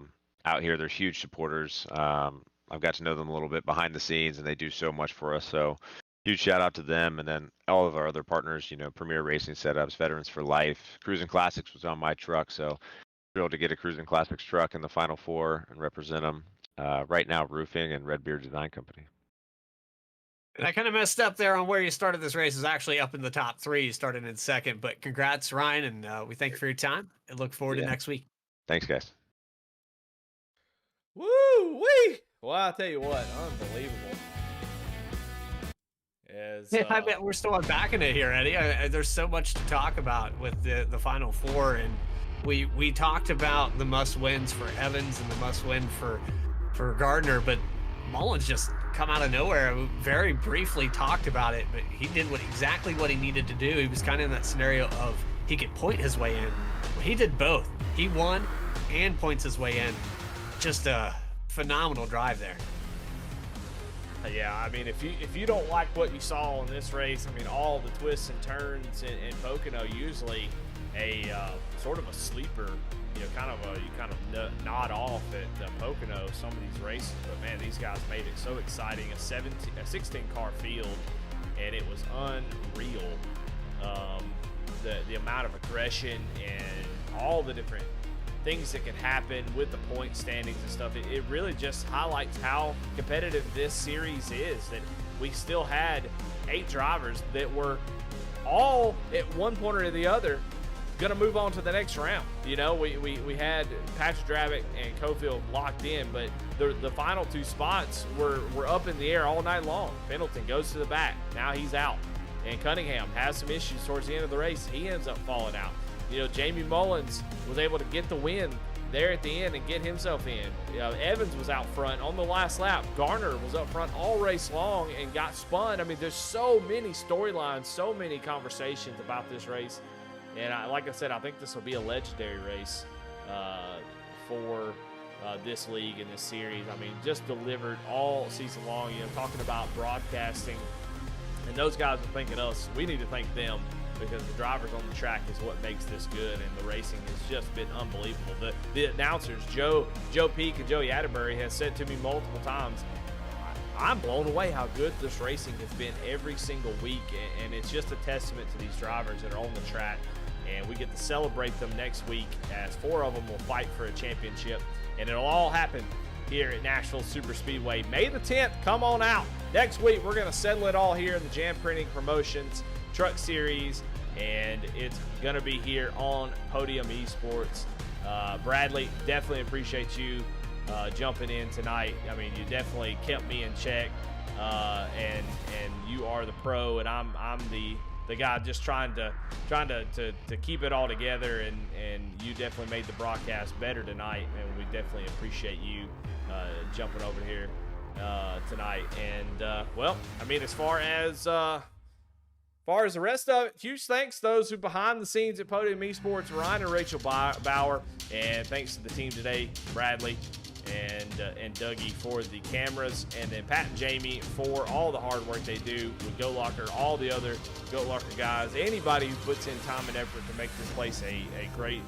here. They're huge supporters. I've got to know them a little bit behind the scenes, and they do so much for us. So huge shout out to them, and then all of our other partners. Premier Racing Setups, Veterans for Life, Cruising Classics was on my truck, so thrilled to get a Cruising Classics truck in the Final Four and represent them. Right now, Roofing and Redbeard Design Company. And I kind of messed up there on where you started this race. Is actually up in the top 3. You started in second, but congrats, Ryan, and we thank you for your time and look forward to next week. Thanks, guys. Woo wee! Well, I'll tell you what, unbelievable. I bet we're still unpacking it here, Eddie. There's so much to talk about with the Final Four, and we talked about the must-wins for Evans and the must-win for Gardner, but Mullins just come out of nowhere. We very briefly talked about it, but he did exactly what he needed to do. He was kind of in that scenario of he could point his way in. He did both. He won and points his way in. Just a phenomenal drive there. Yeah, I mean, if you don't like what you saw in this race, I mean, all the twists and turns in Pocono, usually a sort of a sleeper, you kind of nod off at Pocono some of these races, but man, these guys made it so exciting. A 16 car field, and it was unreal. The amount of aggression and all the different things that can happen with the point standings and stuff. It really just highlights how competitive this series is, that we still had 8 drivers that were all at one point or the other going to move on to the next round. You know, we had Patrick Dravick and Cofield locked in, but the final 2 spots were up in the air all night long. Pendleton goes to the back. Now he's out. And Cunningham has some issues towards the end of the race. He ends up falling out. You know, Jamie Mullins was able to get the win there at the end and get himself in. You know, Evans was out front on the last lap. Garner was up front all race long and got spun. I mean, there's so many storylines, so many conversations about this race. And like I said, I think this will be a legendary race for this league and this series. I mean, just delivered all season long. You know, talking about broadcasting, and those guys are thanking us. We need to thank them, because the drivers on the track is what makes this good, and the racing has just been unbelievable. The announcers, Joe Peak and Joey Atterbury, has said to me multiple times, I'm blown away how good this racing has been every single week, and it's just a testament to these drivers that are on the track. And we get to celebrate them next week, as 4 of them will fight for a championship, and it'll all happen here at Nashville Super Speedway. May the 10th, come on out. Next week, we're going to settle it all here in the Jam Printing Promotions Truck Series, and it's going to be here on Podium Esports. Bradley, definitely appreciate you jumping in tonight. I mean, you definitely kept me in check, and you are the pro, and I'm the guy just trying to keep it all together, and you definitely made the broadcast better tonight, and we definitely appreciate you jumping over here tonight. And well, I mean, as far as the rest of it, huge thanks to those who behind the scenes at Podium Esports, Ryan and Rachel Bauer, and thanks to the team today, Bradley and Dougie for the cameras, and then Pat and Jamie for all the hard work they do with Goat Locker, all the other Goat Locker guys, anybody who puts in time and effort to make this place a great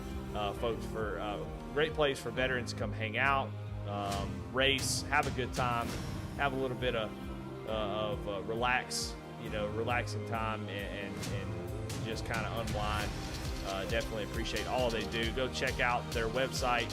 great place for veterans to come hang out, race, have a good time, have a little bit of relaxing time, and just kind of unwind. Definitely appreciate all they do. Go check out their website.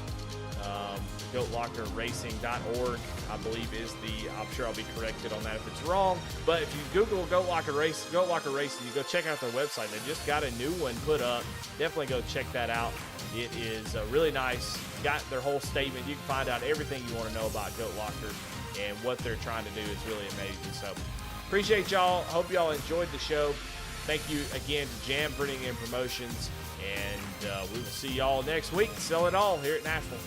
GoatLockerRacing.org, I believe is I'm sure I'll be corrected on that if it's wrong, but if you Google Goat Locker Racing, you go check out their website. They just got a new one put up. Definitely go check that out. It is really nice. Got their whole statement. You can find out everything you want to know about Goat Locker and what they're trying to do. Is really amazing. So appreciate y'all. Hope y'all enjoyed the show. Thank you again to Jam Printing and Promotions, and we will see y'all next week. Sell it all here at Nashville.